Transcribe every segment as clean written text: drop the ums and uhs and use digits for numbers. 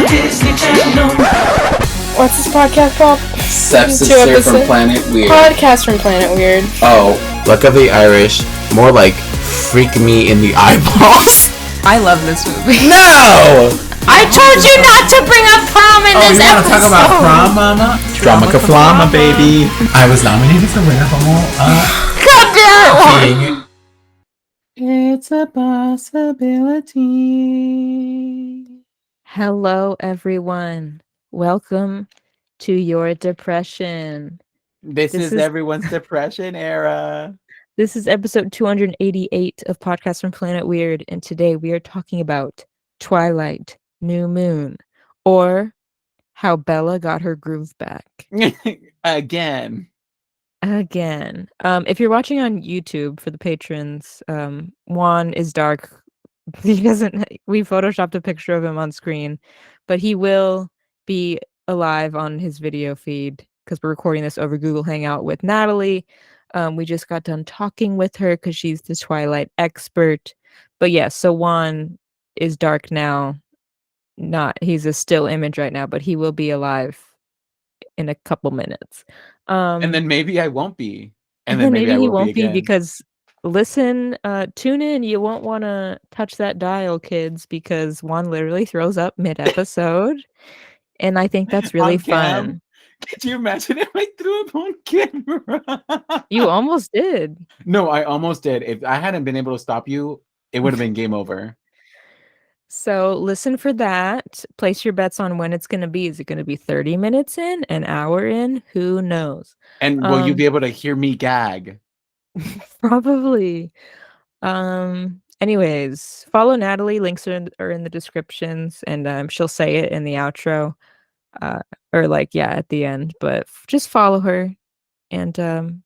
Disney Channel. What's this podcast called? Stepsister from Planet Weird. Podcast from Planet Weird. Oh, Luck of the Irish. More like freak me in the eyeballs. I love this movie. No! I told you not to bring up prom in this episode. Oh, you want to talk about prom, mama? Drama-ka-flama, baby. I was nominated for winner for God damn it! It's a possibility. Hello, everyone. Welcome to your depression. This is everyone's depression era. This is episode 288 of Podcast from Planet Weird, and today we are talking about Twilight, New Moon, or how Bella got her groove back. Again. If you're watching on YouTube for the patrons, Juan is dark. We photoshopped a picture of him on screen, but he will be alive on his video feed because we're recording this over Google Hangout with Natalie. We just got done talking with her because she's the Twilight expert. But yes, so Juan is dark now. He's a still image right now, but he will be alive in a couple minutes. And then maybe I won't be. And then maybe he won't be because tune in. You won't want to touch that dial, kids, because Juan literally throws up mid-episode. And I think that's really fun. Could you imagine if I threw up on camera? You almost did. No, I almost did. If I hadn't been able to stop you, it would have been game over. So listen for that. Place your bets on when it's going to be. Is it going to be 30 minutes in, an hour in? Who knows? And will you be able to hear me gag? Probably. Anyways, follow Natalie. Links are in the descriptions, and she'll say it in the outro, or at the end. But just follow her, and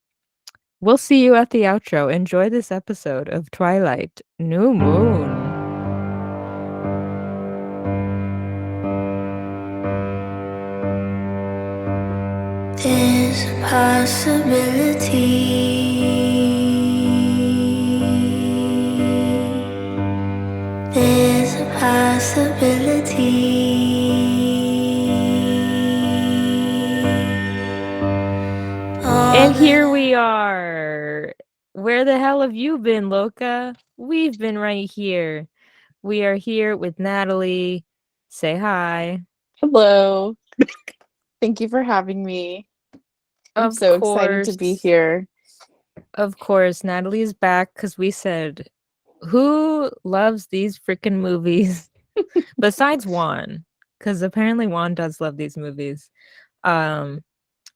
we'll see you at the outro. Enjoy this episode of Twilight, New Moon. There's a possibility. There's a possibility. And here we are. Where the hell have you been, Loca? We've been right here. We are here with Natalie. Say hi. Hello. Thank you for having me. I'm so excited to be here. Of course, Natalie is back because we said, who loves these freaking movies besides Juan? Because apparently Juan does love these movies. But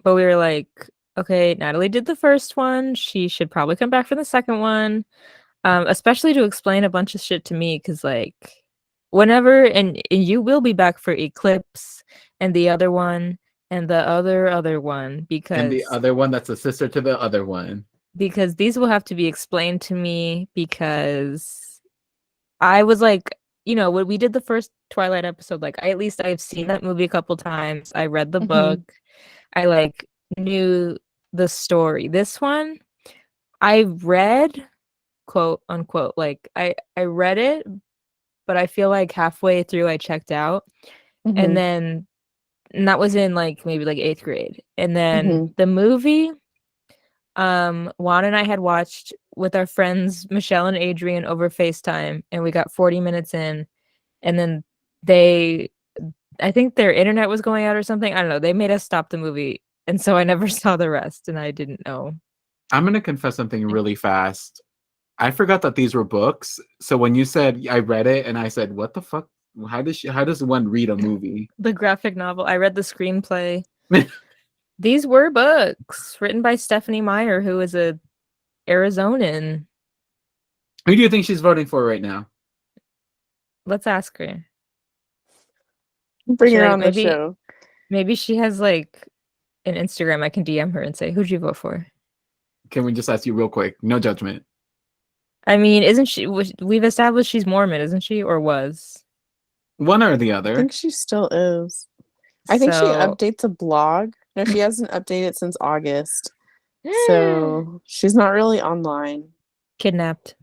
we were like, okay, Natalie did the first one. She should probably come back for the second one, especially to explain a bunch of shit to me. Because whenever, and you will be back for Eclipse and the other one. And the other one, because... And the other one that's a sister to the other one. Because these will have to be explained to me, because I was like, when we did the first Twilight episode, I've seen that movie a couple times. I read the book. I, knew the story. This one, I read, quote, unquote, I read it, but I feel like halfway through I checked out. And then... And that was in maybe 8th grade. And then the movie, Juan and I had watched with our friends Michelle and Adrian over FaceTime, and we got 40 minutes in, and then I think their internet was going out or something. I don't know. They made us stop the movie, and so I never saw the rest, and I didn't know. I'm gonna confess something really fast. I forgot that these were books. So when you said I read it, and I said, "What the fuck? How does one read a movie?" The graphic novel. I read the screenplay. These were books written by Stephanie Meyer, who is a Arizonan. Who do you think she's voting for right now? Let's ask her. Bring her on the show. Maybe she has an Instagram. I can DM her and say, "Who'd you vote for?" Can we just ask you real quick? No judgment. I mean, isn't she? We've established she's Mormon, isn't she, or was? One or the other. I think she still is. I think she updates a blog. No, she hasn't updated since August. So she's not really online. Kidnapped.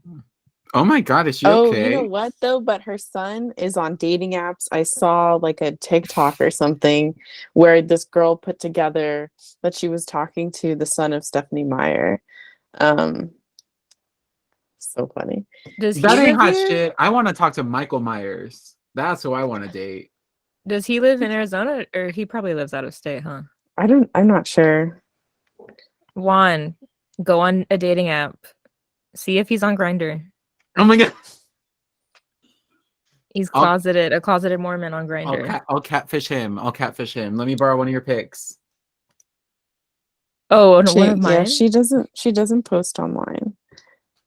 Oh my god, is she Oh, okay? you know what though? But her son is on dating apps. I saw like a TikTok or something where this girl put together that she was talking to the son of Stephanie Meyer. Um, so funny. Does he That ain't live hot here? shit. I want to talk to Michael Myers. That's who I want to date. Does he live in Arizona, or he probably lives out of state, huh? I'm not sure. Juan, go on a dating app. See if he's on Grindr. Oh my god. He's I'll a closeted Mormon on Grindr. I'll catfish him. I'll catfish him. Let me borrow one of your pics. Oh, and one of mine? She doesn't post online.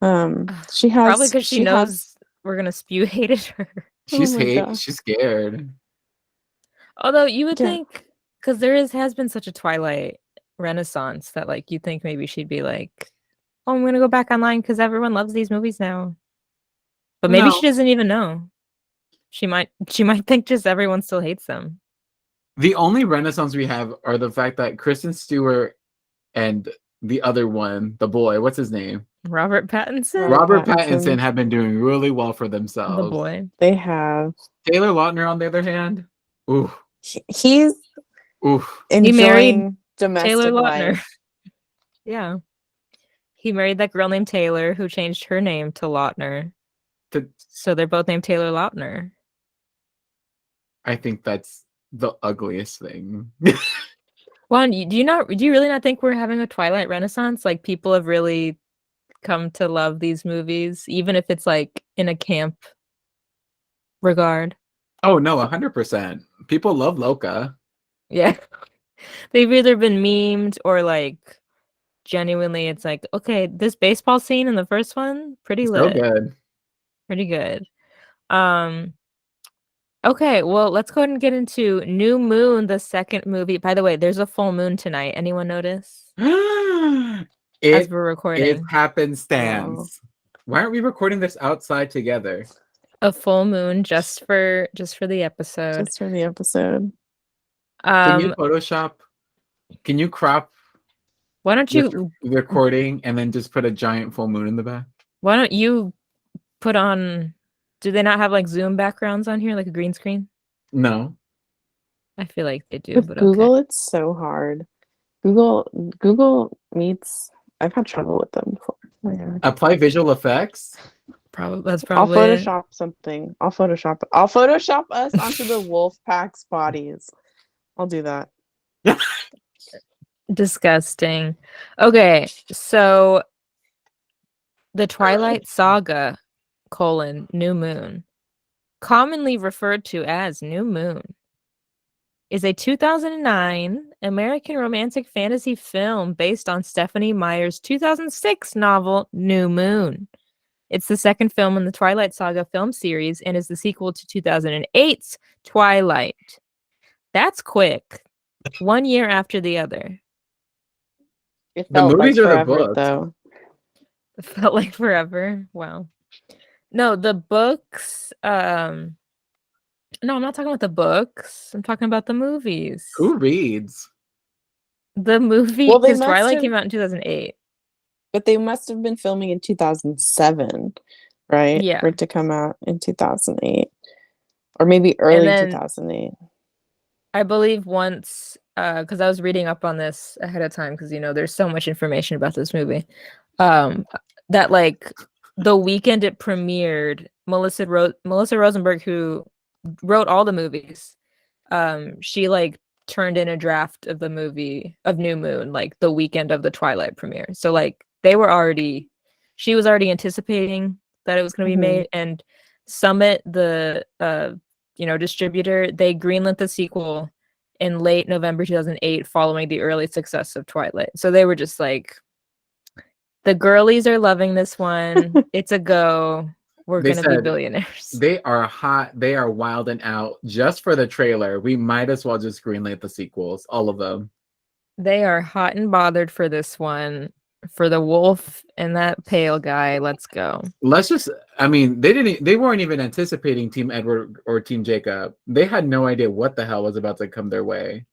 Probably because she knows has we're gonna spew hate at her. She's my gosh. she's scared. Although you would Yeah. think, because has been such a Twilight renaissance that like you think maybe she'd be like, oh, I'm gonna go back online because everyone loves these movies now. But maybe No. she doesn't even know. She might think just everyone still hates them. The only renaissance we have are the fact that Kristen Stewart and the other one, the boy, what's his name? Robert Pattinson? Robert Pattinson have been doing really well for themselves. The boy. They have. Taylor Lautner, on the other hand, ooh, He's ooh. enjoying married domestic Taylor Lautner. life. Yeah. He married that girl named Taylor who changed her name to Lautner. So they're both named Taylor Lautner. I think that's the ugliest thing. Juan, do you really not think we're having a Twilight renaissance? Like people have really come to love these movies, even if it's like in a camp regard. Oh no, 100%. People love Loca. Yeah. They've either been memed or like genuinely it's like, okay, this baseball scene in the first one, pretty So lit. good. Pretty good. Okay, well, let's go ahead and get into New Moon, the second movie. By the way, there's a full moon tonight. Anyone notice? As we're recording. It happenstance. Why aren't we recording this outside together? A full moon just for the episode. Just for the episode. Can you Photoshop? Can you crop? Why don't you recording and then just put a giant full moon in the back? Why don't you put on? Do they not have like Zoom backgrounds on here, like a green screen? No. I feel like they do. With but Google, okay. It's so hard. Google Meets. I've had trouble with them before. Yeah. Apply visual effects. That's probably. I'll Photoshop something. I'll Photoshop us onto the wolf pack's bodies. I'll do that. Disgusting. Okay, so the Twilight Saga, New Moon, commonly referred to as New Moon, is a 2009 American romantic fantasy film based on Stephanie Meyer's 2006 novel New Moon. It's the second film in the Twilight Saga film series and is the sequel to 2008's Twilight. That's quick. 1 year after the other. It The felt movies like are the forever, books. though. It felt like forever. Wow. No, the books. No, I'm not talking about the books. I'm talking about the movies. Who reads? The movie, Well, they because must Twilight have- came out in 2008. But they must have been filming in 2007, right? Yeah. For it to come out in 2008. Or maybe early 2008. I believe once, because I was reading up on this ahead of time, because, there's so much information about this movie, that, like, the weekend it premiered, Melissa Rosenberg, who wrote all the movies, she, like, turned in a draft of the movie of New Moon, like, the weekend of the Twilight premiere. So, like, she was already anticipating that it was going to be made, and Summit, the distributor, they greenlit the sequel in late November 2008 following the early success of Twilight. So they were just like, the girlies are loving this one. It's a go. We're going to be billionaires. They are hot. They are wild and out just for the trailer. We might as well just greenlight the sequels, all of them. They are hot and bothered for this one. For the wolf and that pale guy, let's go. They weren't even anticipating Team Edward or Team Jacob. They had no idea what the hell was about to come their way.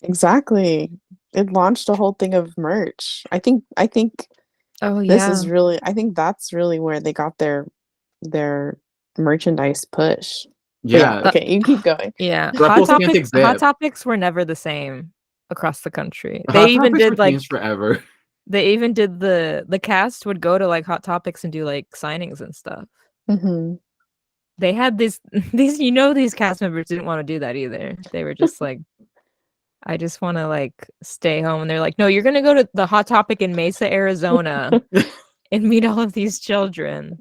Exactly. It launched a whole thing of merch. I think Oh This yeah. is really, I think that's really where they got their merchandise push. But yeah, Yeah, okay, you keep going. Yeah. Ruffles can't Hot exist. Topics were never the same across the country. They Hot even Topics were did like changed forever. the cast would go to like Hot Topics and do like signings and stuff. Hmm. They had this these these cast members didn't want to do that either. They were just like, I just want to like stay home. And they're like, no, you're gonna go to the Hot Topic in Mesa, Arizona, and meet all of these children.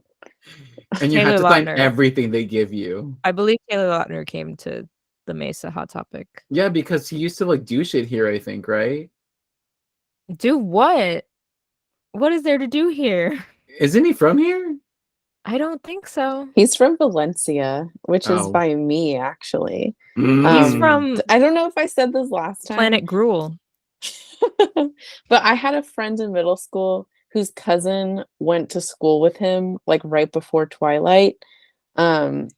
And you have Taylor to sign Lautner. everything they give you. I believe Taylor Lautner came to the Mesa Hot Topic. Yeah, because he used to like do shit here, I think, right? Do what? What is there to do here? Isn't he from here? I don't think so. He's from Valencia, which is Oh. by me, actually. He's Mm. from I don't know if I said this last time. Planet Gruel. But I had a friend in middle school whose cousin went to school with him like right before Twilight. And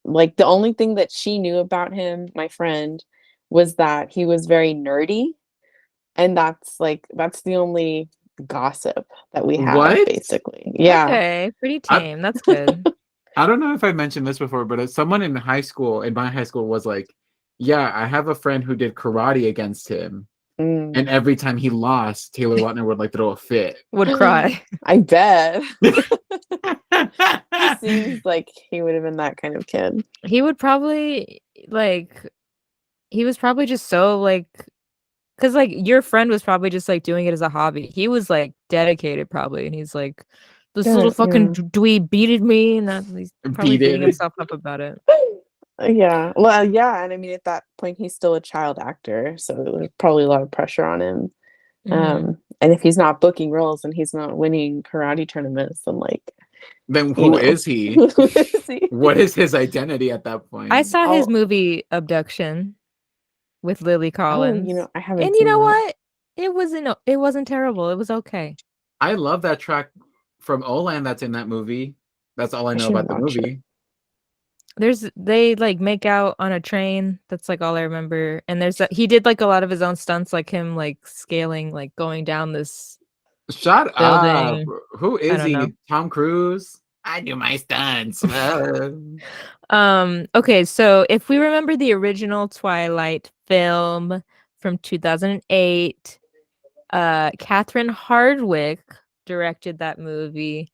like the only thing that she knew about him, my friend, was that he was very nerdy. And that's the only gossip that we have, What? basically. Yeah. Okay, pretty tame. That's good. I don't know if I mentioned this before, but someone in my high school was like, yeah, I have a friend who did karate against him. Mm. And every time he lost, Taylor Lautner would like throw a fit. Would cry. I bet. He seems like he would have been that kind of kid. He would probably he was probably just so like, because like your friend was probably just like doing it as a hobby. He was like dedicated probably, and he's like, this Yeah, little fucking yeah. dweeb beated me, and he's probably beating Beated. himself up about it. Yeah. Well, yeah. And I mean, at that point, he's still a child actor. So there's probably a lot of pressure on him. Mhm. And if he's not booking roles and he's not winning karate tournaments, then Then you who know. is he? Who is he? What is his identity at that point? I saw his Oh. movie Abduction with Lily Collins. I haven't And seen you know that. what? It wasn't terrible. It was okay. I love that track from Olan that's in that movie. That's all I know should about the watch it. movie. They like make out on a train. That's like all I remember. And he did like a lot of his own stunts, like him like scaling, like going down this. Shut Building. up. Who I is don't he? know. Tom Cruise? I do my stunts. Okay, so if we remember the original Twilight film from 2008, Catherine Hardwicke directed that movie.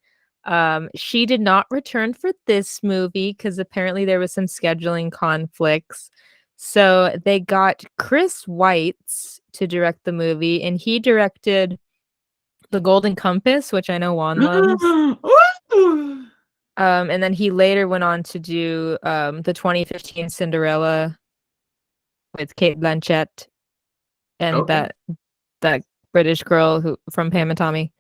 She did not return for this movie because apparently there was some scheduling conflicts. So they got Chris Weitz to direct the movie, and he directed The Golden Compass, which I know Juan loves. And then he later went on to do the 2015 Cinderella with Kate Blanchett and Okay. that British girl who from Pam and Tommy.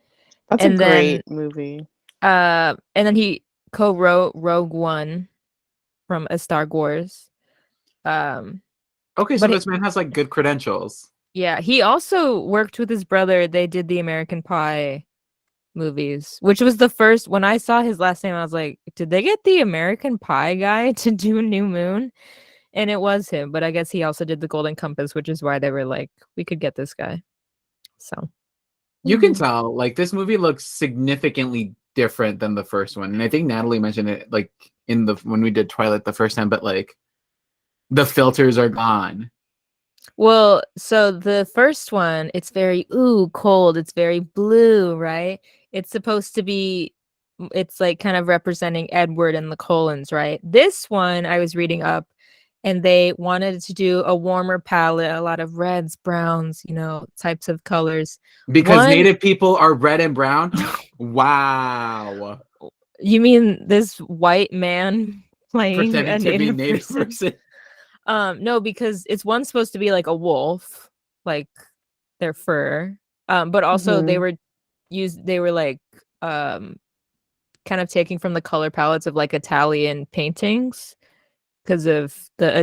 That's And a then- great movie. And then he co-wrote Rogue One from A Star Wars. Okay, so But this man has like good credentials. Yeah, he also worked with his brother. They did the American Pie movies, which was the first. When I saw his last name, I was like, did they get the American Pie guy to do New Moon? And it was him, but I guess he also did the Golden Compass, which is why they were like, we could get this guy. So You can tell, like, this movie looks significantly different than the first one. And I think Natalie mentioned it like when we did Twilight the first time, but like the filters are gone. Well, so the first one, it's very cold. It's very blue, right? It's supposed to be, it's like kind of representing Edward and the Colons, right? This one I was reading up, and they wanted to do a warmer palette, a lot of reds, browns, types of colors. Because Native people are red and brown. Wow. You mean this white man playing Pretending a to be native native person. No, because it's one supposed to be like a wolf, like their fur. But also they were like kind of taking from the color palettes of like Italian paintings because of the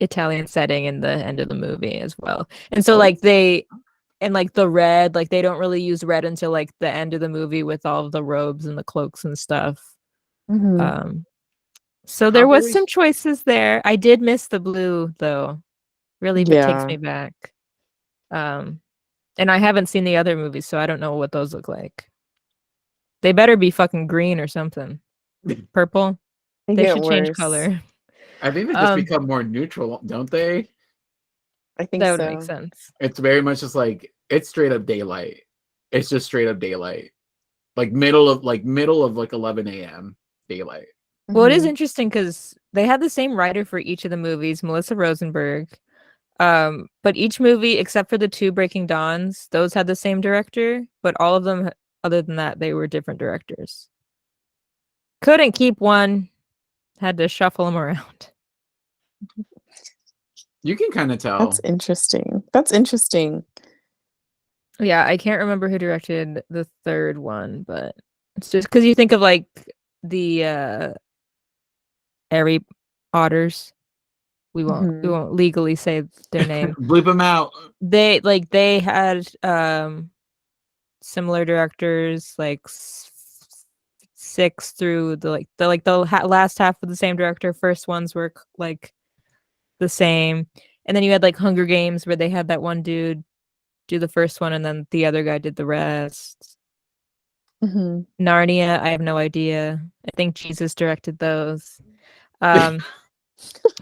Italian setting in the end of the movie as well. And so like the red, like they don't really use red until like the end of the movie with all of the robes and the cloaks and stuff. So there was some choices there. I did miss the blue though. Really takes me back. And I haven't seen the other movies, so I don't know what those look like. They better be fucking green or something. Purple. They They get should change worse. color. I think they just become more neutral, don't they? I think That would so. make sense. It's very much just like it's straight up daylight. It's just straight up daylight. Like middle of 11 a.m. daylight. Well, it is Mhm. interesting because they had the same writer for each of the movies, Melissa Rosenberg. But each movie, except for the two Breaking Dawns, those had the same director. But all of them, other than that, they were different directors. Couldn't keep one. Had to shuffle them around. You can kind of tell. That's interesting. That's interesting. Yeah, I can't remember who directed the third one, but it's just because you think of like the Harry Otters. We Mhm. won't legally say their name. Bleep them out. They had similar directors, like six through the last half of the same director. First ones were like the same, and then you had like Hunger Games where they had that one dude do the first one and then the other guy did the rest. Mhm. Narnia, I have no idea. I think Jesus directed those.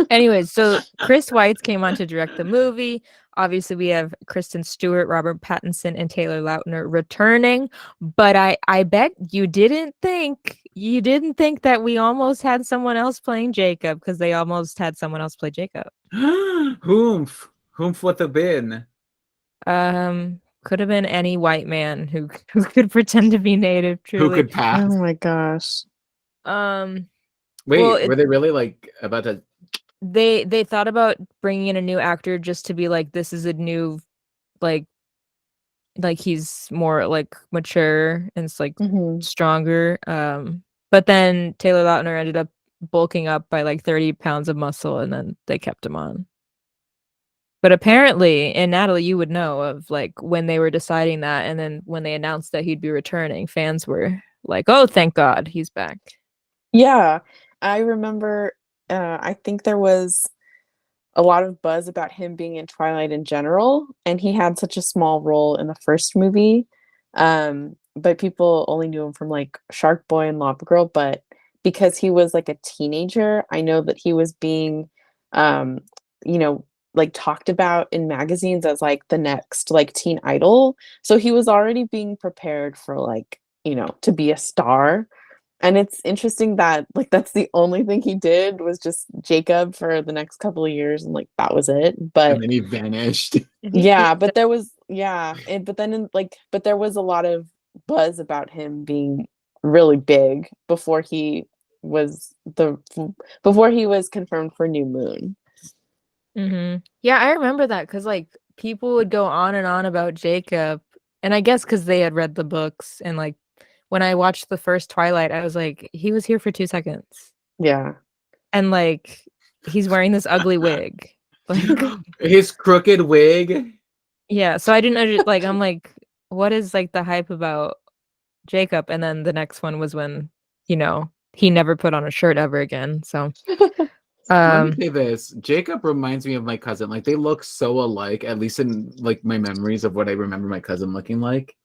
Anyways, so Chris Weitz came on to direct the movie. Obviously, we have Kristen Stewart, Robert Pattinson, and Taylor Lautner returning. But I bet you didn't think that we almost had someone else playing Jacob, because they almost had someone else play Jacob. Whomf would have been. Could have been any white man who could pretend to be native. Truly, Who could pass? Oh my gosh. Wait, well, were they really like about to? They thought about bringing in a new actor just to be like, this is a new, like he's more like mature and it's like Mhm. stronger. But then Taylor Lautner ended up bulking up by like 30 pounds of muscle, and then they kept him on. But apparently, and Natalie, you would know of like when they were deciding that, and then when they announced that he'd be returning, fans were like, "Oh, thank God, he's back." Yeah, I remember. I think there was a lot of buzz about him being in Twilight in general, and he had such a small role in the first movie. But people only knew him from like Shark Boy and Lava Girl. But because he was like a teenager, I know that he was being, um, you know, like talked about in magazines as like the next like teen idol. So he was already being prepared for like, to be a star. And it's interesting that like that's the only thing he did was just Jacob for the next couple of years, and like that was it. But And then he vanished. yeah, but there was but there was a lot of buzz about him being really big was the before he was confirmed for New Moon. Yeah, I remember that because like people would go on and on about Jacob, and I guess because they had read the books, and like when I watched the first Twilight, I was like, he was here for 2 seconds, Yeah. and like he's wearing this ugly wig, like His crooked wig. yeah. So I didn't like, I'm like, what is like the hype about Jacob? And then the next one was when he never put on a shirt ever again. So Let me say this. Jacob reminds me of my cousin. Like they look so alike, at least in like my memories of what I remember my cousin looking like.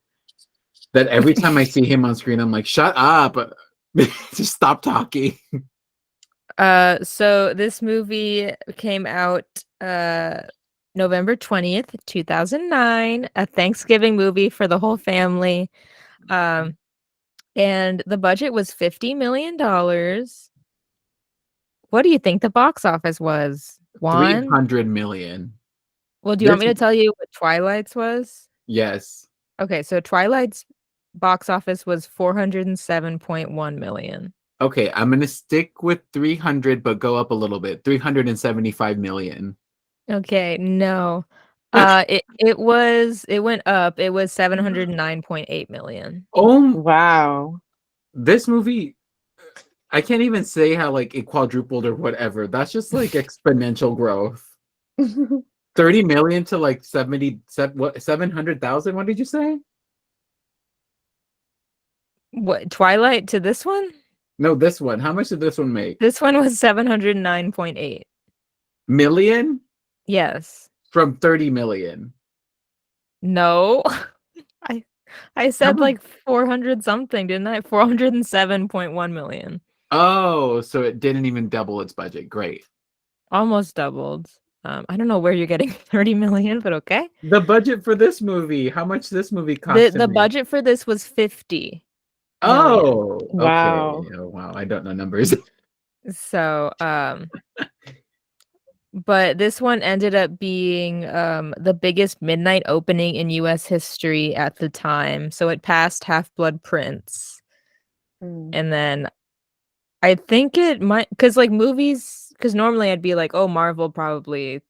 That every time I see him on screen, I'm like, shut up. Just stop talking. So this movie came out November 20th, 2009, a Thanksgiving movie for the whole family. And the budget was $50 million. What do you think the box office was? Juan? 300 million. Well, do you want me to tell you what Twilight's was? Yes. Okay, so Twilight's box office was 407.1 million. Okay, I'm gonna stick with 300, but go up a little bit. 375 million. Okay, no. It went up. It was 709.8 million. Oh Wow. This movie, I can't even say how like it quadrupled or whatever. That's just like exponential growth. 30 million to like 700,000. What did you say? What, Twilight to this one? No, this one. How much did this one make? This one was 709.8 million Yes. from 30 million. No. I I said much? like 400 something, didn't I? 407.1 million. Oh, so it didn't even double its budget. Great. Almost doubled. I don't know where you're getting 30 million, but okay. The budget for this movie. How much this movie The cost to the make? budget for this was 50 million. Oh, okay. Wow. Oh, wow. I don't know numbers. So, but this one ended up being the biggest midnight opening in US history at the time. So it passed Half-Blood Prince. Mm. And then I think it might, because like movies, because normally I'd be like, oh, Marvel probably,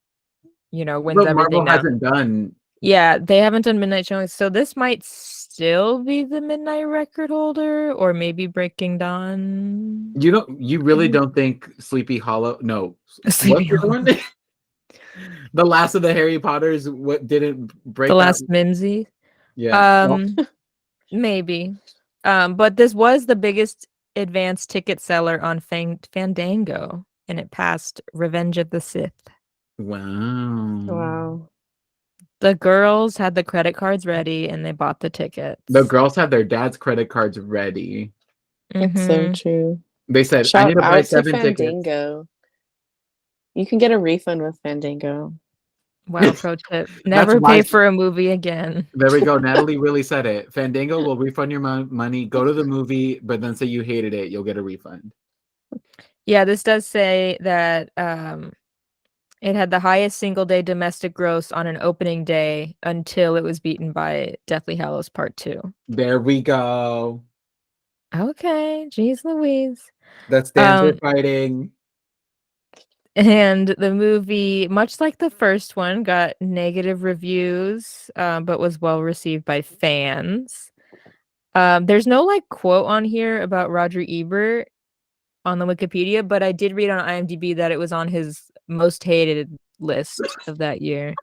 wins But everything Marvel now. hasn't done. Yeah, they haven't done midnight showings. So this might still be the midnight record holder, or maybe Breaking Dawn. You really don't think Sleepy Hollow? No. Sleepy What's the other Hollow. one? The last of the Harry Potters. What didn't break The that? Last Mimsy. Yeah. Well, Maybe. But this was the biggest advance ticket seller on Fandango, and it passed Revenge of the Sith. wow. Wow. The girls had the credit cards ready and they bought the tickets. The girls had their dad's credit cards ready. It's so Mhm. true. They said, "I Shout need to buy out to 7 tickets." Fandango. You can get a refund with Fandango. Wow, pro tip. Never pay wise. for a movie again. There we go. Natalie really said it. Fandango will refund your money. Go to the movie, but then say you hated it. You'll get a refund. Yeah, this does say that it had the highest single day domestic gross on an opening day until it was beaten by Deathly Hallows Part 2. There we go. Okay, geez Louise. That stands for fighting. And the movie, much like the first one, got negative reviews, but was well received by fans. There's no like quote on here about Roger Ebert on the Wikipedia, but I did read on IMDb that it was on his most hated list of that year.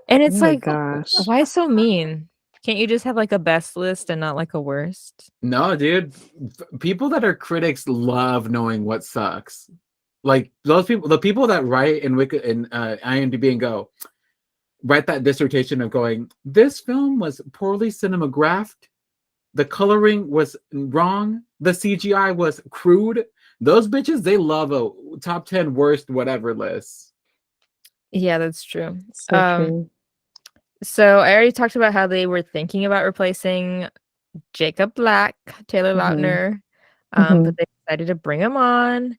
And it's Oh my like, gosh. why so mean? Can't you just have like a best list and not like a worst? No, dude. People that are critics love knowing what sucks. Like those people, the people that write in IMDb and write that dissertation of going, this film was poorly cinematographed, the coloring was wrong, the CGI was crude. Those bitches, they love a top 10 worst whatever list. Yeah, that's true. So true. So I already talked about how they were thinking about replacing Jacob Black, Taylor Lautner, but they decided to bring him on.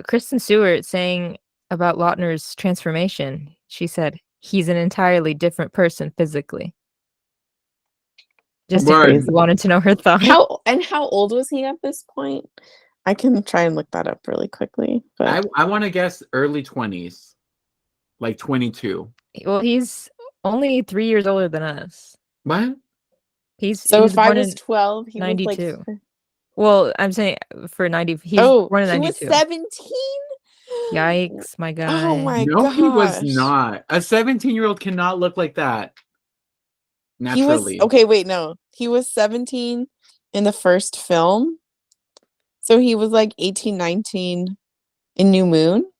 Kristen Stewart saying about Lautner's transformation, she said, he's an entirely different person physically. Just in case you wanted to know her thoughts. How old was he at this point? I can try and look that up really quickly. But I want to guess early 20s, like 22. Well, he's only 3 years older than us. What? He's if I born was in 12, he 92. was like. Well, I'm saying for 90. He's born in 92. He was 17. Yikes, my guy. Oh my No, gosh. he was not. A 17-year-old cannot look like that. Naturally. He was 17 in the first film. So he was like 18, 19 in New Moon.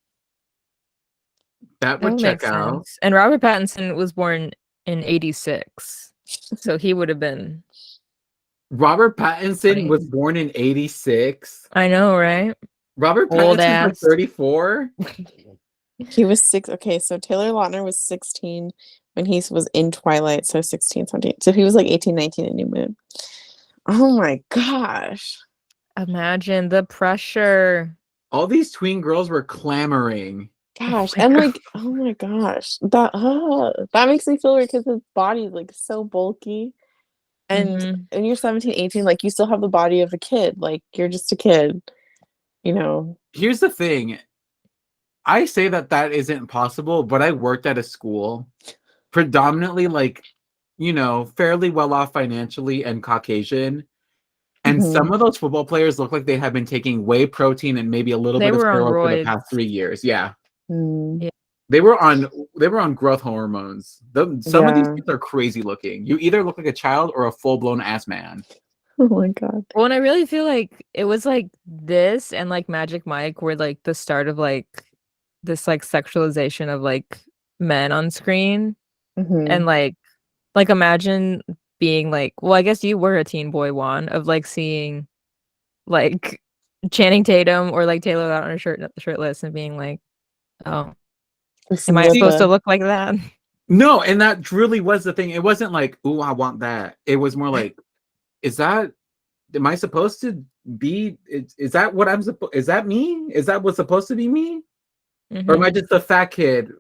That would check out. Sense. And Robert Pattinson was born in 86. So he would have been. Robert Pattinson was born in 86. I know, right? Robert Old Pattinson was ass. 34. He was 6. Okay, so Taylor Lautner was 16 when he was in Twilight. So 16, 17. So he was like 18, 19 in New Moon. Oh my gosh. Imagine the pressure. All these tween girls were clamoring. Gosh, and like, oh my gosh, that makes me feel weird because his body's like so bulky, and you're 17, 18, like you still have the body of a kid, like you're just a kid, you know. Here's the thing. I say that isn't possible, but I worked at a school predominantly like, fairly well off financially and Caucasian. And some of those football players look like they have been taking whey protein and maybe a little bit of steroids for the past 3 years. Yeah. Yeah. They were on growth hormones. Some of these kids are crazy looking. You either look like a child or a full-blown ass man. Oh my god. Well, and I really feel like it was like this and like Magic Mike were like the start of like this like sexualization of like men on screen. And like Like imagine being like, well, I guess you were a teen boy, Juan, of like seeing like Channing Tatum or like Taylor Lautner shirtless and being like, oh, am I supposed to Samantha. look like that? No, and that really was the thing. It wasn't like, "Ooh, I want that." It was more like, "Is that? Am I supposed to be? Is that what I'm supposed? Is that me? Is that what's supposed to be me? Or am I just a fat kid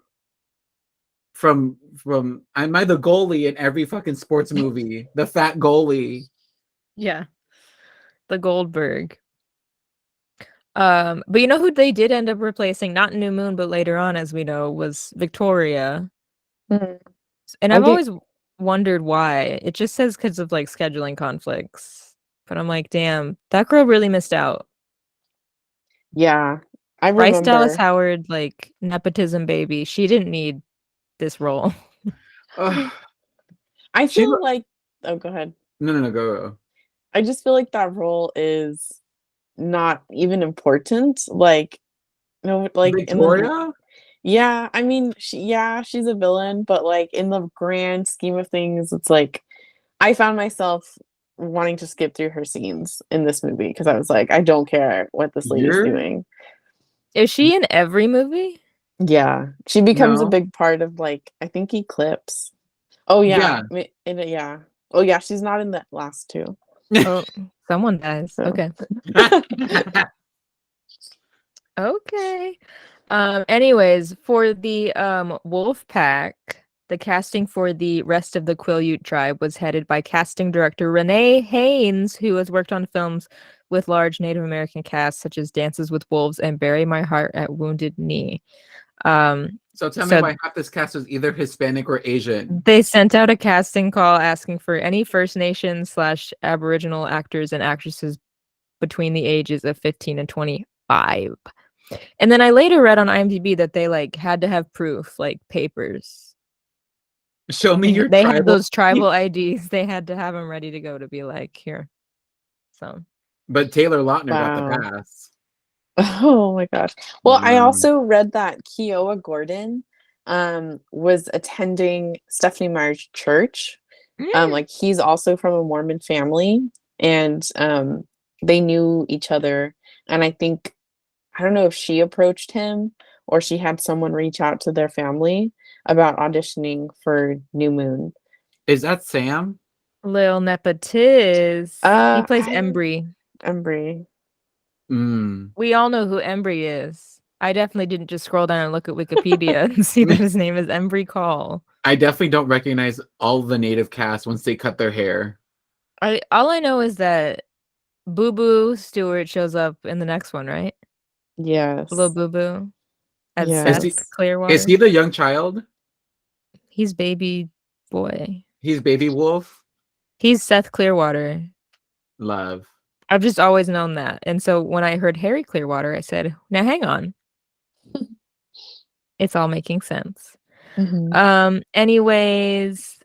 from? Am I the goalie in every fucking sports movie? The fat goalie." Yeah, the Goldberg. But you know who they did end up replacing, not New Moon, but later on, as we know, was Victoria. Mhm. And I I've get always wondered why. It just says because of like scheduling conflicts. But I'm like, damn, that girl really missed out. yeah. I Bryce Dallas remember. Howard, like nepotism baby, she didn't need this role. Ugh. I She feel like oh go ahead. no go. I just feel like that role is not even important. Like no like in the Victoria? yeah, I mean she's a villain, but like in the grand scheme of things, it's like I found myself wanting to skip through her scenes in this movie because I was like, I don't care what this lady's You're doing. Is she in every movie? Yeah, she becomes a no. big part of like I think Eclipse. Oh yeah, Yeah. yeah. Oh yeah, she's not in the last two. Oh, someone dies. So Okay. Okay. Anyways, for the Wolf Pack, the casting for the rest of the Quileute tribe was headed by casting director Renee Haynes, who has worked on films with large Native American casts such as Dances with Wolves and Bury My Heart at Wounded Knee. So tell me So why half this cast was either Hispanic or Asian. they sent out a casting call asking for any First Nations / Aboriginal actors and actresses between the ages of 15 and 25. And then I later read on IMDb that they like had to have proof, like papers. Show me your They had tribal. those tribal IDs. They had to have them ready to go to be like here. So But Taylor Lautner got the wow. pass. Oh my gosh. Well, I Mm. also read that Kiowa Gordon was attending Stephanie Meyer's church. Like he's also from a Mormon family and they knew each other and I don't know if she approached him or she had someone reach out to their family about auditioning for New Moon. Is that Sam? Lil Nepatiz. He plays I Embry. Embry. Mm. We all know who Embry is. I definitely didn't just scroll down and look at Wikipedia and see that his name is Embry Call. I definitely don't recognize all the native cast once they cut their hair. All I know is that Boo Boo Stewart shows up in the next one, right? Yes. Little Boo Boo as Yes. Seth Clearwater. Is he the young child? He's baby boy. He's Baby Wolf? He's Seth Clearwater. Love. I've just always known that. And so when I heard Harry Clearwater, I said, now hang on. It's all making sense. Mhm. Anyways,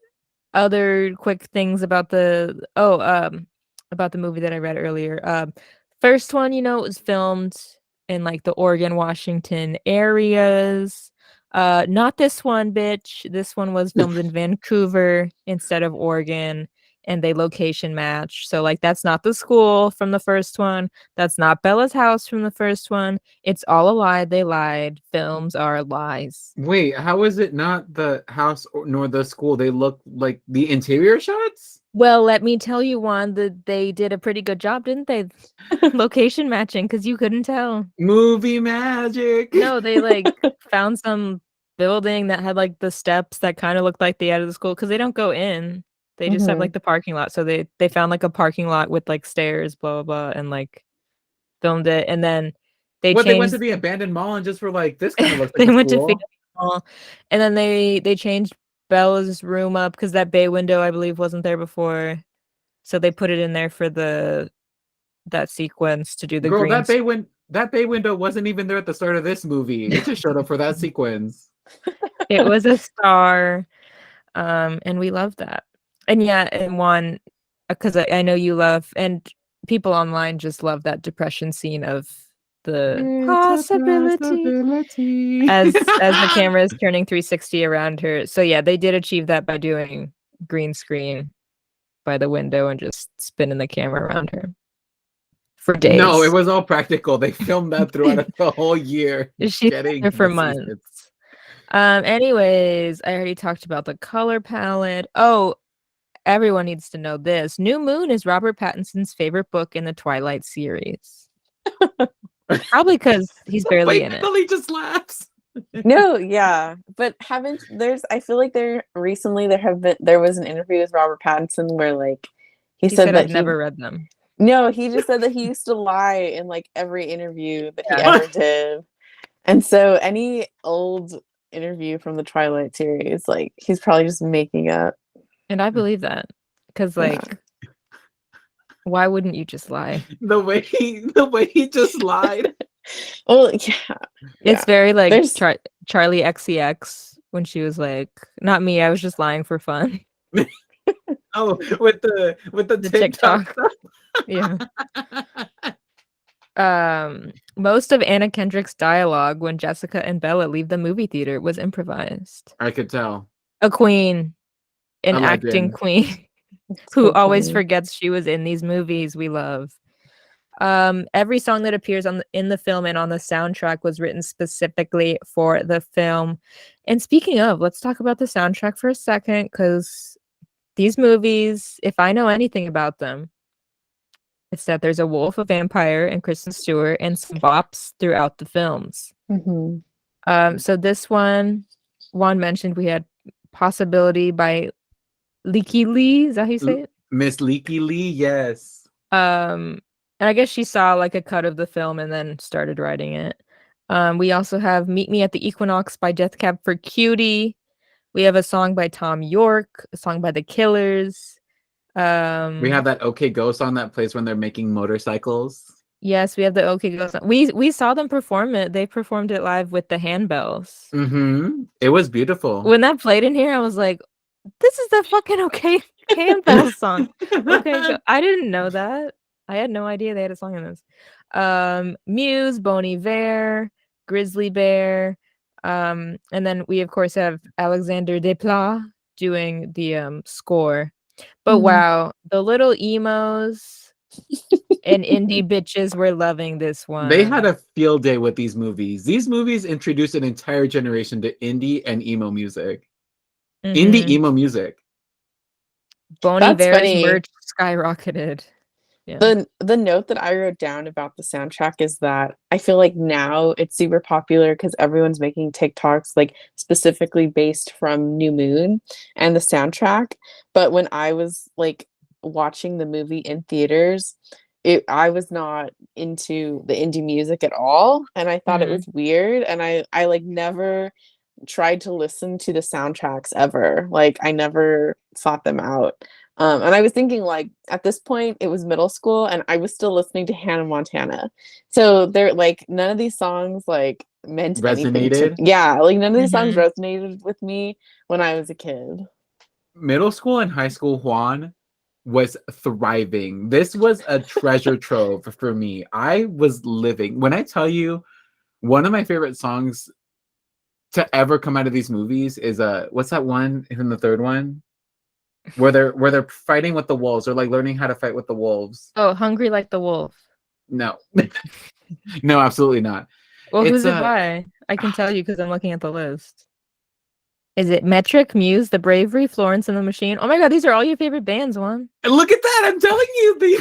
other quick things about the movie that I read earlier. First one, it was filmed in like the Oregon, Washington areas. Not this one, bitch. This one was filmed in Vancouver instead of Oregon, and they location match. So like that's not the school from the first one. That's not Bella's house from the first one. It's all a lie. They lied. Films are lies. Wait, how is it not the house nor the school? They look like the interior shots? Well, let me tell you, Juan, that they did a pretty good job, didn't they? Location matching, because you couldn't tell. Movie magic. No, they like found some building that had like the steps that kind of looked like the out of the school because they don't go in. They just have like Mhm. the parking lot. So they found like a parking lot with like stairs, blah blah blah, and like filmed it. And then they What, they went to changed the abandoned mall and just were like, this kind of looks they like a went to school. Phoenix Mall, and then they changed Bella's room up because that bay window I believe wasn't there before. So they put it in there for that sequence to do the Girl, green. that bay window wasn't even there at the start of this movie. It just showed up for that sequence. It was a star, and we love that. And yeah, and one because I know you love, and people online just love that depression scene of the It's a possibility possibility. as the camera is turning 360 around her. So yeah, they did achieve that by doing green screen by the window and just spinning the camera around her for days. No, it was all practical. They filmed that throughout the whole year. She's getting there for the months. seasons. Anyways, I already talked about the color palette. Oh, everyone needs to know this. New Moon is Robert Pattinson's favorite book in the Twilight series. Probably because he's barely Wait, in it. Natalie just laughs. No, yeah, but I feel like there was an interview with Robert Pattinson where like he He said said that I've never read them. no, he just said that he used to lie in like every interview that he Yeah. ever did. And so any old interview from the Twilight series, like he's probably just making up. And I believe that. Because Yeah. like why wouldn't you just lie? The way he just lied. Well, yeah. It's very like There's- Charlie XCX when she was like, not me, I was just lying for fun. Oh, with the TikTok. TikTok. Yeah. Most of Anna Kendrick's dialogue when Jessica and Bella leave the movie theater was improvised. I could tell. A queen, an A acting legend. queen who always forgets she was in these movies we love. Every song that appears in the film and on the soundtrack was written specifically for the film. And speaking of, let's talk about the soundtrack for a second, because these movies, if I know anything about them, it's that there's a wolf, a vampire, and Kristen Stewart, and some bops throughout the films. Mhm. So this one, Juan mentioned we had Possibility by Leaky Lee. Is that how you say it? Miss Leaky Lee, yes. And I guess she saw like a cut of the film and then started writing it. We also have Meet Me at the Equinox by Death Cab for Cutie. We have a song by Tom York, a song by The Killers. We have that OK Go song that plays when they're making motorcycles. Yes, we have the OK Go song. We saw them perform it. They performed it live with the handbells. Mm-hmm. It was beautiful. When that played in here, I was like, this is the fucking OK handbell song. Okay, Go. I didn't know that. I had no idea they had a song in this. Muse, Bon Iver, Grizzly Bear, and then we of course have Alexander Desplat doing the score. But wow, the little emos and indie bitches were loving this one. They had a field day with these movies. These movies introduced an entire generation to indie and emo music. Indie emo music. Bon That's Iver's funny. merch skyrocketed. Yeah. The note that I wrote down about the soundtrack is that I feel like now it's super popular because everyone's making TikToks like specifically based from New Moon and the soundtrack. But when I was like watching the movie in theaters, I was not into the indie music at all, and I thought it was weird, and I like never tried to listen to the soundtracks ever. Like I never sought them out. And I was thinking like at this point it was middle school and I was still listening to Hannah Montana. So they're like none of these songs like meant anything to, Resonated? yeah, like none of these songs resonated with me when I was a kid. Middle school and high school Juan was thriving. This was a treasure trove for me. I was living. When I tell you, one of my favorite songs to ever come out of these movies is what's that one in the third one? Where they're fighting with the wolves, or like learning how to fight with the wolves. Oh, Hungry Like the Wolf. No. No, absolutely not. Well, It's, who's it by? I can tell you because I'm looking at the list. Is it Metric, Muse, The Bravery, Florence and the Machine? Oh my god, these are all your favorite bands, Juan. Look at that! I'm telling you,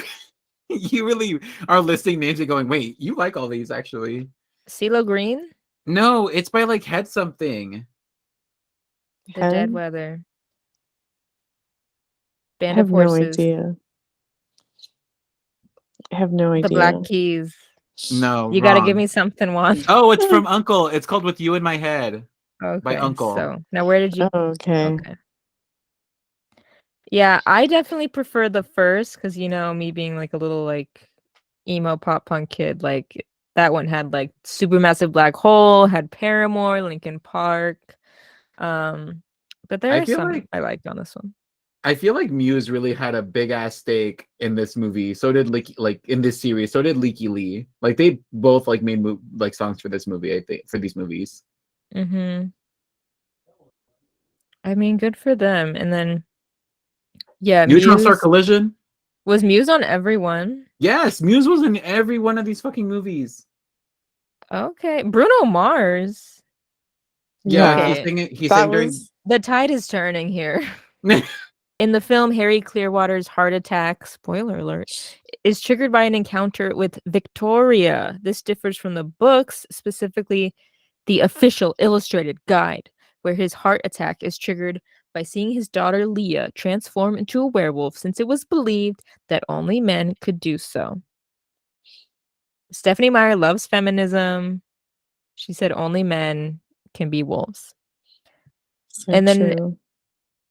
you really are listing names and going, wait, you like all these actually. CeeLo Green? No, it's by like Head something. The Dead Head? Weather. I Band have of no Horses. idea. I have no idea. The Black Keys. No, You gotta wrong. give me something, Juan. Oh, it's from Uncle. It's called With You in My Head. Okay, Uncle. so now where did you? Oh, okay. Okay. Yeah, I definitely prefer the first because you know me being like a little like emo pop punk kid. Like that one had like Supermassive Black Hole, had Paramore, Linkin Park. But there I are feel some like- I liked on this one. I feel like Muse really had a big ass stake in this movie. So did in this series. So did Leaky Lee. Like they both like made like songs for this movie. I think for these movies. I mean, good for them. And then Yeah, Neutron Star Muse Collision. was Muse on everyone. Yes, Muse was in every one of these fucking movies. Okay, Bruno Mars. Yeah, Okay. he That sang during. was The tide is turning here. In the film, Harry Clearwater's heart attack, spoiler alert, is triggered by an encounter with Victoria. This differs from the books, specifically the official illustrated guide, where his heart attack is triggered by seeing his daughter Leah transform into a werewolf, since it was believed that only men could do so. Stephanie Meyer loves feminism. She said only men can be wolves. so And then true.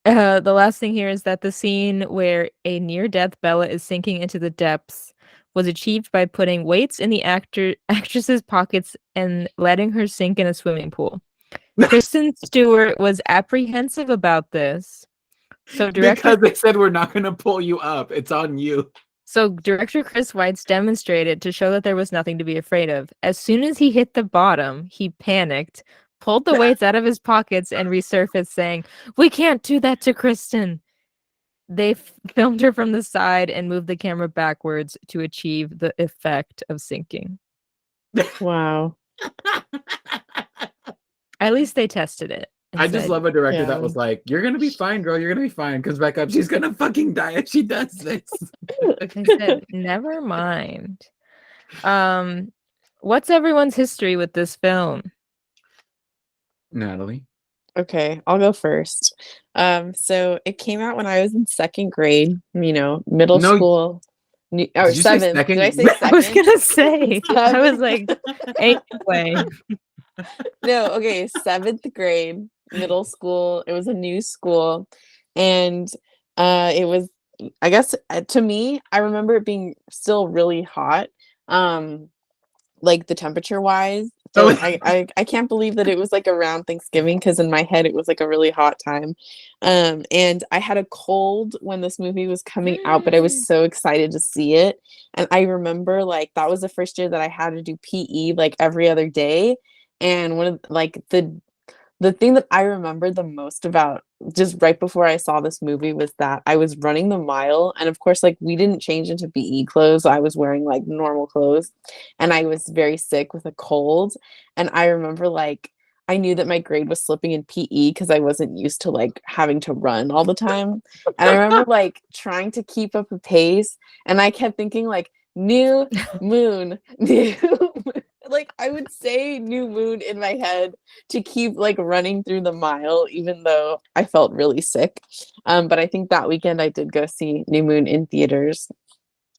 the last thing here is that the scene where a near-death Bella is sinking into the depths was achieved by putting weights in the actress's pockets and letting her sink in a swimming pool. Kristen Stewart was apprehensive about this. So Because they said we're not going to pull you up. It's on you. So director Chris Weitz demonstrated to show that there was nothing to be afraid of. As soon as he hit the bottom, he panicked, pulled the weights out of his pockets, and resurfaced, saying, "We can't do that to Kristen." They filmed her from the side and moved the camera backwards to achieve the effect of sinking. Wow. At least they tested it. I just love a director Yeah. that was like, "You're gonna be fine, girl. You're gonna be fine." Comes back up, she's gonna fucking die if she does this. They said, never mind. What's everyone's history with this film? Natalie. Okay, I'll go first. So it came out when I was in second grade, middle No, school. Or did you say seventh. second? Did I say I was second? gonna say, I was like, anyway. No, okay, seventh grade, middle school. It was a new school, and it was, I guess, to me, I remember it being still really hot, like the temperature wise. So Oh. I can't believe that it was like around Thanksgiving, because in my head it was like a really hot time. And I had a cold when this movie was coming out, but I was so excited to see it. And I remember like that was the first year that I had to do PE like every other day. And one of like the thing that I remember the most about just right before I saw this movie was that I was running the mile. And of course, like we didn't change into PE clothes. I was wearing like normal clothes, and I was very sick with a cold. And I remember like I knew that my grade was slipping in PE because I wasn't used to like having to run all the time. And I remember like trying to keep up a pace. And I kept thinking like new moon, new moon. Like I would say new moon in my head to keep like running through the mile, even though I felt really sick. But I think that weekend I did go see New Moon in theaters.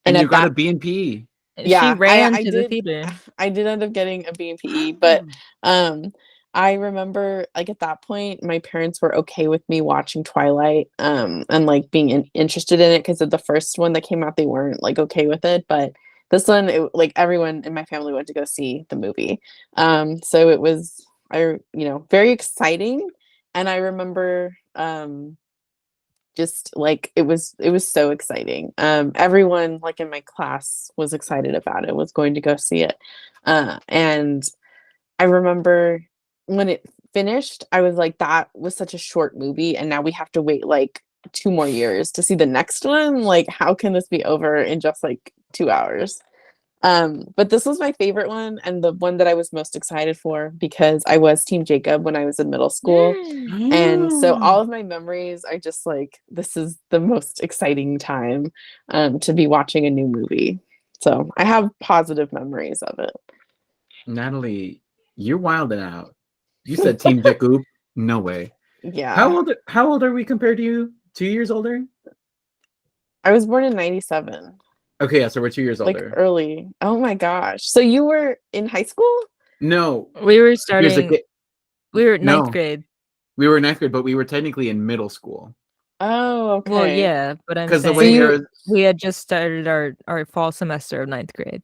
And you at got that, a B&P. yeah, She ran I to the did. theater. I did end up getting a B&P, but I remember like at that point my parents were okay with me watching Twilight and like being interested in it, because of the first one that came out they weren't like okay with it, but this one like everyone in my family went to go see the movie. So it was very exciting. And I remember just like it was so exciting. Everyone like in my class was excited about it, was going to go see it. And I remember when it finished, I was like, that was such a short movie, and now we have to wait like 2 more years to see the next one. Like, how can this be over in just like 2 hours? But this was my favorite one, and the one that I was most excited for, because I was Team Jacob when I was in middle school. And so all of my memories are just like, this is the most exciting time to be watching a new movie. So I have positive memories of it. Natalie, you're wilding out. You said Team Jacob. No way. Yeah. How old are we compared to you? 2 years older? I was born in 97. Okay, yeah, so we're 2 years Like older. early. Oh my gosh. So you were in high school? No. We were Here's the starting. ki- We were No. ninth grade. We were in ninth grade, but we were technically in middle school. Oh, okay. Well, yeah, but I'm 'Cause the saying way you- we had just started our fall semester of ninth grade.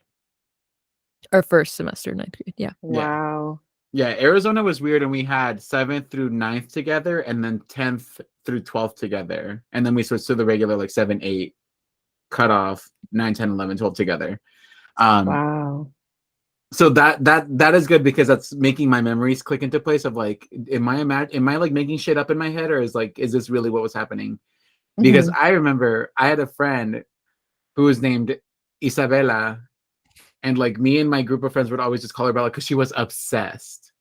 Our first semester of ninth grade. Yeah. Wow. Yeah, Arizona was weird, and we had 7th through 9th together, and then 10th through 12th together. And then we switched to the regular like 7, 8 cut off, 9, 10, 11, 12 together. Wow. So that is good, because that's making my memories click into place of like, am I like making shit up in my head, or is this really what was happening? because Mhm. I remember I had a friend who was named Isabella, and like me and my group of friends would always just call her Bella because she was obsessed.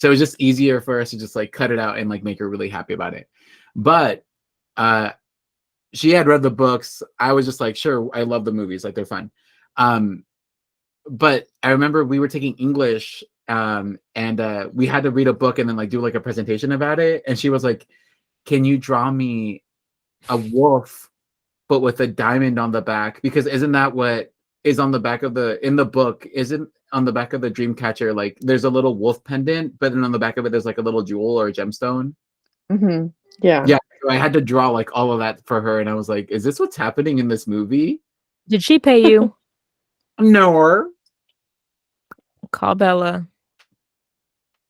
So it was just easier for us to just like cut it out and like make her really happy about it. But uh she had read the books. I was just like, sure, I love the movies, like they're fun. Um but I remember we were taking English, and we had to read a book and then like do like a presentation about it. And she was like, can you draw me a wolf but with a diamond on the back? Because isn't that what is on the back of the in the book? Isn't on the back of the dream catcher like there's a little wolf pendant, but then on the back of it there's like a little jewel or a gemstone? Mhm. Yeah. Yeah, so I had to draw like all of that for her, and I was like, is this what's happening in this movie? Did she pay you? No. Call Bella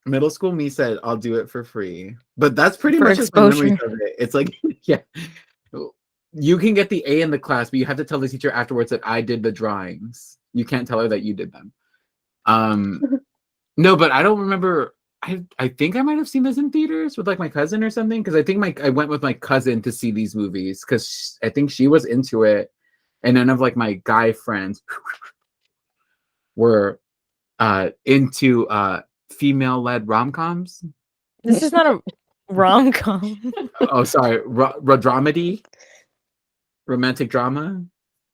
Middle school me said I'll do it for free, but that's pretty for much just my memories exposure. of it. It's like, yeah, you can get the A in the class, but you have to tell the teacher afterwards that I did the drawings. You can't tell her that you did them. No, but I don't remember. I think I might have seen this in theaters with like my cousin or something, because I think I went with my cousin to see these movies because I think she was into it, and none of like my guy friends were into female-led rom-coms. This is not a rom-com. Oh, sorry, dramedy, romantic drama,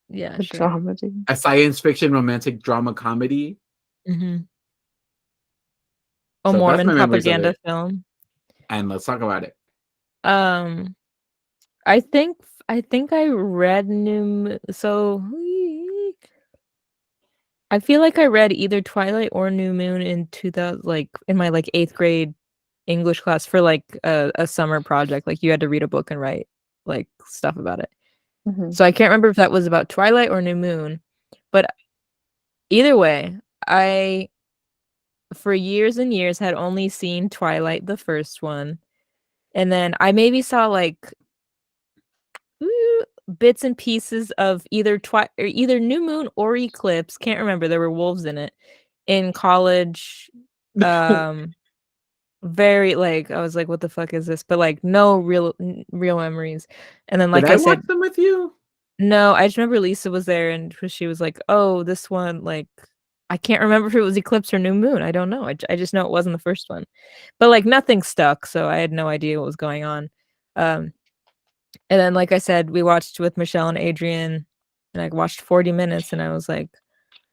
Yeah, The sure. dramedy. a science fiction romantic drama comedy. Mm-hmm. A So that's Mormon my memories of propaganda it, film. and let's talk about it. Um, I think I read so I feel like I read either Twilight or New Moon in 2000, like in my like 8th grade English class for like a summer project. Like you had to read a book and write like stuff about it. Mhm. So I can't remember if that was about Twilight or New Moon, but either way, I for years and years had only seen Twilight, the first one, and then I maybe saw like bits and pieces of either New Moon or Eclipse. Can't remember. There were wolves in it in college. Um, very like I was like, what the fuck is this? But like no real memories. And then Did like I I watch said, them with you? no, I just remember Lisa was there and she was like, oh, this one like. I can't remember if it was Eclipse or New Moon. I don't know. I just know it wasn't the first one. But like nothing stuck, so I had no idea what was going on. Um, and then, like I said, we watched with Michelle and Adrian, and I watched 40 minutes, and I was like,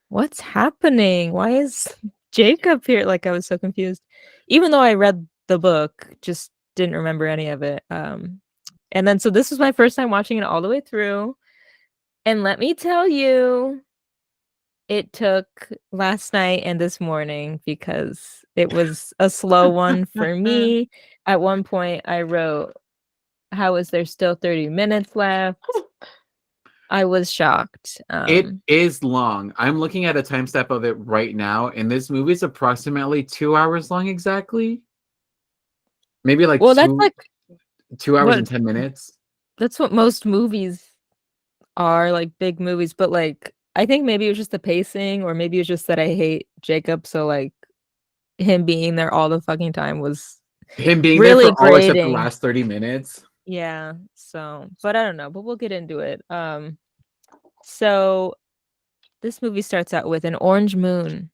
what's happening? Why is Jacob here? Like, I was so confused. Even though I read the book, just didn't remember any of it. And then, so this was my first time watching it all the way through. And let me tell you, it took last night and this morning because it was a slow one for me. At one point, I wrote, how is there still 30 minutes left? I was shocked. It is long. I'm looking at a time step of it right now, and this movie is approximately 2 hours long exactly. Maybe like Well, that's like 2 hours and what 10 minutes. that's what most movies are, like big movies, but like I think maybe it was just the pacing, or maybe it's just that I hate Jacob, so like him being there all the fucking time was Him being there really for all except the grating. last 30 minutes. Yeah, so but I don't know, but we'll get into it. So this movie starts out with an orange moon,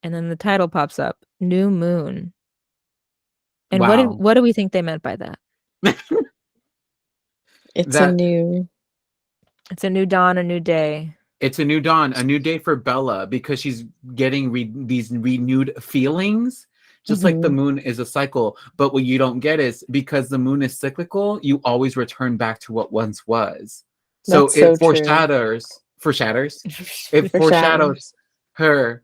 and then the title pops up, New Moon. And Wow. what do we think they meant by that? It's That It's a new dawn, a new day. it's a new dawn, a new day for Bella because she's getting these renewed feelings. Just like the Mhm. moon is a cycle, but what you don't get is because the moon is cyclical, you always return back to what once was. So That's so true. it Foreshadows. foreshadows her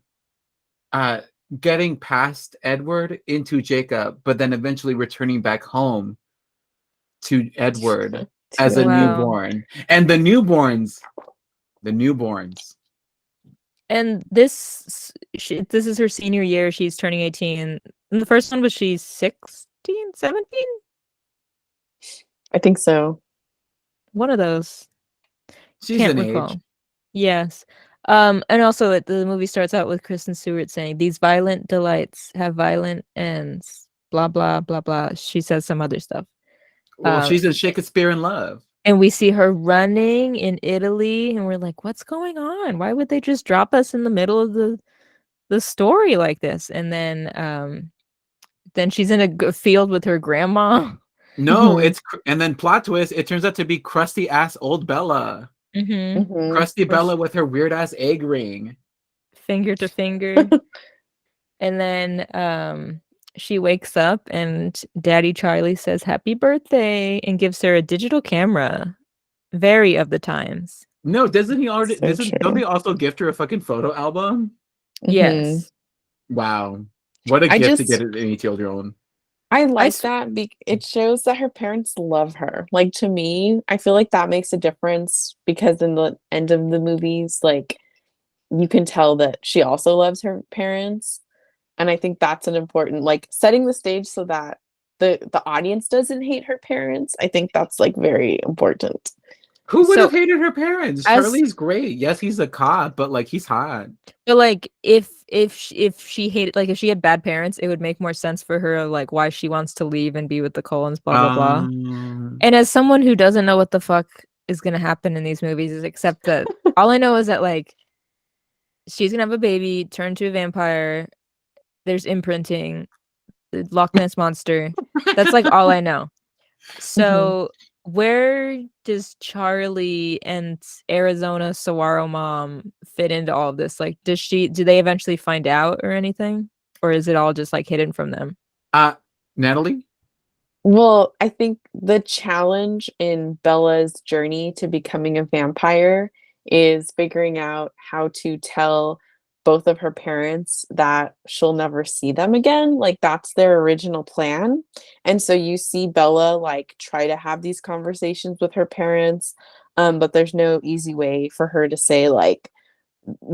uh getting past Edward into Jacob, but then eventually returning back home to Edward as a Edward. Wow. newborn. And the newborns. And this is her senior year. She's turning 18. And the first one was she's 16, 17? I think so. One of those. She's Can't an recall. age. Yes. And also the movie starts out with Kristen Stewart saying, "These violent delights have violent ends." Blah blah blah blah. She says some other stuff. Well, Um, she's in Shakespeare in Love. and we see her running in Italy, and we're like, "What's going on? Why would they just drop us in the middle of the story like this?" And then she's in a field with her grandma. No, and then plot twist. It turns out to be crusty ass old Bella. Mm-hmm. Crusty Bella with her weird ass egg ring. Finger to finger. And then she wakes up and Daddy Charlie says happy birthday and gives her a digital camera. Very of the times. No, doesn't he already? So Don't true. they also gift her a fucking photo album? Yes. Wow, what a I gift to just- get any children. I like s- that. It shows that her parents love her. Like, to me, I feel like that makes a difference because in the end of the movies, like, you can tell that she also loves her parents. And I think that's an important, like, setting the stage so that the audience doesn't hate her parents. I think that's like very important. Who would So, have hated her parents? as- Charlie's great. Yes, he's a cop, but like he's hot. But like if she hated, like if she had bad parents, it would make more sense for her, like why she wants to leave and be with the Cullens, blah blah blah. And as someone who doesn't know what the fuck is gonna happen in these movies, except that all I know is that like she's gonna have a baby, turn to a vampire, there's imprinting, the Loch Ness monster. That's like all I know. So where does Charlie and Arizona Saguaro mom fit into all of this? Like, do they eventually find out or anything? Or is it all just like hidden from them? Natalie? Well, I think the challenge in Bella's journey to becoming a vampire is figuring out how to tell both of her parents that she'll never see them again. Like, that's their original plan. And so you see Bella like try to have these conversations with her parents, but there's no easy way for her to say like,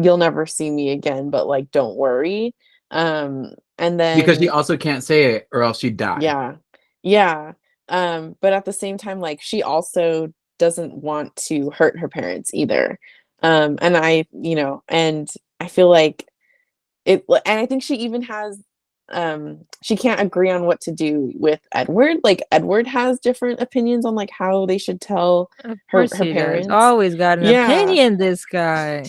you'll never see me again, but like, don't worry. And then Because she also can't say it or else she'd die. yeah. But at the same time, like, she also doesn't want to hurt her parents either. And and I feel like and I think she even has she can't agree on what to do with Edward. Like, Edward has different opinions on like how they should tell Of her course he parents. does. Always got an Yeah. opinion, this guy.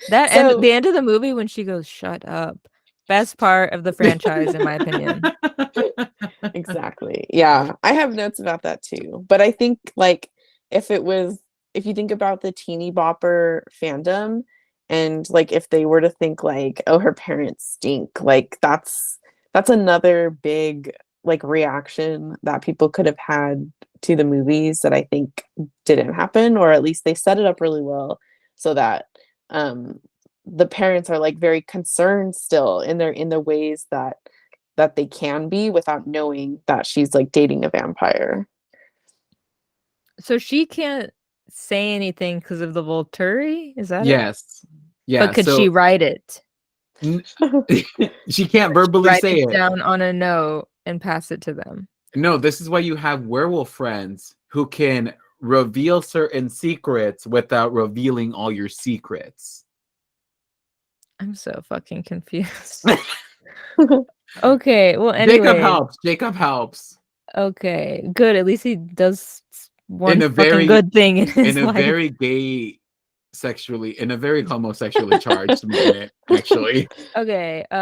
That So- the end of the movie when she goes, "Shut up." Best part of the franchise, in my opinion. Exactly. Yeah. I have notes about that too. But I think like if you think about the teeny bopper fandom and like if they were to think like, oh, her parents stink, like that's another big like reaction that people could have had to the movies that I think didn't happen, or at least they set it up really well so that the parents are like very concerned still in the ways that they can be without knowing that she's like dating a vampire. So she can't say anything because of the Volturi? Is that it? Yes. Yeah. But could she write it? She can't verbally Write say it it. down on a note and pass it to them. No, this is why you have werewolf friends who can reveal certain secrets without revealing all your secrets. I'm so fucking confused. Okay, well, anyway. Jacob helps. Okay, good. At least he does one In a fucking very- good thing in his In a life. very very homosexually charged moment, actually. Okay, so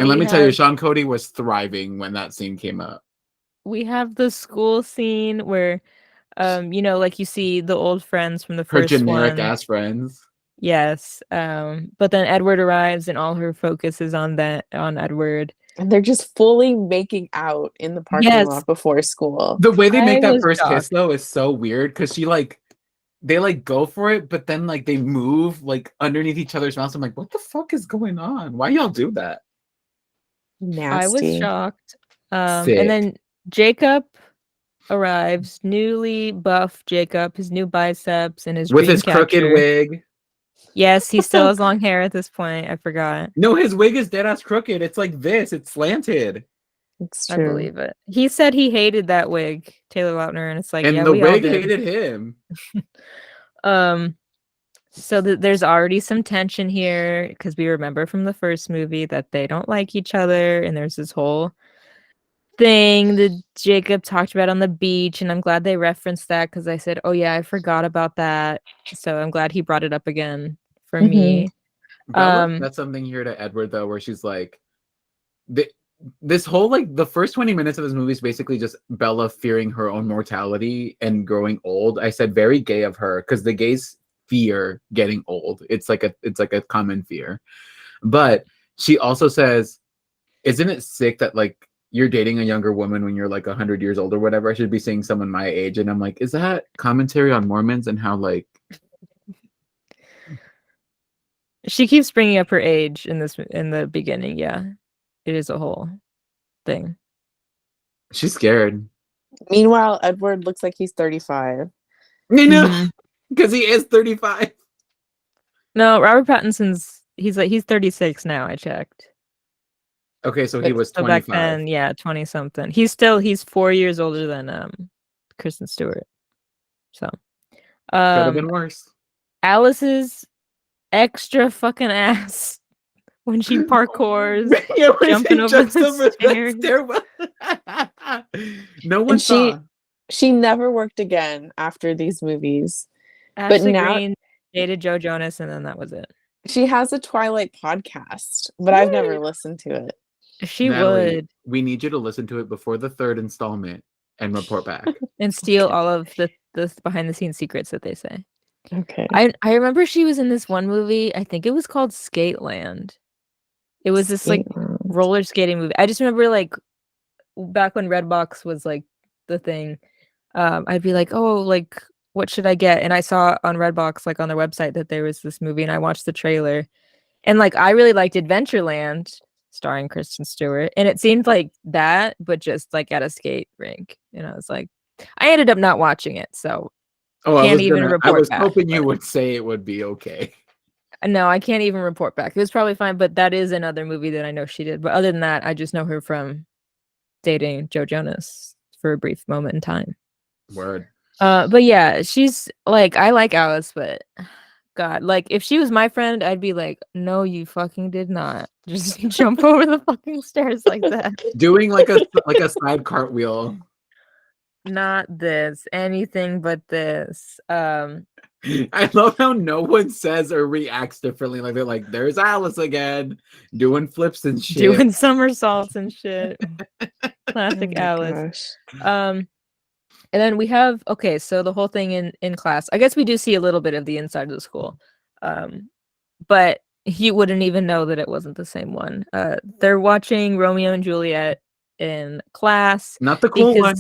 And let we me tell you, have- Sean Cody was thriving when that scene came up. we have the school scene where, like you see the old friends from the Her first generic one. ass friends. Yes, but then Edward arrives and all her focus is on Edward. And they're just fully making out in the parking Yes. lot before school. The way they make I that was first kiss shocked. though is so weird because they like go for it, but then like they move like underneath each other's mouths. I'm like, what the fuck is going on? Why y'all do that? Nasty. I was shocked. Sick. And then Jacob arrives, newly buff Jacob, his new biceps and his With dream his crooked catcher. wig. Yes, he still has long hair at this point. I forgot. No, his wig is dead ass crooked. It's like this. It's slanted. It's I true. believe it. He said he hated that wig, Taylor Lautner, and it's like, And yeah, the we all wig did. hated him. So there's already some tension here because we remember from the first movie that they don't like each other, and there's this whole thing that Jacob talked about on the beach, and I'm glad they referenced that because I said, "Oh yeah, I forgot about that." So I'm glad he brought it up again for me. Bella said something here to Edward though, where she's like, this whole like the first 20 minutes of this movie is basically just Bella fearing her own mortality and growing old. I said very gay of her because the gays fear getting old. It's like a common fear. But she also says, isn't it sick that like you're dating a younger woman when you're like 100 years old or whatever? I should be seeing someone my age. And I'm like, is that commentary on Mormons and how like She keeps bringing up her age in the beginning. Yeah, it is a whole thing. she's scared? Meanwhile, Edward looks like he's 35. You know, Mhm. because he is 35. No, Robert Pattinson's he's 36 now. I checked. Okay, so he was So back 25. then, yeah, 20 something. He's 4 years older than Kristen Stewart. So Could have been worse. Alice's extra fucking ass when she parkours, Yeah, when jumping she over jumps the over stairs. stairwell. No one And saw. she never worked again after these movies. Ashley now- Greene dated Joe Jonas, and then that was it. She has a Twilight podcast, but I've never listened to it. She Natalie, would we need you to listen to it before the third installment and report back. and steal Okay. all of the behind the scenes secrets that they say. Okay. I remember she was in this one movie. I think it was called Skateland. It was this like roller skating movie. I just remember like back when Redbox was like the thing. I'd be like, oh, like what should I get? And I saw on Redbox, like on their website, that there was this movie, and I watched the trailer, and like I really liked Adventureland, starring Kristen Stewart, and it seemed like that, but just like at a skate rink. And I was like, I ended up not watching it, so Oh, Can't even I report was back, hoping you but- would say it would be okay. no, I can't even report back. It was probably fine, but that is another movie that I know she did. But other than that, I just know her from dating Joe Jonas for a brief moment in time. Word. But yeah, she's like, I like Alice, but God, like if she was my friend, I'd be like, no, you fucking did not just jump over the fucking stairs like that. Doing like a side cartwheel. Not this, anything but this. I love how no one says or reacts differently. Like they're like, "There's Alice again, doing flips and shit." Doing somersaults and shit. Classic Oh my Alice. gosh. And then we have so the whole thing in class. I guess we do see a little bit of the inside of the school. But he wouldn't even know that it wasn't the same one. They're watching Romeo and Juliet in class. Not the cool one.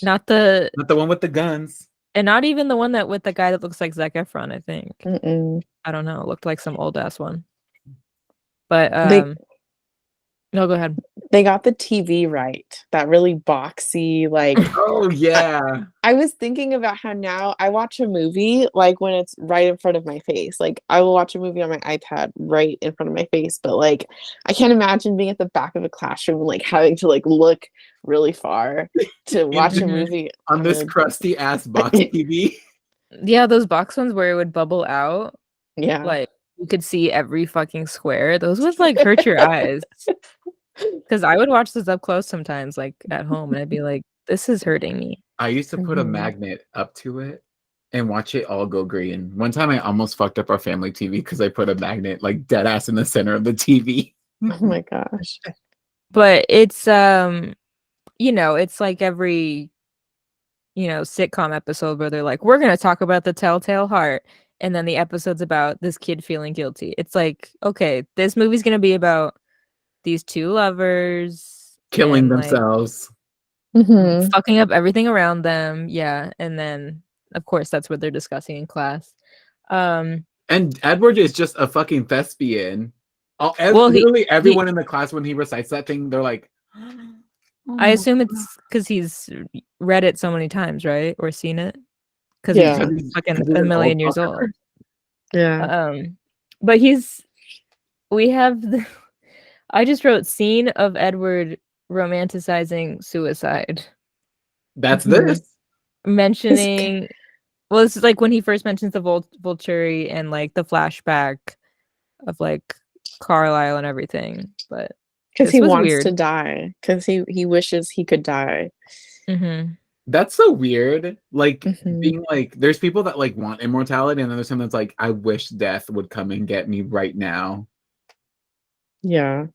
Not the Not the one with the guns. and not even the one that with the guy that looks like Zac Efron, I think. Mm-mm. I don't know. It looked like some old ass one. But no, go ahead. They got the TV right. That really boxy, like Oh yeah. I was thinking about how now I watch a movie like when it's right in front of my face. Like I will watch a movie on my iPad right in front of my face, but like I can't imagine being at the back of a classroom and like having to like look really far to watch a movie On this a- crusty ass box TV. Yeah, those box ones where it would bubble out. Yeah. Like you could see every fucking square. Those would like hurt your eyes. Because I would watch those up close sometimes, like at home, and I'd be like, this is hurting me. I used to put a Mhm. magnet up to it and watch it all go green. One time I almost fucked up our family TV because I put a magnet like dead ass in the center of the TV. Oh my gosh. But it's it's like every sitcom episode where they're like, we're gonna talk about the telltale heart, and then the episode's about this kid feeling guilty. It's like, okay, this movie's gonna be about these two lovers Killing and, like, themselves. Mhm. fucking up everything around them. Yeah, and then of course that's what they're discussing in class. And Edward is just a fucking thespian. Well, Literally everyone in the class when he recites that thing, they're like, I assume it's because he's read it so many times, right? Or seen it. Because Yeah. he's fucking 'cause he's a an million old years fucker. old. Yeah. But we have I just wrote scene of Edward romanticizing suicide. That's Mhm. this. Mentioning well, this is like when he first mentions the Volturi and like the flashback of like Carlisle and everything. But Because This he was wants to weird. die. Because he wishes he could die. Mm-hmm. That's so weird. Like Mhm. being like, there's people that like want immortality, and then there's someone that's like, I wish death would come and get me right now. Yeah.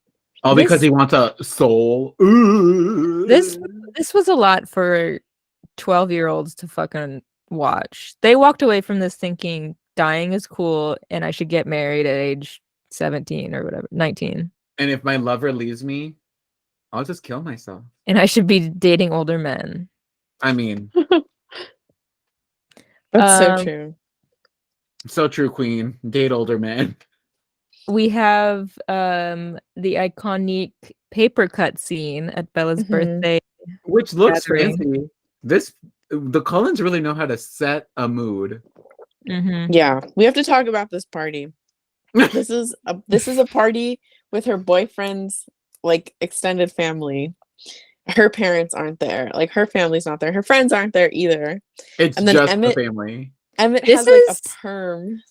All because This he wants a soul. This was a lot for 12-year-olds to fucking watch. They walked away from this thinking dying is cool and I should get married at age 17 or whatever, 19. And if my lover leaves me, I'll just kill myself. And I should be dating older men. I mean, that's so Um, true. so true, Queen. Date older man. We have the iconic paper cut scene at Bella's Mhm. birthday. Which looks Gathering. fancy. The Cullens really know how to set a mood. Mm-hmm. Yeah, we have to talk about this party. This is a party with her boyfriend's like extended family. Her parents aren't there. Like her family's not there. Her friends aren't there either. It's And then just Emmett the family. This has like a is- perm.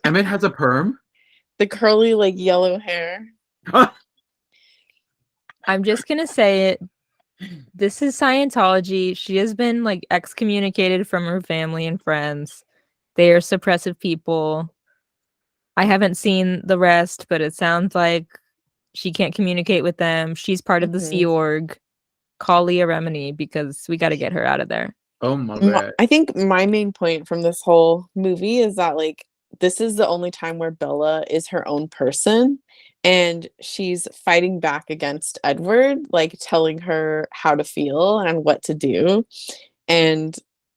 Emmett has a perm. The curly like yellow hair. I'm just gonna say it. This is Scientology. She has been like excommunicated from her family and friends. They are suppressive people. I haven't seen the rest, but it sounds like she can't communicate with them. She's part of the Sea Org. Call Leah Remini because we got to get her out of there. Oh my god. I think my main point from this whole movie is that like this is the only time where Bella is her own person and she's fighting back against Edward, like telling her how to feel and what to do. And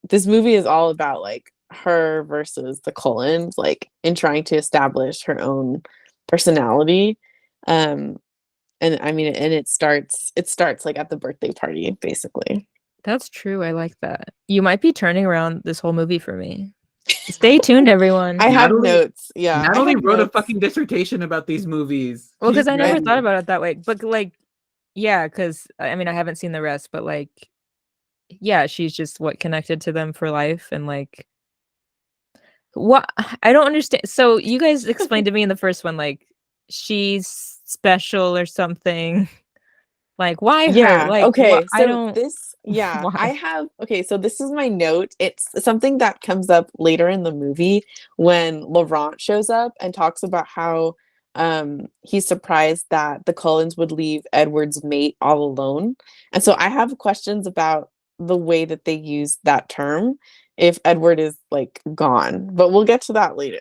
this movie is all about like her versus the Cullens, like in trying to establish her own personality. And I mean, and it starts like at the birthday party, basically. That's true. I like that. You might be turning around this whole movie for me. Stay tuned, everyone. I have Natalie- notes. Yeah. I Natalie have wrote a notes. fucking dissertation about these movies. Well, because I never ready. thought about it that way. But like, yeah, because I mean, I haven't seen the rest, but like, yeah, she's just what connected to them for life, and like, what I don't understand. So you guys explained to me in the first one, like, she's special or something. Like, why Yeah. her? Like, Okay. So I don't. this, yeah, Why? I have. Okay. So this is my note. It's something that comes up later in the movie when Laurent shows up and talks about how he's surprised that the Cullens would leave Edward's mate all alone. And so I have questions about the way that they use that term if Edward is like gone, but we'll get to that later.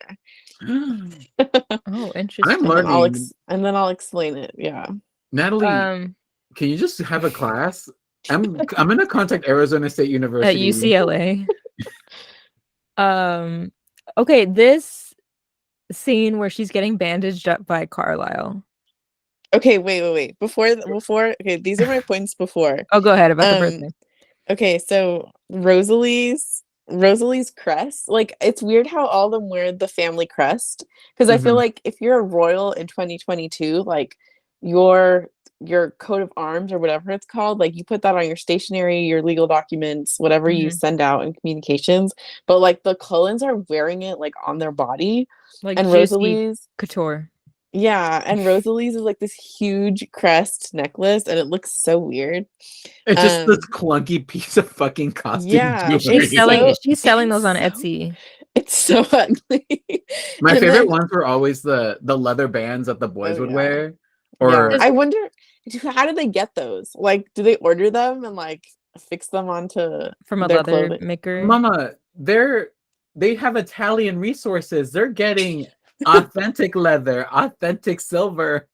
Oh, interesting. I'm learning. And then I'll explain it. Yeah. Natalie, can you just have a class? I'm gonna contact Arizona State At University. UCLA. Okay, this scene where she's getting bandaged up by Carlisle. Okay, wait. Before okay, these are my points before. Oh, go ahead about the birthday. Okay, so Rosalie's crest, like it's weird how all of them wear the family crest because I feel like if you're a royal in 2022, like your coat of arms or whatever it's called, like you put that on your stationery, your legal documents, whatever you send out in communications. But like the Cullens are wearing it like on their body, Like and Juicy Rosalie's Couture. yeah, and Rosalie's is like this huge crest necklace, and it looks so weird. It's just this clunky piece of fucking costume. Yeah, jewelry. She's selling those on it's so- Etsy. It's so ugly. My And favorite then- ones were always the leather bands that the boys Oh, would yeah. wear. Yeah, Or I wonder how do they get those? Like, do they order them and like fix them onto From a their leather clothing? maker. Mama, they have Italian resources. They're getting authentic leather, authentic silver.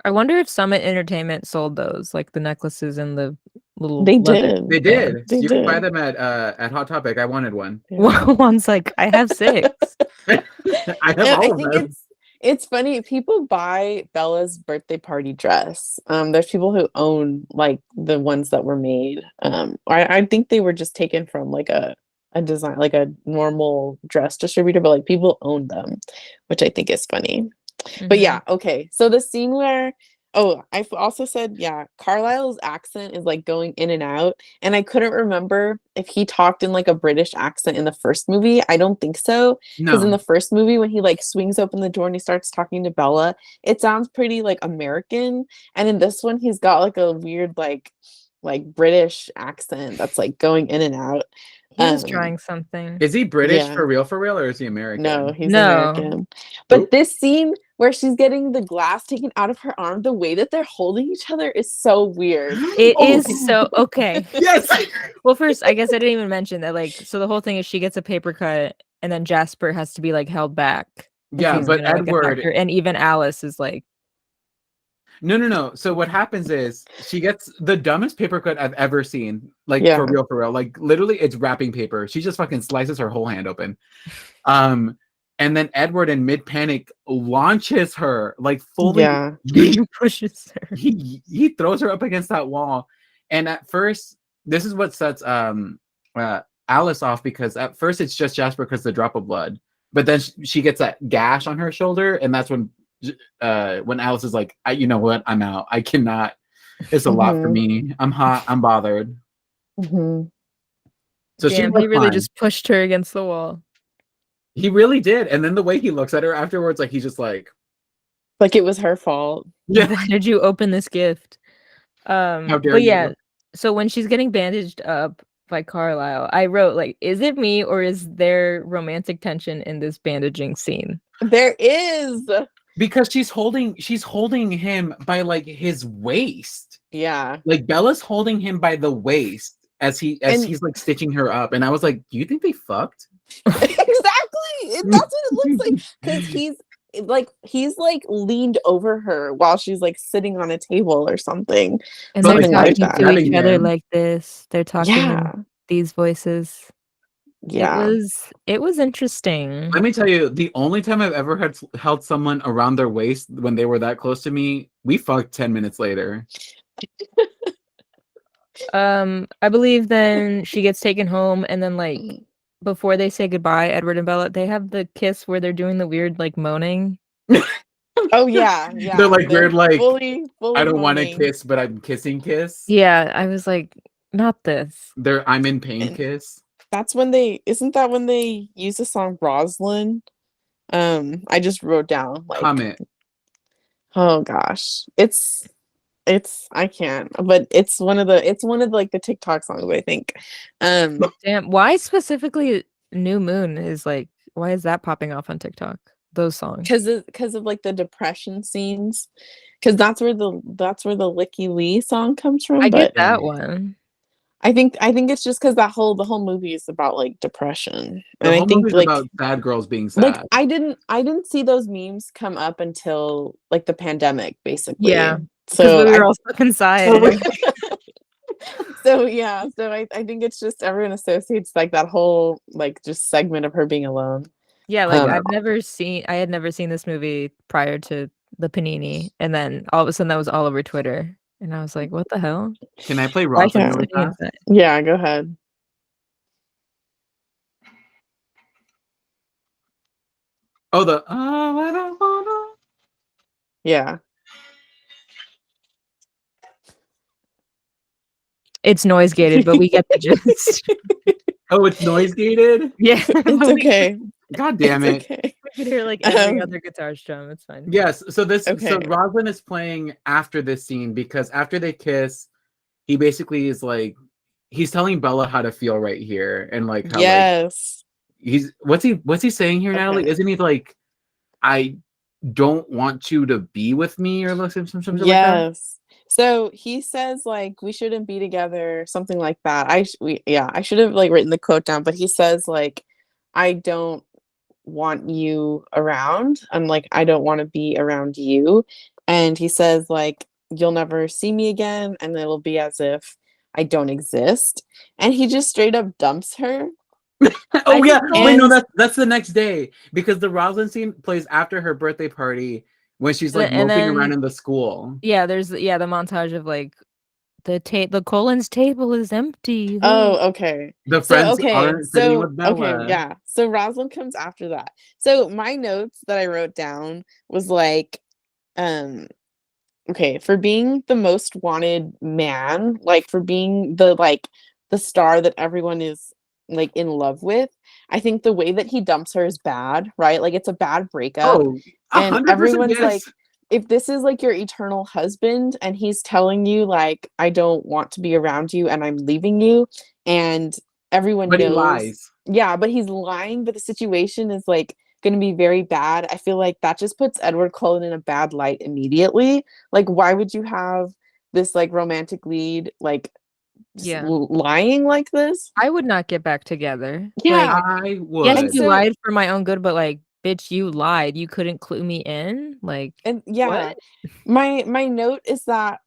I wonder if Summit Entertainment sold those, like the necklaces and the little. They leather did. They did. They You can buy did. them at Hot Topic. I wanted one. Yeah. One's like, I have 6. I have And all I of think them. it's funny. People buy Bella's birthday party dress. There's people who own like the ones that were made. I think they were just taken from like a design, like a normal dress distributor, but like people own them, which I think is funny. But yeah, okay. So the scene where Oh, also said, yeah, Carlisle's accent is like going in and out. And I couldn't remember if he talked in like a British accent in the first movie. I don't think so. Because in No. the first movie, when he like swings open the door and he starts talking to Bella, it sounds pretty like American. And in this one, he's got like a weird like British accent that's like going in and out. He was Um, trying something. Is he British yeah. for real, or is he American? No, he's No. American. But Oop. this scene where she's getting the glass taken out of her arm, the way that they're holding each other is so weird. It Oh. is so okay. Yes. Well, first, I guess I didn't even mention that. Like, so the whole thing is she gets a paper cut, and then Jasper has to be like held back. if Yeah, he's but gonna, like, attack Edward. her. And even Alice is like, No. So what happens is she gets the dumbest paper cut I've ever seen. Like Yeah. for real. Like literally, it's wrapping paper. She just fucking slices her whole hand open. And then Edward, in mid panic, launches her like fully. Yeah. he pushes her. He throws her up against that wall, and at first, this is what sets Alice off, because at first it's just Jasper because the drop of blood, but then she gets that gash on her shoulder, and that's when Alice is like, you know what, I'm out. I cannot. It's a lot for me. I'm hot. I'm bothered. Mm-hmm. So Damn, she he really fine. just pushed her against the wall. He really did, and then the way he looks at her afterwards, like he's just like, Like it was her fault. yeah. Why did you open this gift? How dare but you? yeah, so when she's getting bandaged up by Carlisle, I wrote like, is it me or is there romantic tension in this bandaging scene? There is. Because she's holding him by like his waist. Yeah. Like Bella's holding him by the waist as he's like stitching her up, and I was like, do you think they fucked? Exactly. That's what it looks like. Because he's like leaned over her while she's like sitting on a table or something. And But, they're Something like, like talking that. to grabbing each other him. like this. They're talking Yeah. in these voices. Yeah. It was interesting. Let me tell you, the only time I've ever held someone around their waist when they were that close to me, we fucked 10 minutes later. I believe then she gets taken home, and then like before they say goodbye, Edward and Bella, they have the kiss where they're doing the weird like moaning. Oh yeah. Yeah. They're like weird, like, fully I don't want to moaning. kiss, but I'm kissing kiss. Yeah, I was like, not this. I'm in pain kiss. That's when isn't that when they use the song Roslyn? I just wrote down like Comment. oh gosh. It's I can't, but it's one of the like the TikTok songs, I think. Damn, why specifically New Moon is like, why is that popping off on TikTok? Those songs. because of like the depression scenes. Because that's where the Licky Lee song comes from. I get but that one. I think it's just because the whole movie is about like depression. The And whole I think movie's like about sad girls being sad. like I didn't see those memes come up until like the pandemic, basically. Yeah. So we were all stuck inside. so yeah, so I think it's just everyone associates like that whole like just segment of her being alone. Yeah, like I Um, had never seen this movie prior to the Panini, and then all of a sudden that was all over Twitter, and I was like, what the hell? Can I play Why Roslyn can't really Sitting fast? inside. Yeah, go ahead. Oh, I don't wanna. Yeah. It's noise gated, but we get the gist. Oh, it's noise gated? Yeah, It's okay. God damn it. It's okay. We could hear like every Um, other guitar strum. It's fine. Yes, so Okay. Roslyn is playing after this scene, because after they kiss, he basically is like, he's telling Bella how to feel right here, and like how like Yes. what's he saying here, Natalie? Okay. Isn't he like, I don't want you to be with me, or something like that? Yes. So he says like we shouldn't be together, something like that. I should have like written the quote down, but he says like I don't want you around. I'm like I don't want to be around you. And he says like you'll never see me again, and it'll be as if I don't exist. And he just straight up dumps her. Oh yeah, wait, no, and- that's the next day, because the Roslyn scene plays after her birthday party, when she's like And moping then- around in the school. Yeah, there's the montage of like the Colin's table is empty. Oh, okay. The So friends okay, aren't sitting so with Bella. okay, yeah. So Rosalind comes after that. So my notes that I wrote down was like, okay, for being the most wanted man, like for being the star that everyone is like in love with, I think the way that he dumps her is bad, right? Like it's a bad breakup. Oh, And 100% everyone's like, yes. if this is like your eternal husband and he's telling you like I don't want to be around you and I'm leaving you, and everyone But he knows, lies. yeah, but he's lying, but the situation is like going to be very bad. I feel like that just puts Edward Cullen in a bad light immediately. Like why would you have this like romantic lead like Yeah. lying like this? I would not get back together. Like, Yeah. I yes, And would. you so lied for my own good, but like, bitch, you lied. You couldn't clue me in. Like, and yeah, what? my note is that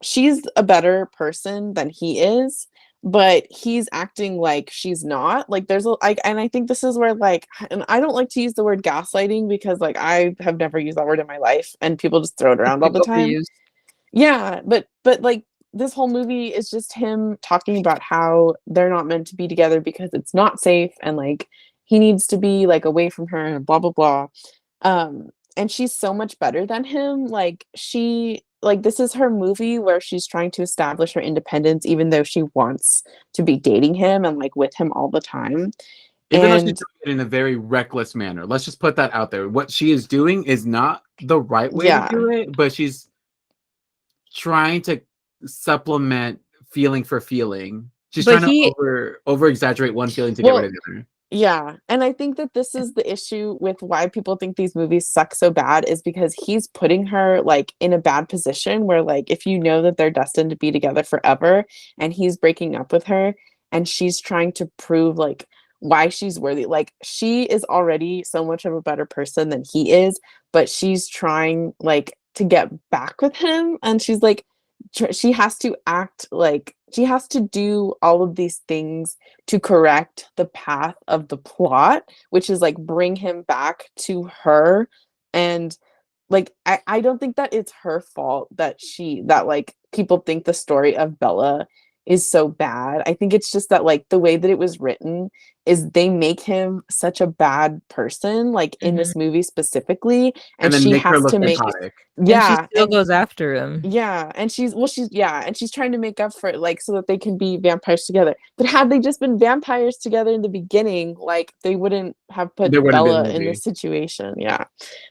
she's a better person than he is, but he's acting like she's not. Like there's a like, and I think this is where like, and I don't like to use the word gaslighting because like I have never used that word in my life and people just throw it around all Like the time. overused. Yeah, but like this whole movie is just him talking about how they're not meant to be together because it's not safe and like he needs to be like away from her and blah blah blah. And she's so much better than him. Like she like this is her movie where she's trying to establish her independence even though she wants to be dating him and like with him all the time. Even though she's And doing it in a very reckless manner. Let's just put that out there. What she is doing is not the right way to yeah. do it, but she's trying to supplement feeling for feeling. She's But trying to he, over exaggerate one feeling to get rid Well, of the other. yeah, and I think that this is the issue with why people think these movies suck so bad is because he's putting her like in a bad position where like if you know that they're destined to be together forever and he's breaking up with her and she's trying to prove like why she's worthy. Like she is already so much of a better person than he is, but she's trying like to get back with him and she's like she has to act like she has to do all of these things to correct the path of the plot, which is like bring him back to her. And like I don't think that it's her fault that like people think the story of Bella is so bad. I think it's just that like the way that it was written is they make him such a bad person, like in Mhm. this movie specifically, And and then she make her has look to make psychotic. and she yeah, still goes after him. yeah, and she's trying to make up for it, like so that they can be vampires together. But had they just been vampires together in the beginning, like they wouldn't have put There wouldn't be a Bella in movie. this situation. Yeah.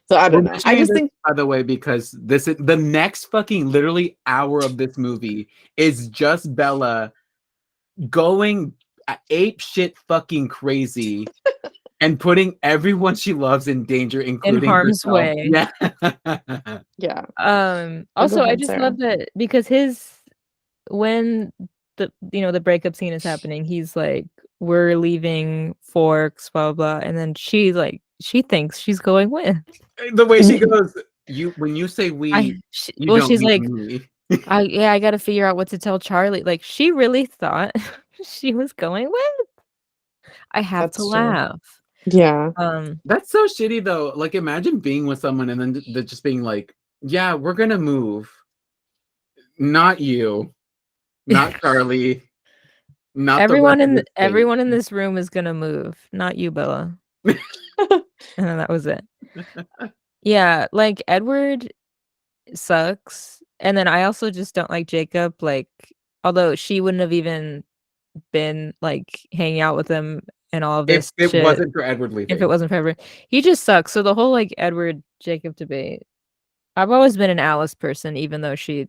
So I We're don't know. I mentioning just this, think by the way, because this is the next fucking literally hour of this movie is just Bella going ape shit fucking crazy and putting everyone she loves in danger, In including harm's herself. way. Yeah. yeah. But go Also, I ahead, just Sarah. love that because when the breakup scene is happening, he's like, we're leaving Forks, blah blah blah, and then she thinks she's going with. The way she goes, when you say we, you Well, don't she's like, mean me. I gotta figure out what to tell Charlie. Like, she really thought she was going with. I have to That's true. laugh. Yeah. That's so shitty though. Like imagine being with someone and then they're just being like, yeah, we're gonna move. Not you, not Charlie, not the rest of the state. Everyone in this room is gonna move, not you, Bella. And then that was it. Yeah, like Edward sucks. And then I also just don't like Jacob. Like, although she wouldn't have even been like hanging out with him and all of If this it shit wasn't for Edward if it leaving. wasn't for Edward. He just sucks. So the whole like Edward Jacob debate. I've always been an Alice person, even though she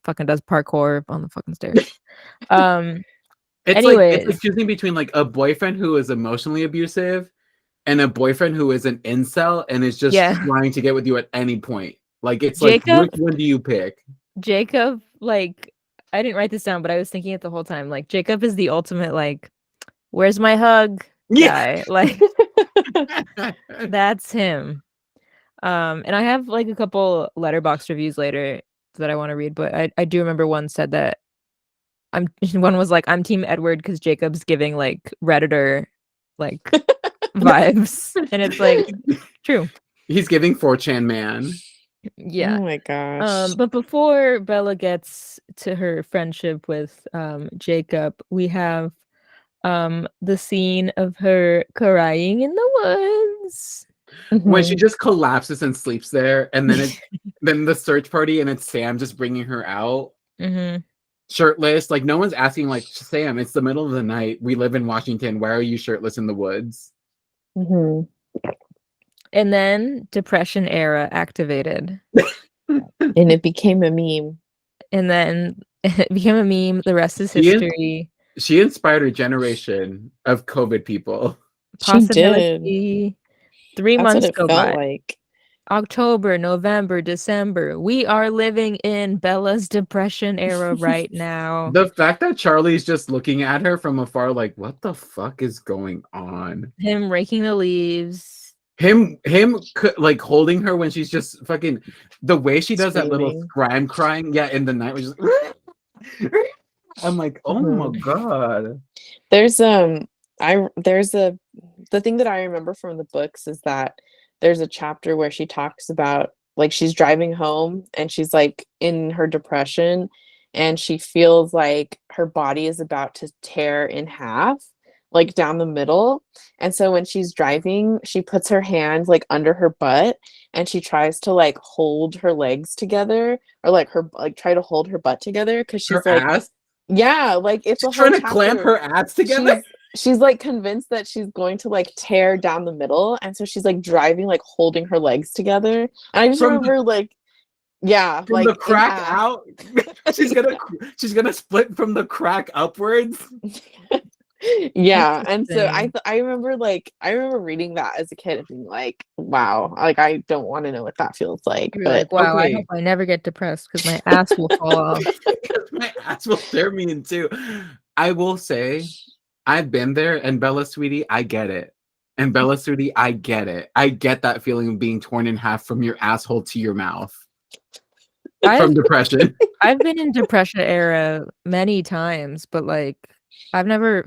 fucking does parkour on the fucking stairs. It's Anyways, like choosing between like a boyfriend who is emotionally abusive and a boyfriend who is an incel and is just yeah, trying to get with you at any point. Like it's like Jacob, which one do you pick? like I didn't write this down, but I was thinking it the whole time. Like Jacob is the ultimate like, where's my hug Yeah. guy? Like that's him. And I have like a couple letterbox reviews later that I want to read, but I do remember one said that one was like, I'm team Edward because Jacob's giving like Redditor like vibes. And it's like true. He's giving 4chan man. Yeah. Oh my gosh. But before Bella gets to her friendship with Jacob, we have the scene of her crying in the woods. When she Mhm. just collapses and sleeps there, and then then the search party and it's Sam just bringing her out Mm-hmm. shirtless. Like no one's asking like Sam, it's the middle of the night. We live in Washington. Why are you shirtless in the woods? Mhm. And then depression era activated. And it became a meme. And then it became a meme. The rest is She, history. she inspired a generation of COVID people. She did. Possibility. 3 That's what months it go felt by. like. October, November, December. We are living in Bella's depression era right now. The fact that Charlie's just looking at her from afar, like, what the fuck is going on? Him raking the leaves. Him, like holding her when she's just fucking. The way she does that little Screaming. scream crying, yeah, in the night was just. I'm like, oh my god. There's there's a the thing that I remember from the books is that there's a chapter where she talks about like she's driving home and she's like in her depression and she feels like her body is about to tear in half, like down the middle. And so when she's driving, she puts her hand like under her butt and she tries to like hold her legs together or like her like try to hold her butt together because she's Her like, ass. yeah, like it's a She's whole trying to clamp chapter. her ass together. She's like convinced that she's going to like tear down the middle, and so she's like driving, like holding her legs together. And I just From remember like, yeah, from the like in crack half. out. she's gonna split from the crack upwards. Yeah, and so Interesting. I remember like I remember reading that as a kid and being like, wow, like I don't want to know what that feels like. You're But like, wow, I Okay. hope I never get depressed because my ass will fall off. My ass will tear me in two. I will say, I've been there, and Bella Sweetie, I get it. And Bella Sweetie, I get it. I get that feeling of being torn in half from your asshole to your mouth I've from depression. I've been in depression era many times, but like I've never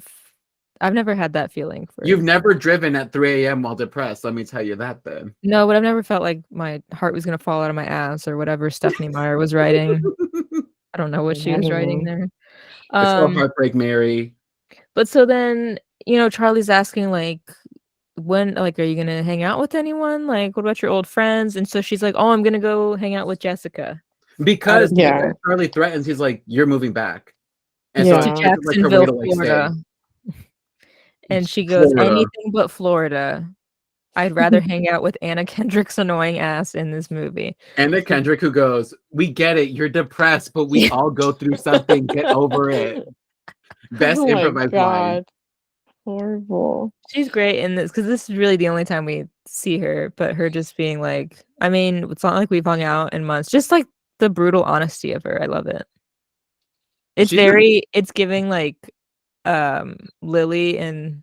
had that feeling for You've never driven at 3 a.m. while depressed. Let me tell you that then. no, but I've never felt like my heart was gonna fall out of my ass or whatever Stephanie Meyer was writing. I don't know what she I was don't writing know. there. It's called Um, Heartbreak Mary. but so then, Charlie's asking like when like are you gonna hang out with anyone? Like, what about your old friends? And so she's like, oh, I'm gonna go hang out with Jessica out Because of Yeah, Charlie threatens, he's like, you're moving back. And so I to yeah. think this is like her way Jacksonville, to like say Florida. And she goes, Florida. anything but Florida. I'd rather hang out with Anna Kendrick's annoying ass in this movie. Anna Kendrick, who goes, we get it, you're depressed, but we all go through something. Get over it. Best Oh my improvised line. god, horrible. She's great in this because this is really the only time we see her, but her just being like, I mean, it's not like we've hung out in months. Just like the brutal honesty of her. I love it. It's it's giving like Lily in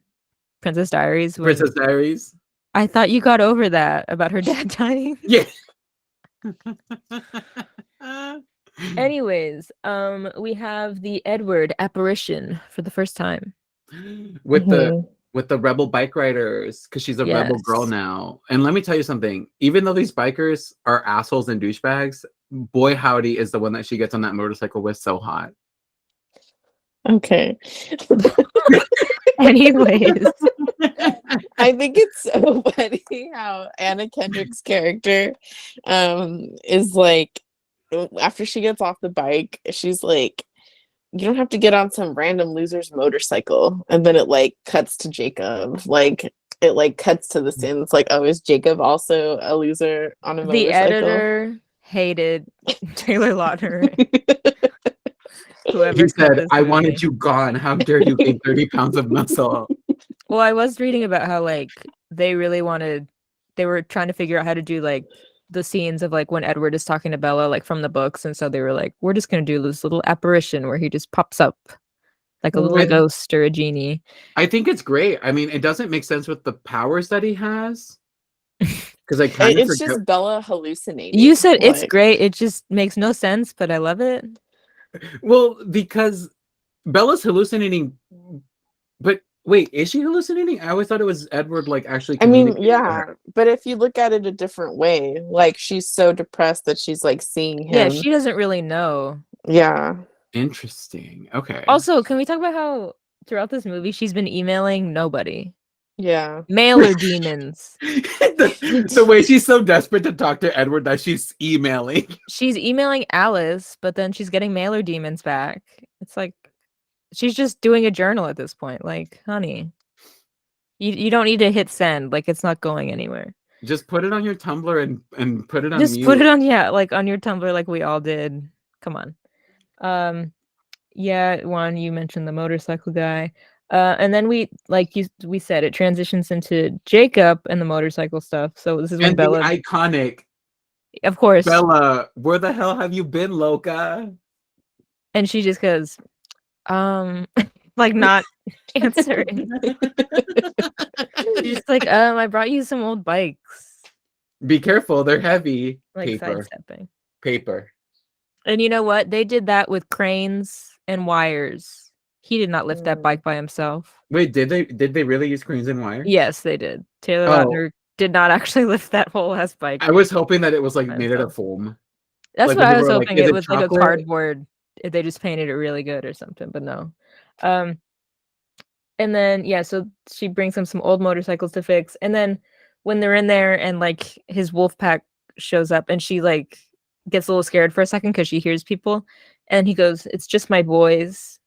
Princess Diaries when Princess Diaries. I thought you got over that about her dad dying. Yeah. Anyways, we have the Edward apparition for the first time. with Mhm. the rebel bike riders, because she's a rebel girl Yes. now. And let me tell you something, even though these bikers are assholes and douchebags, boy howdy is the one that she gets on that motorcycle with so hot. Okay. Anyways, I think it's so funny how Anna Kendrick's character is like after she gets off the bike, she's like, you don't have to get on some random loser's motorcycle. And then it like cuts to Jacob. Like it like cuts to the scene. It's like, oh, is Jacob also a loser on a the motorcycle? editor hated Taylor Lautner. Whoever He cut said, this I movie. wanted you gone. How dare you gain 30 pounds of muscle? Well, I was reading about how like they were trying to figure out how to do like the scenes of like when Edward is talking to Bella like from the books, and so they were like, we're just gonna do this little apparition where he just pops up like a little Mm. ghost or a genie. I think it's great. I mean, it doesn't make sense with the powers that he has. Because I kind of It's forget. just Bella hallucinating. You said it's like- great. It just makes no sense, but I love it. Well, because Bella's hallucinating, but wait, is she hallucinating? I always thought it was Edward, like actually. I mean, communicating with yeah, her. but if you look at it a different way, like she's so depressed that she's like seeing him. Yeah, she doesn't really know. Yeah. Interesting. Okay. Also, can we talk about how throughout this movie she's been emailing nobody? Yeah. Male or demons? The way she's so desperate to talk to Edward that she's emailing. She's emailing Alice, but then she's getting male or demons back. It's like she's just doing a journal at this point. Like, honey, you don't need to hit send. Like, it's not going anywhere. Just put it on your Tumblr and put it on Just mute. put it on, like on your Tumblr, like we all did. Come on. Yeah, Juan, you mentioned the motorcycle guy. And then we said, it transitions into Jacob and the motorcycle stuff. So this is when And Bella, the iconic of course, Bella, where the hell have you been, Loca? and she just goes, like not answering. She's like, I brought you some old bikes. Be careful, they're heavy. Like Paper. sidestepping. Paper. And you know what? They did that with cranes and wires. He did not lift that bike by himself. Wait, did they really use cranes and wire? Yes, they did. Taylor Oh. Lautner did not actually lift that whole ass bike. I was hoping that it was like by made out of himself. foam. That's like, what when I they was were like, hoping. "Is It it was like a chocolate?" cardboard. They just painted it really good or something, but no. And then so she brings him some old motorcycles to fix. And then when they're in there and like his wolf pack shows up and she like gets a little scared for a second because she hears people, and he goes, "It's just my boys.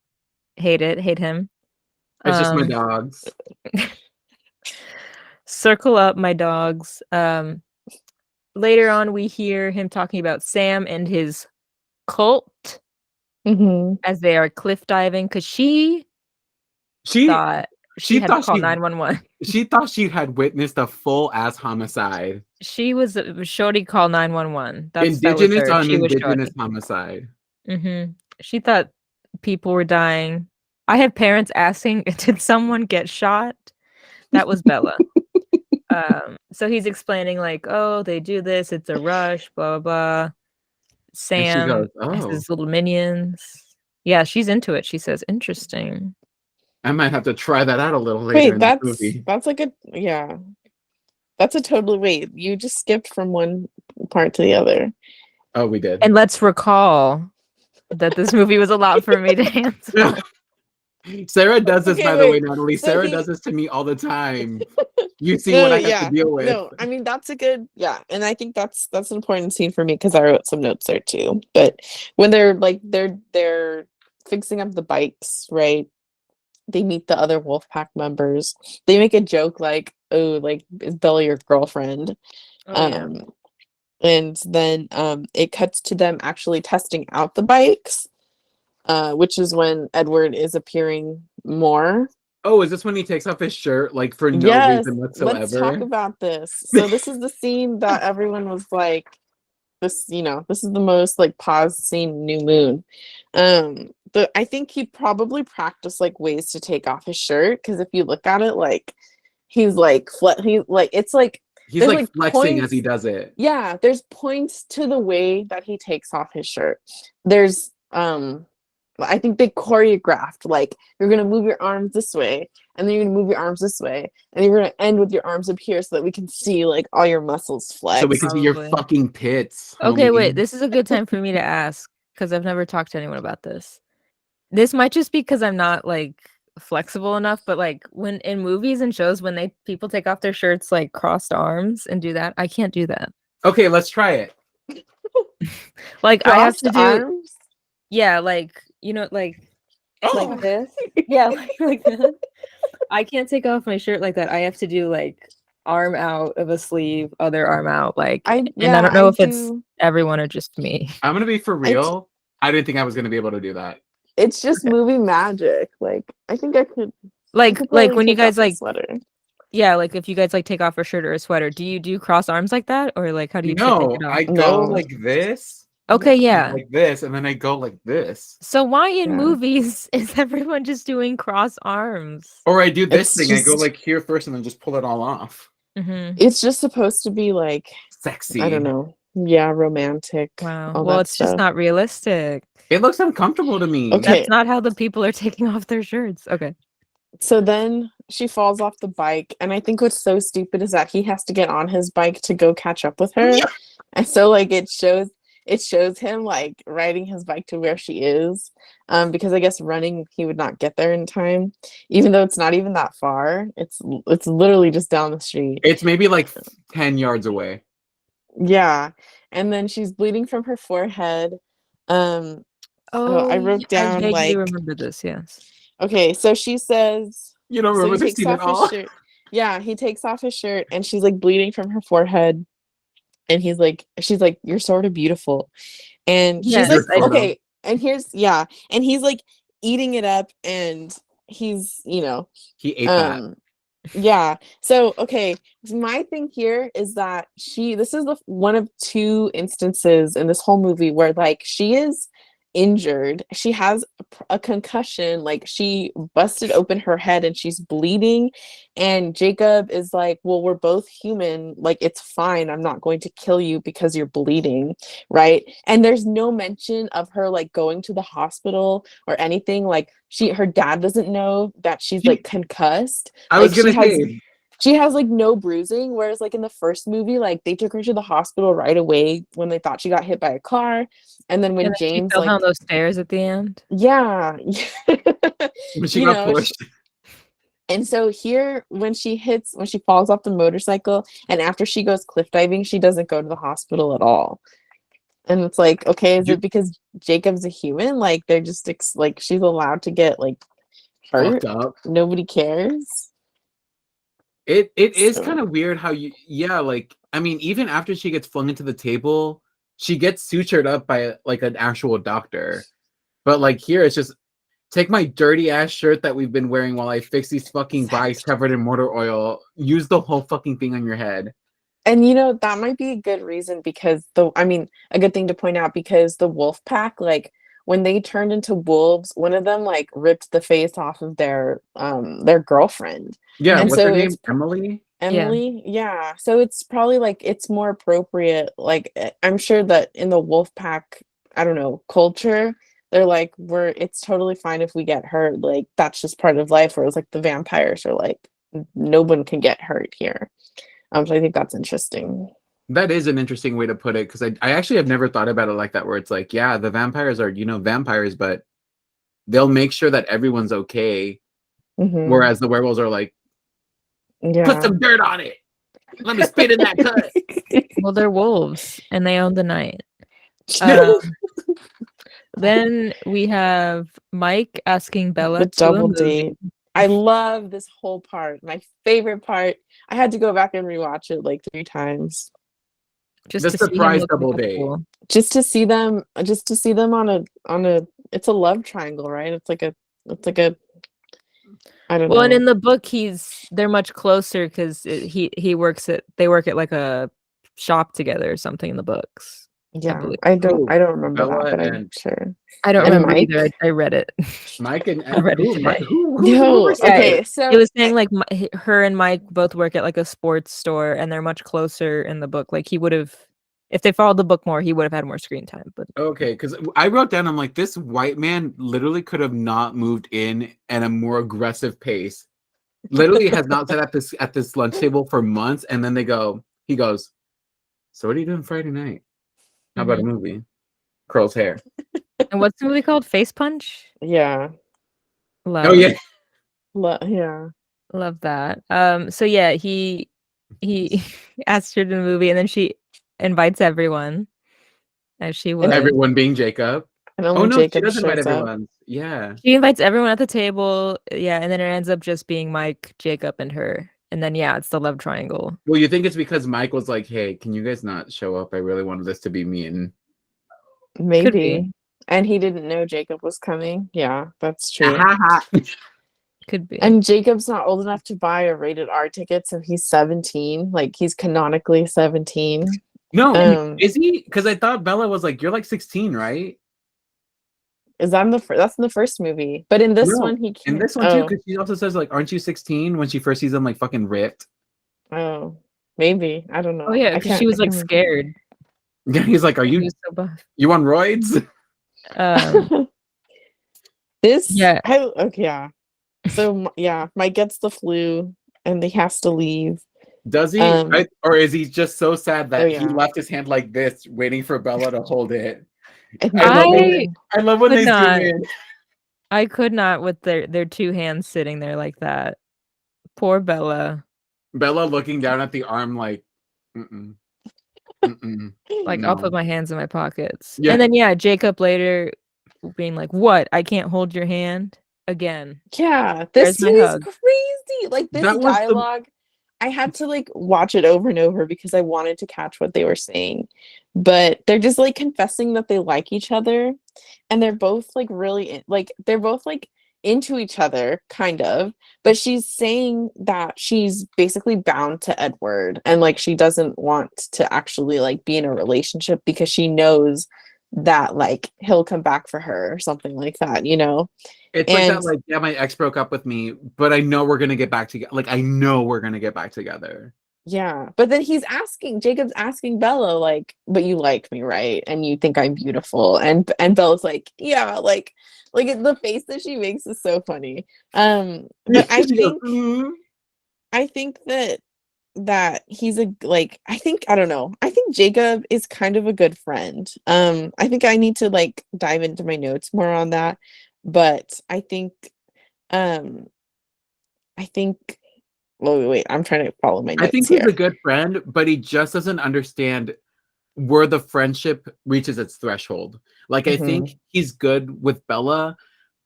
Hate him. It's just my dogs. Circle up my dogs." Later on, we hear him talking about Sam and his cult as they are cliff diving because she thought she had to call 911. She thought she had witnessed a full ass homicide. She was Shorty call 911. Indigenous on She was indigenous Shorty. homicide. She thought people were dying. I have parents asking, "Did someone get shot?" That was Bella. So he's explaining like, "Oh, they do this. It's a rush. Blah blah blah." Sam goes, has "Oh." his little minions. Yeah, she's into it. She says, "Interesting." I might have to try that out a little later in the movie. That's like that's a totally wait. You just skipped from one part to the other. Oh, we did. And let's recall that this movie was a lot for me to answer. Sarah does this, Okay, by the way, wait. Natalie. So Sarah he- does this to me all the time. You see what I have to deal with. No, I mean that's a good and I think that's an important scene for me because I wrote some notes there too. But when they're fixing up the bikes, right? They meet the other Wolfpack members. They make a joke like, "Oh, like is Bella your girlfriend?" And then it cuts to them actually testing out the bikes, which is when Edward is appearing more. Oh, is this when he takes off his shirt like for no reason whatsoever? Let's talk about this. So this is the scene that everyone was like, this is the most like paused scene, New Moon. But I think he probably practiced like ways to take off his shirt because if you look at it, like he's like it's like He's there's, like flexing points, as he does it. Yeah, there's points to the way that he takes off his shirt. There's I think they choreographed like you're gonna move your arms this way, and then you're gonna move your arms this way, and you're gonna end with your arms up here so that we can see like all your muscles flex. So we can see your Probably. fucking pits. Okay, homie. wait. This is a good time for me to ask because I've never talked to anyone about this. This might just be because I'm not like flexible enough, but like when in movies and shows when people take off their shirts like crossed arms and do that, I can't do that. Okay, let's try it. Like I have to do arms. yeah, like like this. Yeah, like that. I can't take off my shirt like that. I have to do like arm out of a sleeve, other arm out, like and I don't know if it's everyone or just me. I'm gonna be for real. I didn't think I was gonna be able to do that. It's just movie magic. Like I think I could Like when you guys like sweater. yeah, like if you guys like take off a shirt or a sweater, do you do cross arms like that or like how do you take No, it off? I go No. like this. Okay, yeah. Like this, and then I go like this. So why in Yeah. movies is everyone just doing cross arms? Or I do this It's thing. I go just- like here first and then just pull it all off. It's just supposed to be like Sexy. I don't know. Yeah, romantic. Wow. all Well, that it's just stuff. not realistic. It looks uncomfortable to me. Okay. That's not how the people are taking off their shirts. Okay. So then she falls off the bike, and I think what's so stupid is that he has to get on his bike to go catch up with her. And so like it shows it shows him like riding his bike to where she is, because I guess running he would not get there in time, even though it's not even that far. It's literally just down the street. It's maybe like 10 yards away. Yeah, and then she's bleeding from her forehead. Um, I wrote I down vaguely like, remember this. Yes. okay, so she says, You don't so he remember this takes scene at off his all? shirt. Yeah, he takes off his shirt, and she's like bleeding from her forehead, and she's like, "You're sort of beautiful," and she's Yes, like, I do. "Okay," and and he's like eating it up, and he's, He ate that. yeah. So, okay, my thing here is that this is the one of two instances in this whole movie where like she is injured. She has a concussion, like she busted open her head and she's bleeding. And Jacob is like, "Well, we're both human. Like, it's fine. I'm not going to kill you because you're bleeding." Right. And there's no mention of her like going to the hospital or anything. Like, her dad doesn't know that she's like concussed. I Like, was gonna say, she has like no bruising, whereas like in the first movie, like they took her to the hospital right away when they thought she got hit by a car. And then when And then she James fell like, down those stairs at the end. yeah, when she you got know, pushed. and so here when she falls off the motorcycle and after she goes cliff diving, she doesn't go to the hospital at all. And it's like, okay, is it because Jacob's a human? Like they're just like she's allowed to get like hurt. Fucked up. Nobody cares. It is So- kind of weird how like, I mean, even after she gets flung into the table, she gets sutured up by like an actual doctor. But like here, it's just take my dirty ass shirt that we've been wearing while I fix these fucking bikes covered in motor oil. Use the whole fucking thing on your head. And that might be a good reason because a good thing to point out because the wolf pack, like when they turned into wolves, one of them like ripped the face off of their girlfriend. Yeah, And what's so her name? it's Emily? Emily. Yeah. So it's probably like it's more appropriate. Like I'm sure that in the wolf pack, I don't know, culture, they're like, it's totally fine if we get hurt. Like that's just part of life. Whereas like the vampires are like, no one can get hurt here. So I think that's interesting. That is an interesting way to put it, because I actually have never thought about it like that, where it's like, yeah, the vampires are, vampires, but they'll make sure that everyone's okay. Mhm. Whereas the werewolves are like, Yeah. put some dirt on it. Let me spit in that cut. Well, they're wolves and they own the night. Then we have Mike asking Bella The to do a double movie. date. I love this whole part. My favorite part. I had to go back and rewatch it like 3 times Just The to see him surprise look double like a date. fool. just to see them on a it's a love triangle, right? It's like a I don't Well, know. and in the book, they're much closer because they work at like a shop together or something in the books. Yeah, believe. I don't remember Bella that, but I'm and- sure. I don't And remember Mike? either. I read it. Mike and I read it today. who No, was that? okay, so It was saying like her and Mike both work at like a sports store, and they're much closer in the book. Like he would have, if they followed the book more, he would have had more screen time. But Okay, because I wrote down, I'm like, this white man literally could have not moved in at a more aggressive pace. Literally has not sat at this lunch table for months, and then he goes, so what are you doing Friday night? How about a movie? Curls hair. and what's the movie called? Face Punch. yeah. Love. Oh yeah. Yeah. Love that. So yeah, he asked her to the movie, and then she invites everyone, as she would. And everyone being Jacob. And Oh only no, she Jacob does invite shows up. everyone. Yeah. She invites everyone at the table, yeah, and then it ends up just being Mike, Jacob, and her. And then yeah, it's the love triangle. Well, you think it's because Mike was like, hey, can you guys not show up? I really wanted this to be me and Maybe. be. And he didn't know Jacob was coming. Yeah, that's true. Could be. And Jacob's not old enough to buy a rated R ticket, so he's 17. Like he's canonically 17. No, is he? Because I thought Bella was like, you're like 16, right? Is that that's in the first movie. But in this No, one he can't. In this one too, because she also says like, aren't you 16 when she first sees him like fucking ripped? Oh, maybe. I don't know. Oh yeah, because she was like can't scared. Yeah, he's like, are She you was so buff. on roids? remember. This Yeah. okay, yeah. So yeah, Mike gets the flu and he has to leave. Does he? Um, Or is he just so sad oh that he yeah, left his hand like this, waiting for Bella to hold it? and I then love when I I love when could they zoom not. in. I could not with their two hands sitting there like that. Poor Bella. Bella looking down at the arm like, mm-mm, mm-mm, Like, I'll put no. my hands in my pockets. Yeah. And then yeah, Jacob later being like, "What? I can't hold your hand again. yeah, this There's my scene is hug." crazy. Like this That was the dialogue, I had to like watch it over and over because I wanted to catch what they were saying. But they're just like confessing that they like each other, and they're both like like they're both like into each other kind of, but she's saying that she's basically bound to Edward and like she doesn't want to actually like be in a relationship because she knows that like he'll come back for her or something like that, you know? it's like And that, like, yeah, my ex broke up with me, but I know we're gonna get back together. Like, I know we're gonna get back together. yeah, but then Jacob's asking Bella like, "But you like me, right? And you think I'm beautiful?" And Bella's like, "Yeah," like the face that she makes is so funny. But She goes, "Mm." I think that he's a like I don't know. I think Jacob is kind of a good friend. I think I need to like dive into my notes more on that, but um I think wait, I'm trying to follow my I think notes he's here. a good friend, but he just doesn't understand where the friendship reaches its threshold. Like, I Mhm. think he's good with Bella,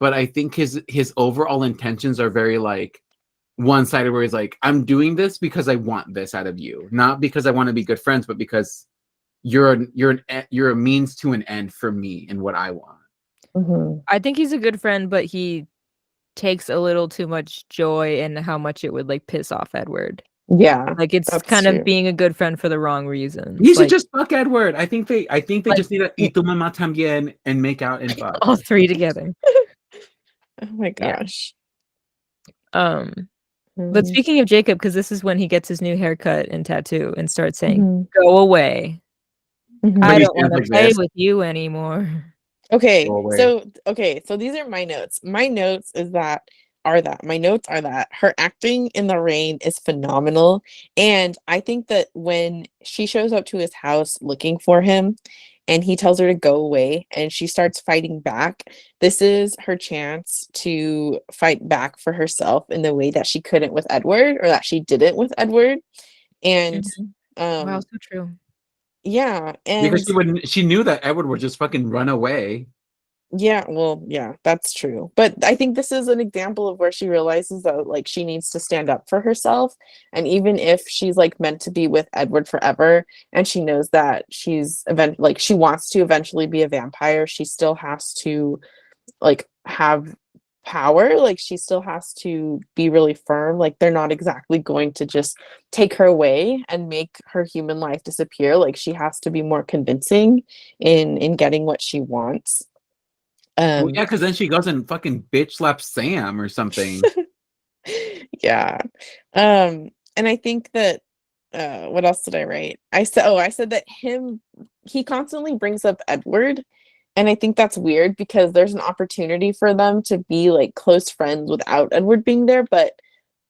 but I think his overall intentions are very like one-sided, where he's like, I'm doing this because I want this out of you, not because I want to be good friends, but because you're a means to an end for me and what I want. Mhm. I think he's a good friend, but he takes a little too much joy in how much it would like piss off Edward. Yeah, Like it's that's kind of true. being a good friend for the wrong He reasons. should Like just fuck Edward. I think they like just need to eat tu mamá también and make out and fuck. all three together. Oh my Yeah. gosh. Um but Mhm. speaking of Jacob, because this is when he gets his new haircut and tattoo and starts saying, Mhm. "Go away. Mhm. But I he don't stands want to like play this. with you anymore." Okay, Go away. so these are my notes. My notes my notes are that her acting in the rain is phenomenal. And I think that when she shows up to his house looking for him and he tells her to go away and she starts fighting back, this is her chance to fight back for herself in the way that she couldn't with Edward or that she didn't with Edward. And Mhm. Wow, um so true. yeah, Because and she knew that Edward would just fucking run away. yeah, well, yeah, that's true. But I think this is an example of where she realizes that like she needs to stand up for herself. And even if she's like meant to be with Edward forever and she knows that she wants to eventually be a vampire, she still has to like have power. Like she still has to be really firm. Like they're not exactly going to just take her away and make her human life disappear. Like she has to be more convincing in getting what she wants. Well, Um, yeah, because then she goes and fucking bitch slaps Sam or something. yeah. And I think that what else did I write? I said that he constantly brings up Edward, and I think that's weird because there's an opportunity for them to be like close friends without Edward being there, but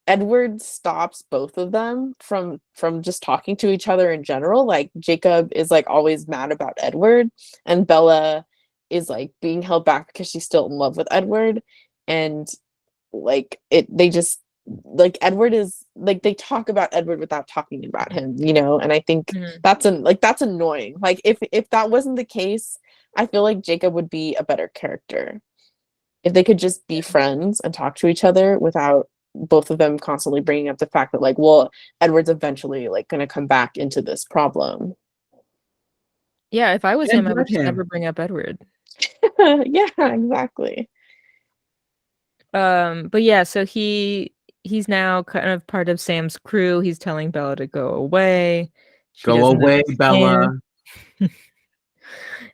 Edward stops both of them from just talking to each other in general. Like Jacob is like always mad about Edward, and Bella is like being held back because she's still in love with Edward. And like they just like Edward is like they talk about Edward without talking about him, you know. And I think Mhm. that's annoying. Like if that wasn't the case, I feel like Jacob would be a better character if they could just be friends and talk to each other without both of them constantly bringing up the fact that like, well, Edward's eventually like going to come back into this problem. Yeah, if I was And him, I would let just never him. bring up Edward. Yeah, exactly. But yeah, so he's now kind of part of Sam's crew. He's telling Bella to go away. She Go doesn't away, understand. Bella.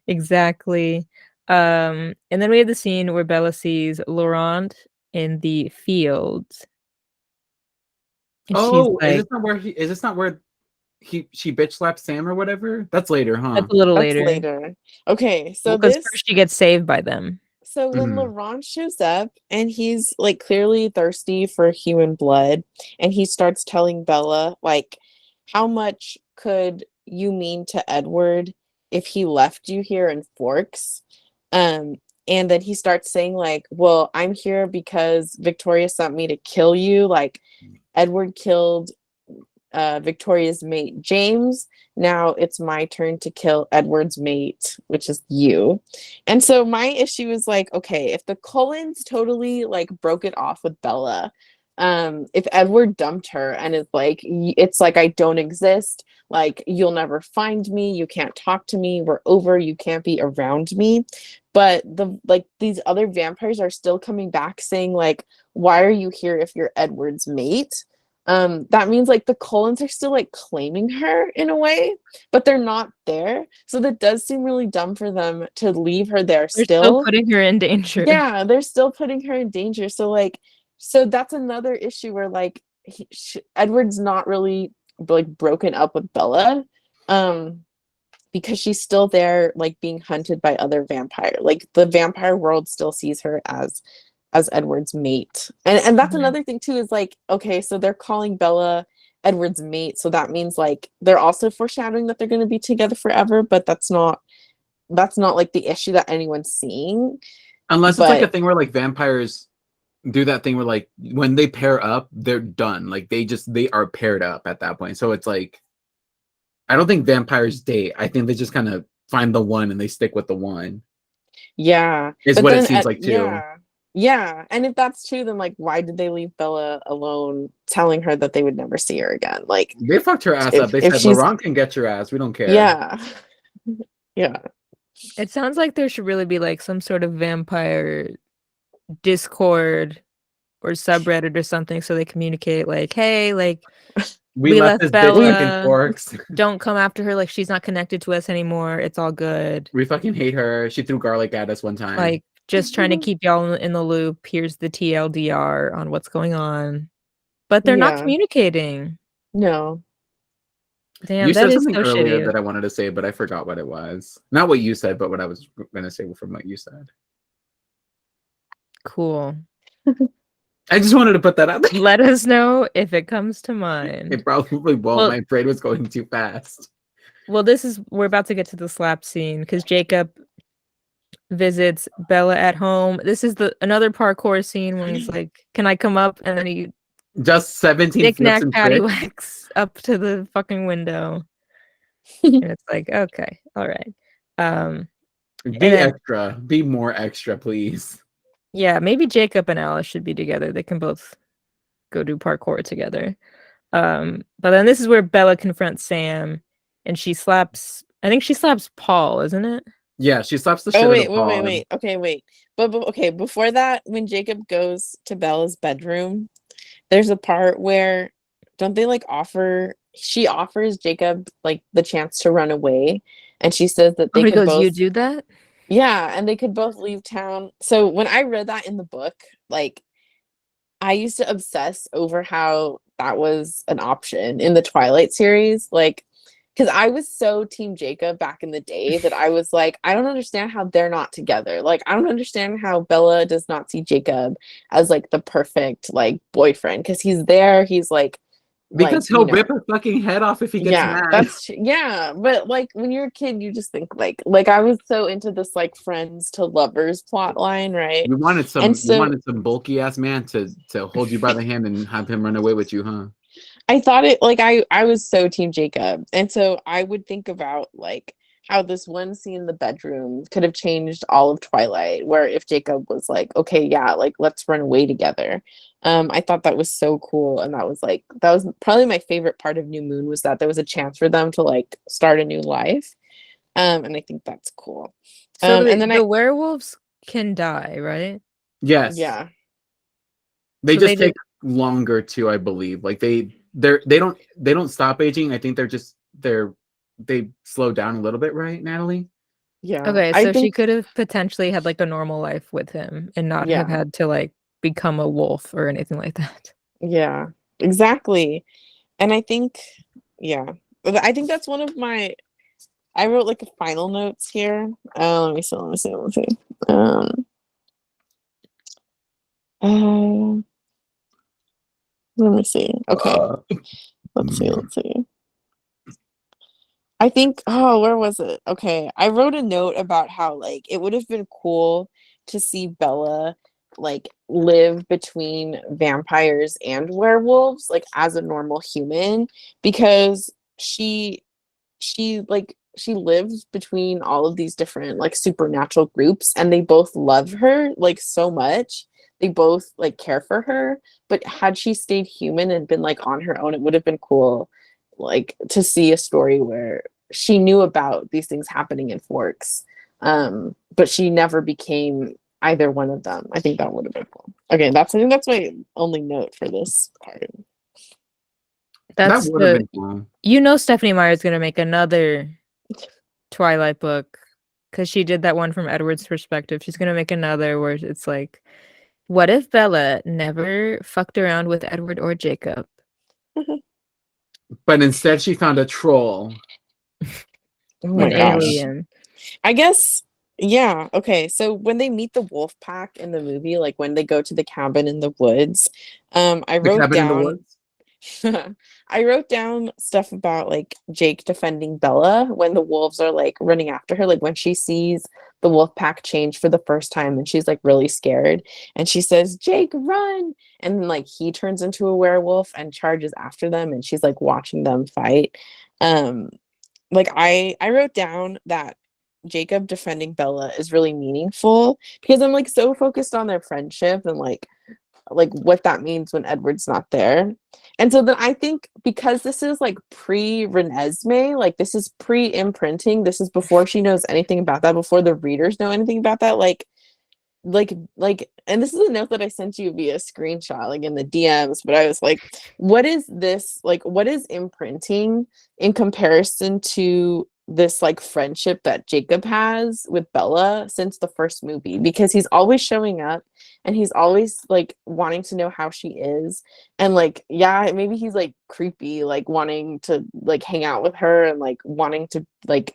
Exactly. And then we have the scene where Bella sees Laurent in the fields. And she's Oh, like, is this not where she bitch slaps Sam or whatever? That's later, huh? that's a little That's later. later. Okay, Well, because first she gets saved by them. so when Mhm. Laurent shows up and he's like clearly thirsty for human blood, and he starts telling Bella, like, how much could you mean to Edward if he left you here in Forks? Um, and then he starts saying, like, well, I'm here because Victoria sent me to kill you. Like, Edward killed Victoria's mate, James. Now it's my turn to kill Edward's mate, which is you. And so my issue is like, okay, if the Cullens totally like broke it off with Bella, if Edward dumped her and it's like I don't exist, like you'll never find me, you can't talk to me, we're over, you can't be around me. But these other vampires are still coming back saying like, why are you here if you're Edward's mate? That means like the Cullens are still like claiming her in a way, but they're not there. So that does seem really dumb for them to leave her there They're still still. putting her in danger. Yeah, they're still putting her in danger. So like, so that's another issue where like Edward's not really like broken up with Bella, because she's still there, like being hunted by other vampire. Like the vampire world still sees her as Edward's mate. And that's another thing too, is like, okay, so they're calling Bella Edward's mate, so that means like they're also foreshadowing that they're going to be together forever, but that's not like the issue that anyone's seeing. Unless it's like a But thing where like vampires do that thing where like when they pair up, they're done. Like they are paired up at that point. So it's like I don't think vampires date. I think they just kind of find the one and they stick with the one. yeah, Is but what it then seems like too. yeah, and if that's true, then like why did they leave Bella alone, telling her that they would never see her again? Like They fucked her ass up. They if said she's Laurent can get your ass. We don't care. yeah. Yeah. It sounds like there should really be like some sort of vampire Discord or subreddit or something so they communicate like, hey, like We left this bitch fucking Bella. Forks. Don't come after her, like she's not connected to us anymore. It's all good. We fucking hate her. She threw garlic at us one time. Like just trying to keep y'all in the loop. Here's the TLDR on what's going on. But they're not Yeah. communicating. No. Damn, you that said is something so earlier shitty. that I wanted to say, but I forgot what it was. Not what you said, but what I was gonna say from what you said. Cool. I just wanted to put that out there. Let us know if it comes to mind. It probably won't. Well- My brain was going too fast. Well, we're about to get to the slap scene because Jacob visits Bella at home. This is another parkour scene when he's like, "Can I come up?" And then he Just 17 flips knick-knack and tricks. paddywhacks up to the fucking window. And it's like, okay, all right. Be then- extra. Be more extra, please. Yeah, maybe Jacob and Alice should be together. They can both go do parkour together. But then this is where Bella confronts Sam and I think she slaps Paul, isn't it? Yeah, she slaps the shit Oh out wait, of wait, Paul. wait, wait. Okay, wait. But okay, before that, when Jacob goes to Bella's bedroom, there's a part where don't they like she offers Jacob like the chance to run away, and she says that they He could goes, both "You do that?" yeah, and they could both leave town. So when I read that in the book, like I used to obsess over how that was an option in the Twilight series, like because I was so team Jacob back in the day that I was like, I don't understand how they're not together. Like, I don't understand how Bella does not see Jacob as like the perfect like boyfriend because he's there. He's like, Because you he'll know, rip her fucking head off if he gets yeah, mad. but like when you're a kid, you just think like I was so into this like friends to lovers plot line, right? You wanted some And so- bulky ass man to hold you by the hand and have him run away with you, huh? I thought it like I was so team Jacob. And so I would think about like how this one scene in the bedroom could have changed all of Twilight, where if Jacob was like, okay, yeah, like let's run away together. I thought that was so cool. And that was probably my favorite part of New Moon, was that there was a chance for them to like start a new life. And I think that's cool. So And then the werewolves can die, right? Yes. yeah. They So just they take longer to, I believe. Like they don't stop aging. I think they slow down a little bit, right, Natalie? Yeah. Okay, I so she think could have potentially had like a normal life with him and not have Yeah. had to like become a wolf or anything like that. Yeah, exactly. And I think, yeah, I think that's one of I wrote like a final notes here. Let me see. Um, let me see. Okay, Uh, let's see. Let's see. I think, oh, where was it? Okay, I wrote a note about how like it would have been cool to see Bella like live between vampires and werewolves like as a normal human because she lives between all of these different like supernatural groups and they both love her like so much. They both like care for her, but had she stayed human and been like on her own, it would have been cool like to see a story where she knew about these things happening in Forks. But she never became either one of them. I think that would have been cool. Okay, I think that's my only note for this part. That That's would have the been cool. you know Stephanie Meyer's gonna make another Twilight book because she did that one from Edward's perspective. She's gonna make another where it's like, what if Bella never fucked around with Edward or Jacob? But instead, she found a troll. Oh my An Okay. gosh. alien. I guess, yeah. Okay. So when they meet the wolf pack in the movie, like when they go to the cabin in the woods, I The wrote cabin in the down woods. I wrote down stuff about like Jake defending Bella when the wolves are like running after her, like when she sees the wolf pack change for the first time and she's like really scared and she says, Jake, run. And then like he turns into a werewolf and charges after them and she's like watching them fight. Um like I wrote down that Jacob defending Bella is really meaningful because I'm like so focused on their friendship and like what that means when Edward's not there. And so then I think because this is like pre-Renesmee, like this is pre-imprinting, this is before she knows anything about that, before the readers know anything about that, like and this is a note that I sent you via screenshot like in the DMs, but I was like, what is this, like what is imprinting in comparison to this like friendship that Jacob has with Bella since the first movie? Because he's always showing up and he's always like wanting to know how she is, and like yeah, maybe he's like creepy, like wanting to like hang out with her and like wanting to like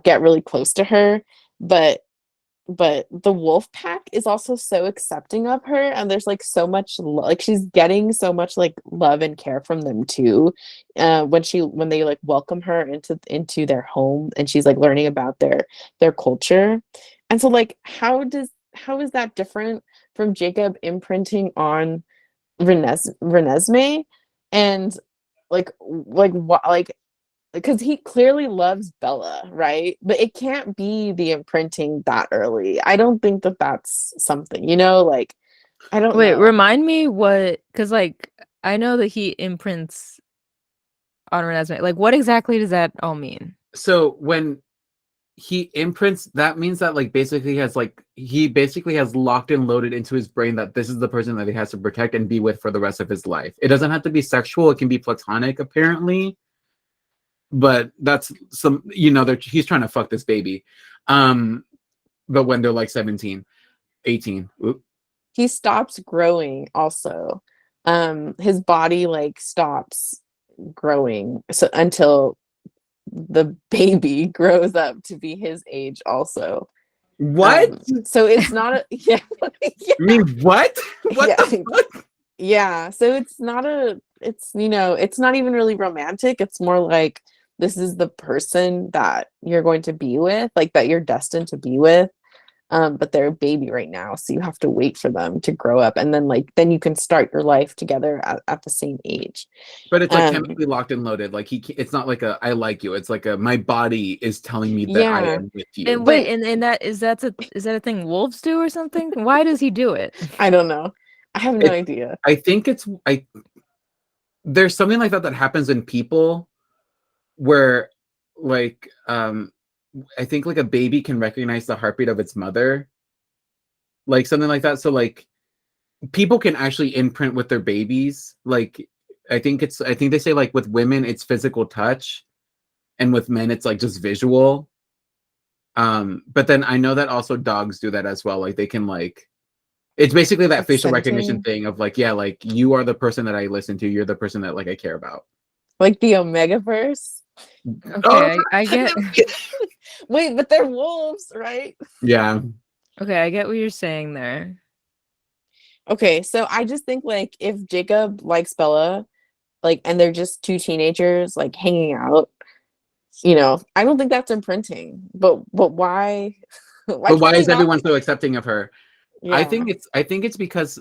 get really close to her, but the wolf pack is also so accepting of her and there's like so much like she's getting so much like love and care from them too, when they like welcome her into their home and she's like learning about their culture. And so like how is that different from Jacob imprinting on Renesmee? And like what, like because he clearly loves Bella, right? But it can't be the imprinting that early. I don't think that that's something, like, I don't Wait, know. remind me what, because like I know that he imprints on Renesmee. Like, what exactly does that all mean? So when he imprints, that means that like he basically has locked and loaded into his brain that this is the person that he has to protect and be with for the rest of his life. It doesn't have to be sexual, it can be platonic apparently, but that's he's trying to fuck this baby. But when they're like 17, 18. Oop. He stops growing also. His body like stops growing so until the baby grows up to be his age also. What? So it's not a yeah, yeah. I mean, what? What Yeah. the fuck? Yeah, so it's not it's not even really romantic. It's more like this is the person that you're going to be with, like that you're destined to be with. But they're a baby right now, so you have to wait for them to grow up, and then you can start your life together at the same age. But it's like chemically locked and loaded. Like it's not like a I like you. It's like a my body is telling me that I Yeah. am with you. And wait, and that is that a thing wolves do or something? Why does he do it? I don't know. I have no idea. I think there's something like that happens in people where like I think like a baby can recognize the heartbeat of its mother. Like something like that. So like people can actually imprint with their babies. Like I think they say like with women it's physical touch and with men it's like just visual. But then I know that also dogs do that as well. Like they can like it's basically that Like facial scenting? recognition thing of like, yeah, like you are the person that I listen to. You're the person that like I care about. Like the Omegaverse. Okay, I get Wait, but they're wolves, right? Yeah. okay, I get what you're saying there. Okay, so I just think like if Jacob likes Bella, like, and they're just two teenagers like hanging out, I don't think that's imprinting. But why? Why But can't why they is not? everyone so accepting of her? Yeah. I think it's because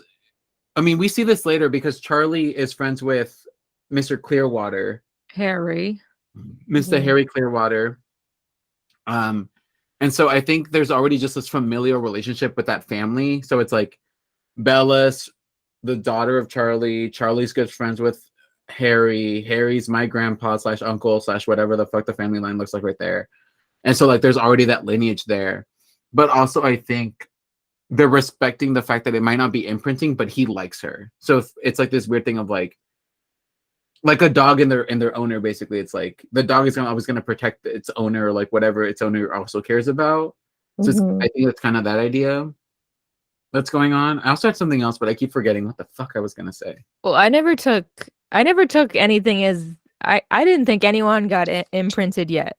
I mean we see this later because Charlie is friends with Mr. Clearwater, Harry. Mr. Mhm. Harry Clearwater. Um, and so I think there's already just this familial relationship with that family. So it's like Bella's the daughter of Charlie. Charlie's good friends with Harry. Harry's my grandpa slash uncle slash whatever the fuck the family line looks like right there. And so like there's already that lineage there. But also I think they're respecting the fact that it might not be imprinting, but he likes her. So if it's like this weird thing of like a dog in their owner, basically. It's like the dog is always gonna protect its owner, or like whatever its owner also cares about. So I Mhm. think it's kind of that idea that's going on. I also had something else, but I keep forgetting what the fuck I was gonna say. Well, I never took anything as I didn't think anyone got imprinted yet.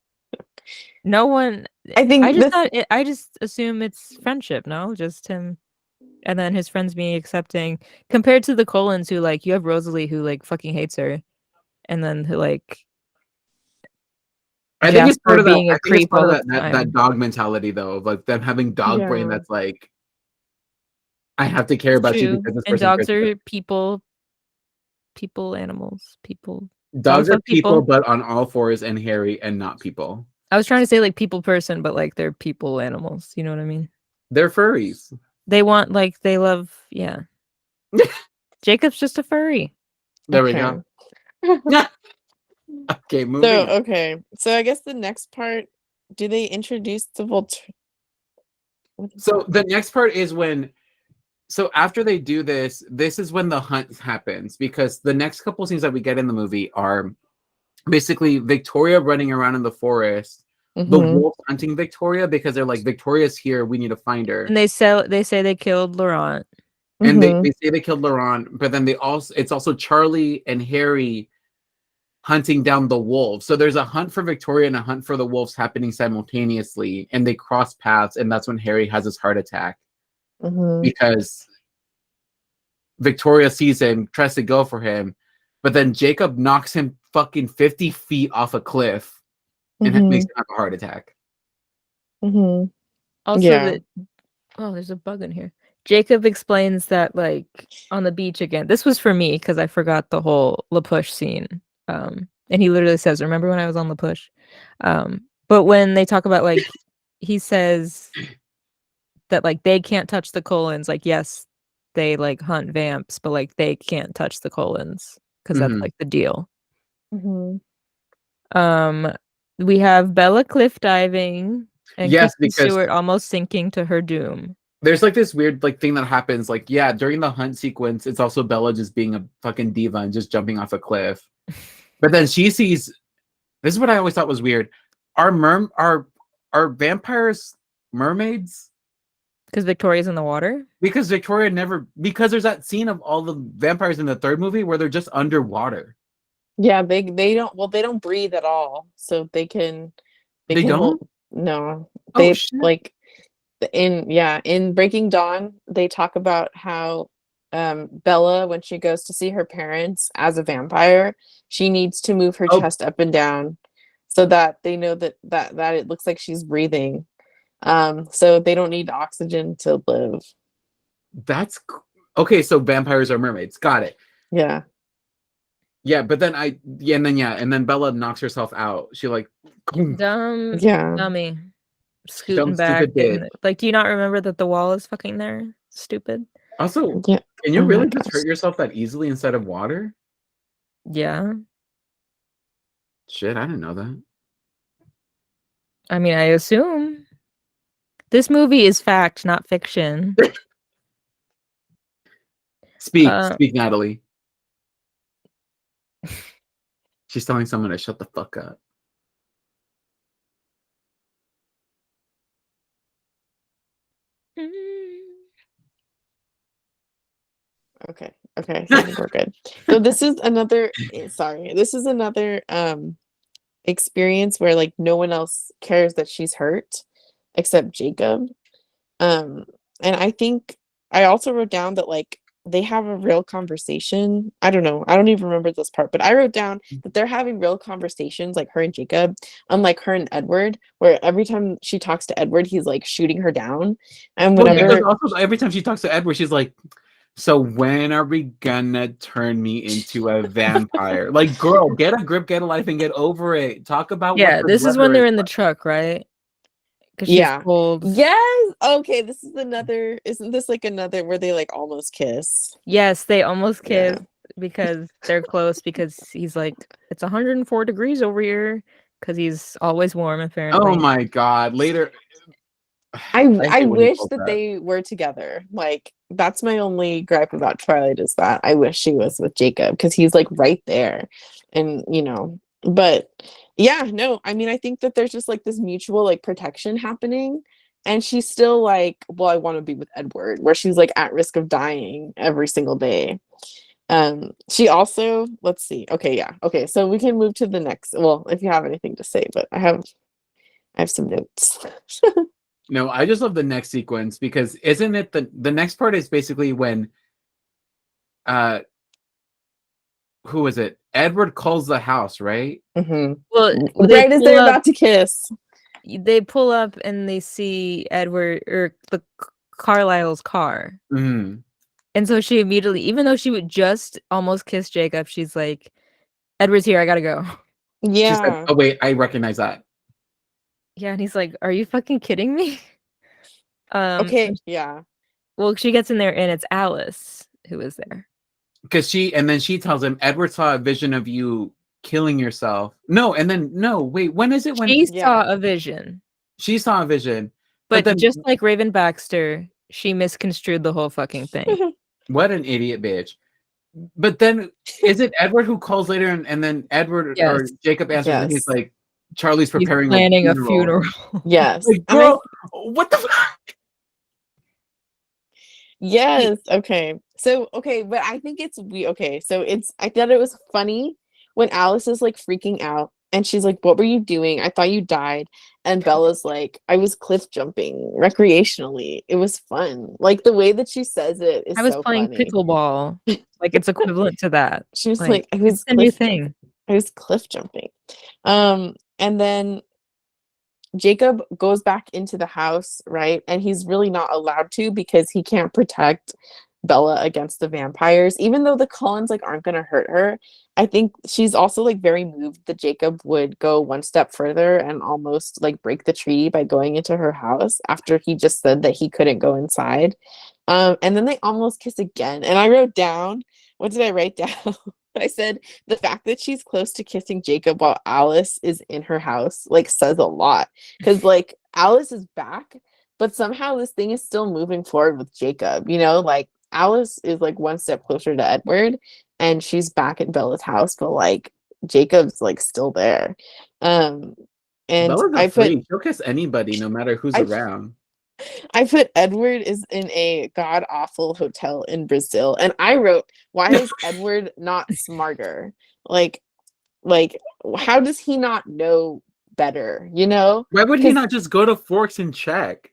No one. I think this. I just assume it's friendship. No, just him, and then his friends being accepting. Compared to the Colons, who like you have Rosalie, who like fucking hates her, and then who like I think it's part Jasper of that. being I a think it's creep part all of the that time. dog mentality though, of like them having dog brain. Yeah. That's like I have to care It's about you true, because this and person cares dogs about are people, animals, people. you. Dogs Dogs are love people, people. but on all fours and hairy and not people. I was trying to say like people person, but like they're people animals. You know what I mean? They're furries. They want like they love. Yeah, Jacob's just a furry. There we Okay. go. Okay, So moving on. okay. So I guess the next part, do they introduce the Volturi? What is So that? the next part is when so after they do this, this is when the hunt happens because the next couple scenes that we get in the movie are basically Victoria running around in the forest, the Mhm. wolves hunting Victoria because they're like, Victoria's here, we need to find her. And they say they killed Laurent. And they Mhm. say they killed Laurent, but then it's also Charlie and Harry hunting down the wolves. So there's a hunt for Victoria and a hunt for the wolves happening simultaneously, and they cross paths, and that's when Harry has his heart attack Mhm. because Victoria sees him, tries to go for him, but then Jacob knocks him fucking 50 feet off a cliff and it makes Mhm. him have a heart attack. Mhm. Also, Yeah. that there's a bug in here. Jacob explains that like on the beach again. This was for me because I forgot the whole La Push scene. And he literally says, "Remember when I was on La Push?" But when they talk about like, he says that like they can't touch the colons. Like, yes, they like hunt vamps, but like they can't touch the colons because that's Mhm. like the deal. Mhm. Um, we have Bella cliff diving and Yes, Kristen because Stewart almost sinking to her doom. there's like this weird like thing that happens. Like, yeah, during the hunt sequence, it's also Bella just being a fucking diva and just jumping off a cliff. But then she sees this is what I always thought was weird. Are vampires mermaids? Because Victoria's in the water. Because Victoria never because there's that scene of all the vampires in the third movie where they're just underwater. Yeah, they don't breathe at all. So they They can don't? hold no. Oh They shit. like in Breaking Dawn, they talk about how Bella, when she goes to see her parents as a vampire, she needs to move her Oh, chest up and down so that they know that it looks like she's breathing. So they don't need oxygen to live. okay, so vampires are mermaids. Got it. Yeah. Yeah, but then and then Bella knocks herself out. She like Dumb Yeah. dummy. dumb Scooting back, stupid getting bitch. like, do you not remember that the wall is fucking there? Stupid. Also, Yeah. can you Oh my really just gosh. hurt yourself that easily inside of water? Yeah. Shit, I didn't know that. I mean, I assume this movie is fact, not fiction. Uh, Speak, Natalie. She's telling someone to shut the fuck up. Okay. Okay. So I think we're good. So this is another sorry. This is another experience where like no one else cares that she's hurt except Jacob. Um and I think I also wrote down that like they have a real conversation. I don't know. I don't even remember this part, but I wrote down that they're having real conversations, like her and Jacob, unlike her and Edward, where every time she talks to Edward, he's like shooting her down. And Well, because whenever, also every time she talks to Edward, she's like, "So when are we gonna turn me into a vampire?" Like, girl, get a grip, get a life, and get over it. Talk about Yeah, what the this is when weather they're is in the like. truck, right? Because she's yeah. cold. Yes. Okay, this is another, isn't this like another where they like almost kiss? Yes, they almost Yeah. kiss because they're close because he's like, it's 104 degrees over here because he's always warm, Oh apparently. my god! Later, I hate when he wish pulls that they were together. Like that's my only gripe about Twilight is that I wish she was with Jacob because he's like right there, and But yeah, no, I mean I think that there's just like this mutual like protection happening, and she's still like, well, I want to be with Edward, where she's like at risk of dying every single day. She also, let's see. Okay, yeah, okay, so we can move to the next. Well, if you have anything to say, but I have some notes. No, I just love the next sequence because isn't it the next part is basically when uh who is it? Edward calls the house, right? Hmm. Well, Right as they're about to kiss. they pull up and they see Edward or the Carlisle's car. Mm. And so she immediately, even though she would just almost kiss Jacob, she's like, Edward's here, I gotta go. She said, Yeah. "Oh wait, I recognize that." Yeah, and he's like, are you fucking kidding me? Okay. Yeah. Well, she gets in there and it's Alice who is there. Because she tells him, Edward saw a vision of you killing yourself. No, and then no, wait, when is it when She Yeah. saw a vision, she saw a vision? but then just like Raven Baxter, she misconstrued the whole fucking thing. what an idiot bitch. But then is it Edward who calls later and then Edward or Yes. Jacob answers and he's Yes. like, Charlie's He's preparing planning a funeral. Yes. Like, And girl, what the fuck? yes. Okay. So okay, but I think it's we okay. So I thought it was funny when Alice is like freaking out and she's like, "What were you doing? I thought you died." And Bella's like, "I was cliff jumping recreationally. It was fun." Like the way that she says it is I was so playing funny. pickleball. Like it's equivalent to that. She was Like, like, "I was it's a new cliff thing. jumping. I was cliff jumping." And then Jacob goes back into the house, right? And he's really not allowed to because he can't protect Bella against the vampires, even though the Cullens like aren't gonna hurt her. I think she's also like very moved that Jacob would go one step further and almost like break the tree by going into her house after he just said that he couldn't go inside. And then they almost kiss again. And I wrote down, what did I write down? I said the fact that she's close to kissing Jacob while Alice is in her house like says a lot. Because like Alice is back, but somehow this thing is still moving forward with Jacob, like Alice is like one step closer to Edward and she's back at Bella's house, but like Jacob's like still there. And Bella's a I put freak. She'll kiss anybody, no matter who's I around. I put Edward is in a god awful hotel in Brazil, and I wrote, why is Edward not smarter? Like, how does he not know better? Why would he 'Cause- not just go to Forks and check?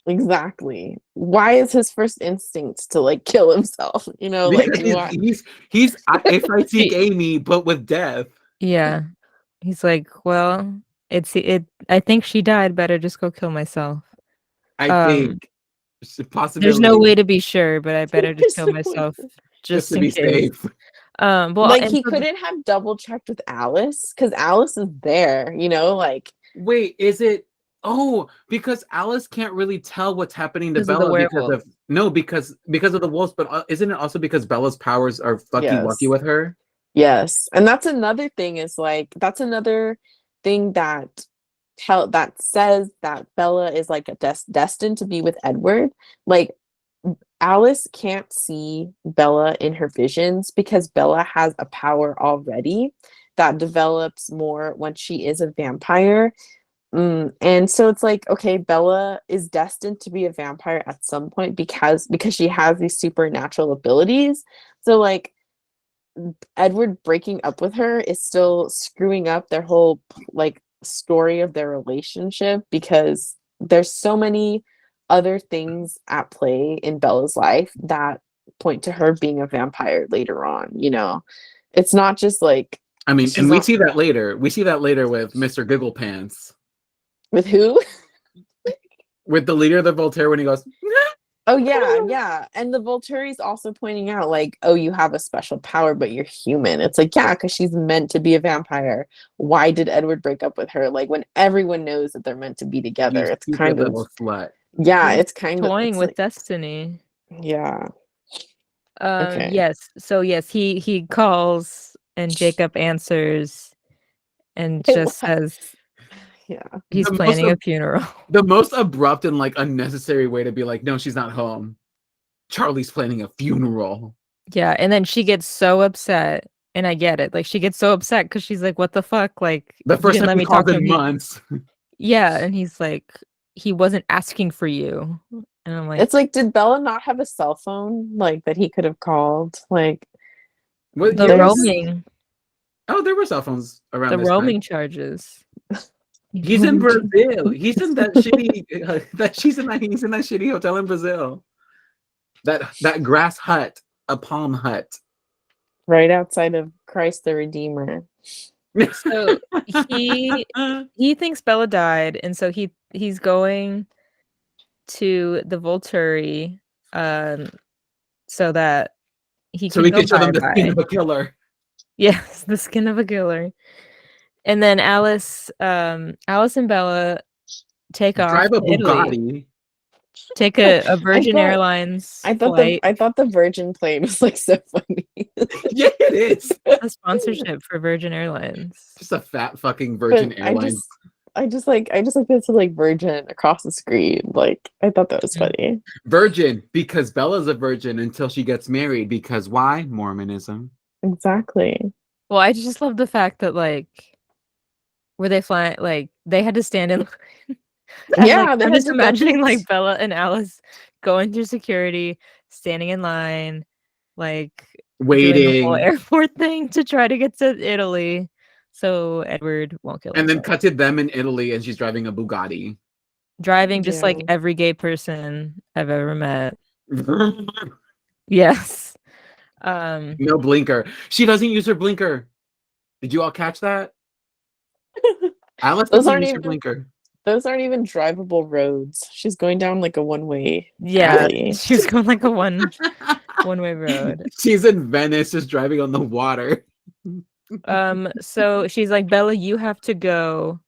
exactly. Why is his first instinct to like kill himself? Like Because why? he's if I seek Amy, but with death. Yeah. He's like, well, I think she died. Better just go kill myself. I think possibility. There's no way to be sure, but I better just kill There's no way. myself just to in be case. safe. Well, Like and he so couldn't have double checked with Alice because Alice is there. Like Wait, is it? Oh, because Alice can't really tell what's happening to Because of the Bella because werewolf. of the wolves. But isn't it also because Bella's powers are fucking lucky Yes. with her? Yes. And that's another thing is like that's another thing that says that Bella is like destined to be with Edward. Like Alice can't see Bella in her visions because Bella has a power already that develops more when she is a vampire. And so it's like, okay, Bella is destined to be a vampire at some point because she has these supernatural abilities. So like Edward breaking up with her is still screwing up their whole like story of their relationship because there's so many other things at play in Bella's life that point to her being a vampire later on, you know. It's not just like I mean, she's and we not see that later. We see that later with Mr. Giggle Pants, with who? with the leader of the Voltaire when he goes, Oh yeah. And the Volturi's also pointing out like, oh, you have a special power, but you're human. It's like, yeah, because she's meant to be a vampire. Why did Edward break up with her? Like when everyone knows that they're meant to be together, "You it's stupid kind of little slut." yeah, He's it's kind of toying it's with like, destiny. yeah. Okay. Yes. So yes, he calls and Jacob answers and just says Yeah. he's The most planning a ab- funeral. the most abrupt and like unnecessary way to be like, no, she's not home. Charlie's planning a funeral. Yeah, and then she gets so upset, and I get it. Like she gets so upset because she's like, "What the fuck? Like The you first didn't time let we me talk called to in him." months. Yeah, and he's like, "He wasn't asking for you," and I'm like, It's like, did Bella not have a cell phone like that he could have called? Like What "The year was there's this? roaming, Oh, there were cell phones around the this time. roaming charges." He's in Brazil. He's in that shitty he's in that shitty hotel in Brazil. That grass hut, a palm hut. right outside of Christ the Redeemer. So he thinks Bella died, and so he's going to the Volturi, so that he So can we go can show them the skin bye-bye. of a killer. Yes, the skin of a killer. And then Alice and Bella take off Drive a to Italy. Bugatti. Take a I Virgin thought Airlines I thought flight, the Virgin plane was like so funny. Yeah, it is. a sponsorship for Virgin Airlines. Just a fat fucking Virgin But Airlines. I just like this like Virgin across the screen. Like I thought that was funny. Virgin, because Bella's a virgin until she gets married. Because why? Mormonism. Exactly. Well, I just love the fact that like were they flying like they had to stand in line. And Yeah, like they I'm had just to imagining like Bella and Alice going through security, standing in line, like doing the whole Waiting. airport thing to try to get to Italy so Edward won't kill And then himself. cut to them in Italy and she's driving a Bugatti. Driving just like Yeah. every gay person I've ever met. Yes. No blinker. She doesn't use her blinker. Did you all catch that? Alice Those doesn't aren't use her even blinker. those aren't even drivable roads. She's going down like a one-way Yeah, alley. she was going like a one-way road. She's in Venice just driving on the water. So she's like, Bella, you have to go.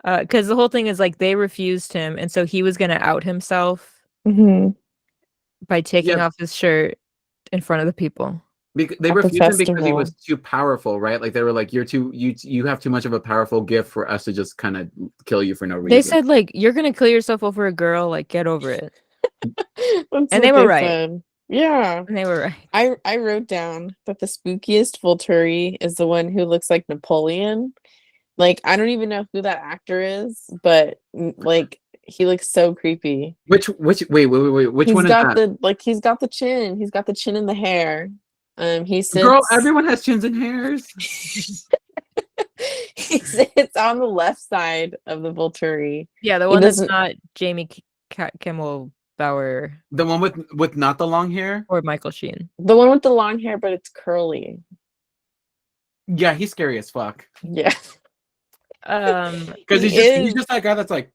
Because the whole thing is like they refused him, and so he was gonna out himself Mm-hmm. by taking Yeah. off his shirt in front of the people. They At the refused him because he festival. was too powerful, right? Like they were like, you have too much of a powerful gift for us to just kind of kill you for no reason. They said like you're gonna kill yourself over a girl, like get over it. That's And they what were right. said. Yeah. And they were right. I wrote down that the spookiest Volturi is the one who looks like Napoleon. Like I don't even know who that actor is, but like he looks so creepy. Which wait, which He's one is got that? he's got the chin. He's got the chin and the hair. He sits Girl, everyone has chins and hairs. he sits on the left side of the Volturi. Yeah, the He one that's doesn't- not Jamie Kimmel Bauer The one with not the long hair. or Michael Sheen. The one with the long hair, but it's curly. Yeah, he's scary as fuck. Yeah. Because he's is- just that guy that's like,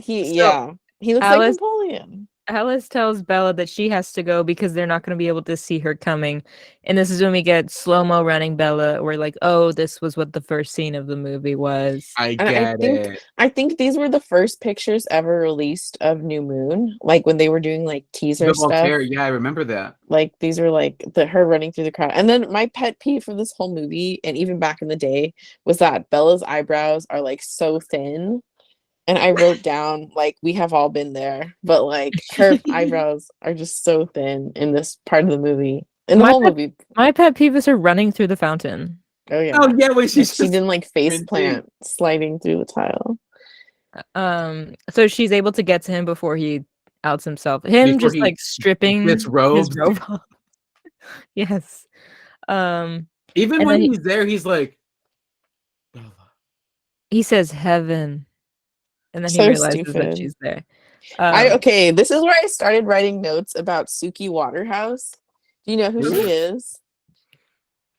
He So, He looks Alice- like Napoleon. Alice tells Bella that she has to go because they're not going to be able to see her coming. And this is when we get slow-mo running Bella. We're like, oh, this was what the first scene of the movie was. I And get I think these were the first pictures ever released of New Moon, like when they were doing like teaser the stuff. Voltaire. Yeah, I remember that. Like these are like her running through the crowd. And then my pet peeve for this whole movie, and even back in the day, was that Bella's eyebrows are like so thin. And I wrote down like we have all been there, but like her eyebrows are just so thin in this part of the movie. In the My whole pet- movie. My pet peeve is her running through the fountain. Oh yeah. Oh yeah, when Like, she's she just didn't like face sprinting. plant sliding through the tile. So she's able to get to him before he outs himself. Him Before just he like stripping his disrobes. robe off. Yes. Even And when then he's there, he's like, he says heaven. And then he So realizes that stupid. she's there. Okay, this is where I started writing notes about Suki Waterhouse. Do you know who she is?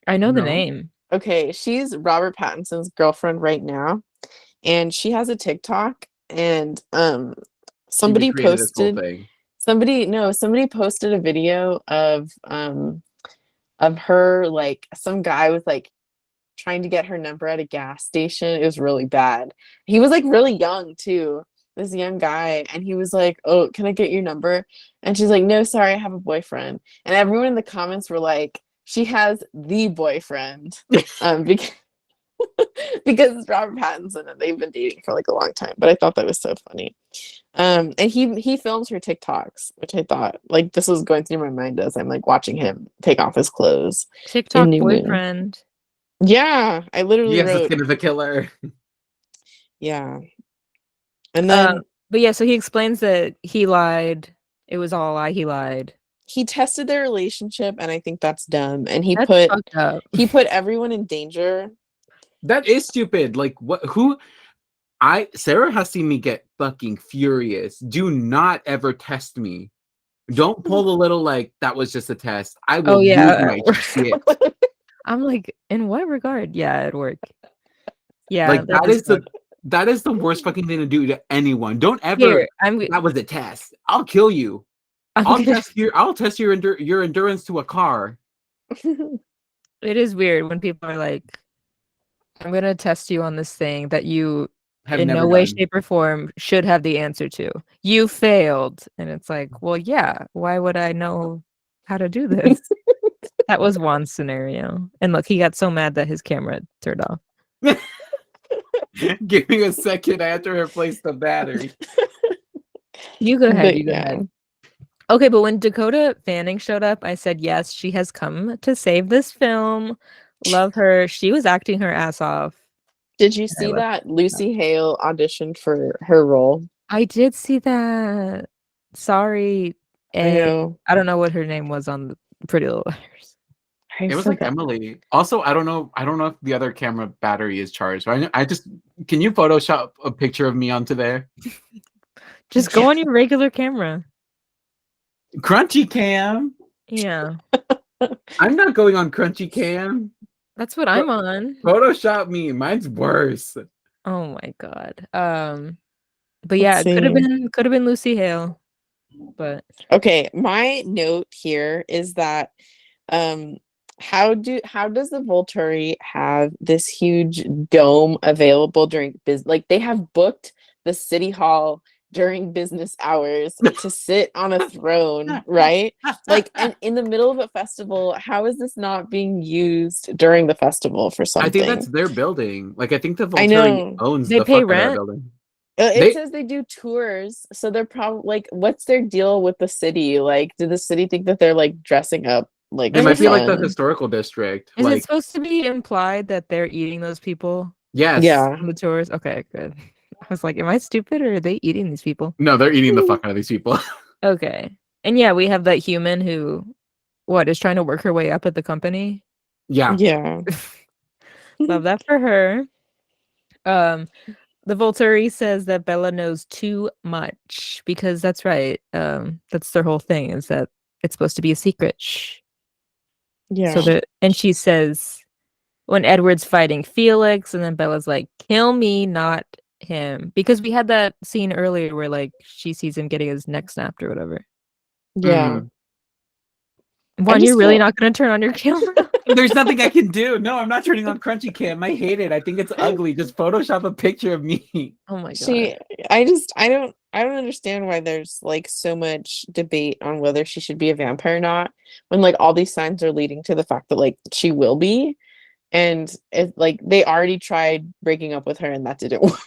I know the No. name. Okay, she's Robert Pattinson's girlfriend right now, and she has a TikTok, and She somebody recreated this whole posted thing. somebody posted a video of her, like some guy was like trying to get her number at a gas station. It was really bad. He was like really young too, this young guy, and he was like, "Oh, can I get your number?" And she's like, "No, sorry, I have a boyfriend." And everyone in the comments were like, "She has the boyfriend," because because it's Robert Pattinson and they've been dating for like a long time. But I thought that was so funny. And he films her TikToks, which I thought like this was going through my mind as I'm like watching him take off his clothes in TikTok New Moon. boyfriend. Yeah, I literally Yes, the wrote, skin of the killer. yeah. And then But yeah, so he explains that he lied. It was all a lie. He lied. he tested their relationship, and I think that's dumb. And he That's put fucked up. everyone in danger. That is stupid. Like what? Who? Sarah has seen me get fucking furious. Do not ever test me. Don't pull the little like that was just a test. I will Oh yeah. lose my shit. I'm like, in what regard? Yeah, at work. Yeah, Like that is fucked. that is the worst fucking thing to do to anyone. Don't ever. Here, That was a test. I'll kill you. I'll test your endurance to a car. It is weird when people are like, I'm gonna test you on this thing that you Have in never no way, done. shape, or form should have the answer to. You failed. And it's like, well, yeah, why would I know how to do this? That was Juan's scenario. And look, he got so mad that his camera turned off. Give me a second. I have to replace the battery. You go ahead. But You go yeah. ahead. Okay, but when Dakota Fanning showed up, I said, yes, she has come to save this film. Love her. She was acting her ass off. Did you I see love that Lucy Hale auditioned for her role? I did see that. Sorry. I know. I don't know what her name was on the Pretty Little Liars. It was like Emily. Also, I don't know if the other camera battery is charged. I just can you Photoshop a picture of me onto there? Just go on your regular camera. Crunchy Cam. Yeah. I'm not going on Crunchy Cam. That's what I'm on. Photoshop me. Mine's worse. Oh my god. But yeah, Let's it see. could have been Lucy Hale. But Okay, my note here is that how does the Volturi have this huge dome available during like they have booked the city hall during business hours to sit on a throne, right? Like, and in the middle of a festival, how is this not being used during the festival for something? I think that's their building. Like I think the I Volturi know. owns They the pay fuck out of that rent? building. It says they do tours, so they're probably like, what's their deal with the city? Like, do the city think that they're like dressing up like It for might be like the fun? historical district. Is like it supposed to be implied that they're eating those people yes. Yeah. on the tours? Okay, good. I was like, am I stupid or are they eating these people? No, they're eating the fuck out of these people. Okay. And yeah, we have that human who is trying to work her way up at the company. Yeah. Yeah. Love that for her. The Volturi says that Bella knows too much because that's right. That's their whole thing is that it's supposed to be a secret. Shh. Yeah. And she says when Edward's fighting Felix, and then Bella's like, "Kill me, not him," because we had that scene earlier where like she sees him getting his neck snapped or whatever. Yeah. Juan, you're really not going to turn on your camera? There's nothing I can do. No, I'm not turning on Crunchy Cam. I hate it. I think it's ugly. Just Photoshop a picture of me. Oh my god. See, I don't understand why there's like so much debate on whether she should be a vampire or not when like all these signs are leading to the fact that like she will be, and it like they already tried breaking up with her and that didn't work.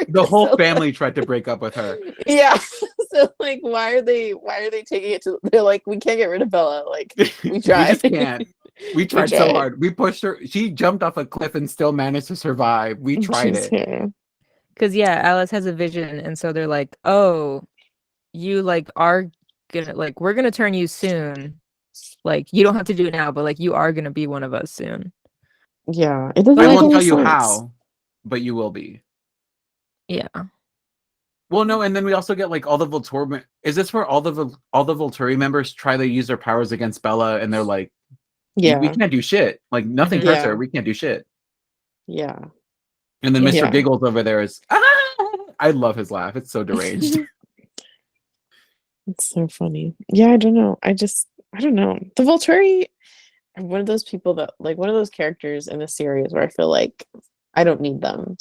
The whole family tried to break up with her. Yeah. So like why are they taking it to, they're like, we can't get rid of Bella, like we tried. We just can't. We tried so tried. hard. We pushed her. She jumped off a cliff and still managed to survive. We tried She's it. here. Because yeah, Alice has a vision, and so they're like, "Oh, you like are gonna like we're gonna turn you soon. Like you don't have to do it now, but like you are gonna be one of us soon." Yeah. It doesn't I make won't any tell you sense. how, but you will be. Yeah. Well, no, and then we also get like all the Volturi. Is this where all the Volturi members try to use their powers against Bella, and they're like, we Yeah. can't do shit. Like nothing hurts Yeah. her. We can't do shit." Yeah. And then Mr. Yeah. Giggles over there is, "Ah!" I love his laugh. It's so deranged. It's so funny. Yeah, I don't know. I don't know. The Volturi are one of those people that like one of those characters in the series where I feel like I don't need them.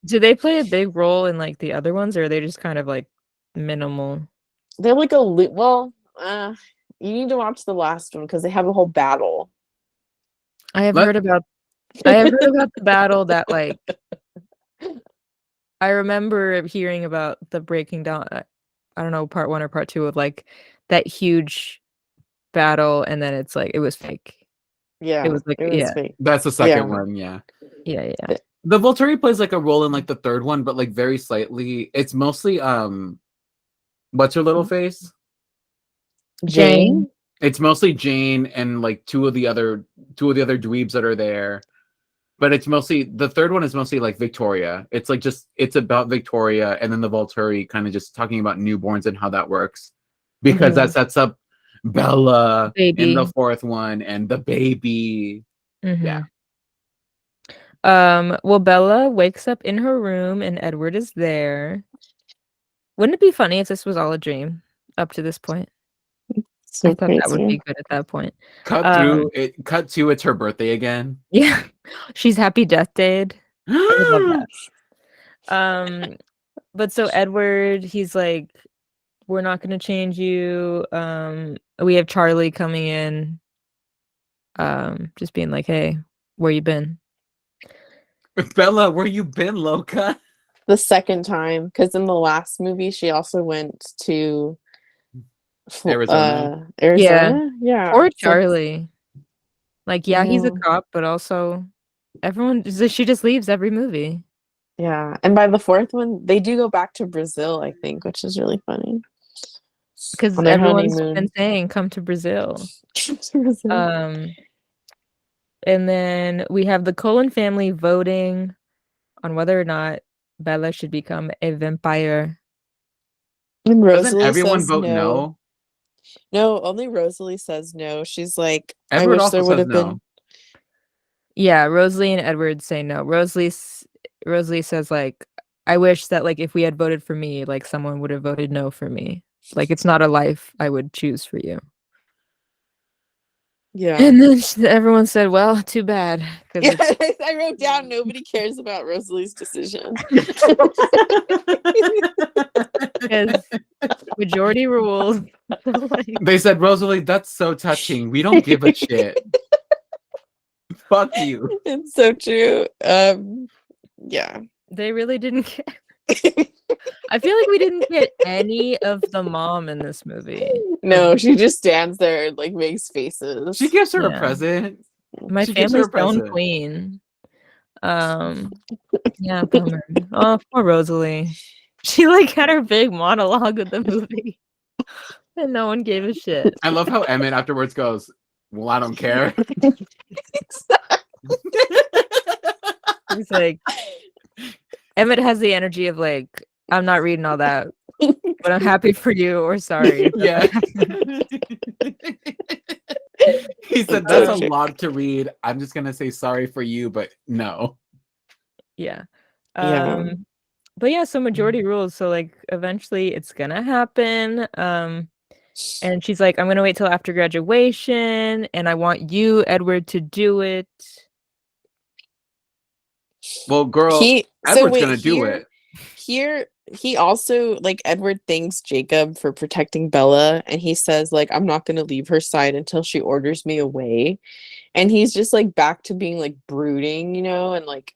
Do they play a big role in like the other ones, or are they just kind of like minimal? They're like you need to watch the last one because they have a whole battle. I have heard about the battle that like I remember hearing about the breaking down. I don't know, part 1 or part 2 of like that huge battle, and then it's like it was fake. Yeah, It was like fake. That's the second Yeah. one, yeah. yeah. The Volturi plays like a role in like the third one, but like very slightly. It's mostly what's her little face? Jane. It's mostly Jane and like two of the other dweebs that are there. But it's mostly the third one is mostly like Victoria. It's like it's about Victoria, and then the Volturi kind of just talking about newborns and how that works. Because that sets up Bella in the fourth one and the baby. Yeah. Well, Bella wakes up in her room and Edward is there. Wouldn't it be funny if this was all a dream up to this point? So I thought that would be good at that point. Cut to it's her birthday again. Yeah. She's happy death dayed. I would love that. But so Edward, he's like, we're not gonna change you. We have Charlie coming in, just being like, hey, where you been? Bella, where you been, Loca? The second time, because in the last movie she also went to Arizona. Yeah. Or So- Charlie. Like, yeah, he's a cop, but also she just leaves every movie. Yeah, and by the fourth one, they do go back to Brazil, I think, which is really funny. Because On their everyone's honeymoon. been saying, come to Brazil. Brazil. And then we have the Cullen family voting on whether or not Bella should become a vampire. And Doesn't Rosalie everyone says vote no. no? No, only Rosalie says no. She's like, Edward I wish also there would says have no. been. Yeah, Rosalie and Edward say no. Rosalie says like, I wish that like if we had voted for me, like someone would have voted no for me. Like it's not a life I would choose for you. Yeah. And then everyone said, well, too bad. Yeah, I wrote down nobody cares about Rosalie's decision. Because majority rules. Like, They said, Rosalie, that's so touching. We don't give a shit. Fuck you. It's so true. Yeah. they really didn't care. I feel like we didn't get any of the mom in this movie. No, she just stands there and like makes faces. She gives her Yeah. a present. My She gives her family's a own present. queen. Yeah, bummer. Oh, poor Rosalie. She like had her big monologue of the movie, and no one gave a shit. I love how Emmett afterwards goes, well, I don't care. He's like, Emmett has the energy of like, I'm not reading all that, but I'm happy for you or sorry. Yeah. He said, that's a lot to read. I'm just going to say sorry for you, but no. Yeah. Yeah. But yeah, so majority rules. So like eventually it's gonna happen. And she's like, I'm gonna wait till after graduation, and I want you, Edward, to do it. Well, girl, Edward's going to do it. Here, he also, like, Edward thanks Jacob for protecting Bella, and he says, like, I'm not going to leave her side until she orders me away. And he's just, like, back to being, like, brooding, you know, and, like,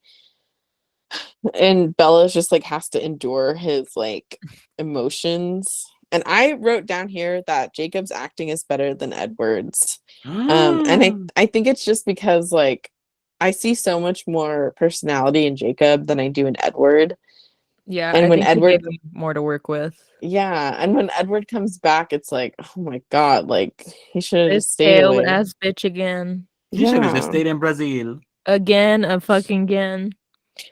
and Bella's just, like, has to endure his, like, emotions. And I wrote down here that Jacob's acting is better than Edward's. And I think it's just because, like, I see so much more personality in Jacob than I do in Edward. Yeah, And I when think he Edward- gave him more to work with. Yeah, and when Edward comes back, it's like, oh my god, like he should have This stayed pale away. ass bitch again. You should have just stayed in Brazil. Again, a fucking again.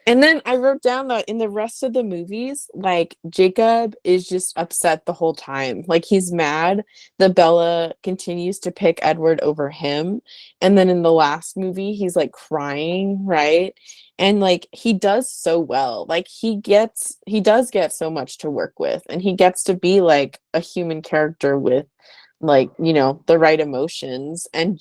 And then I wrote down that in the rest of the movies, like Jacob is just upset the whole time. Like he's mad that Bella continues to pick Edward over him. And then in the last movie, he's like crying, right? And like he does so well. Like he does get so much to work with, and he gets to be like a human character with like, you know, the right emotions, and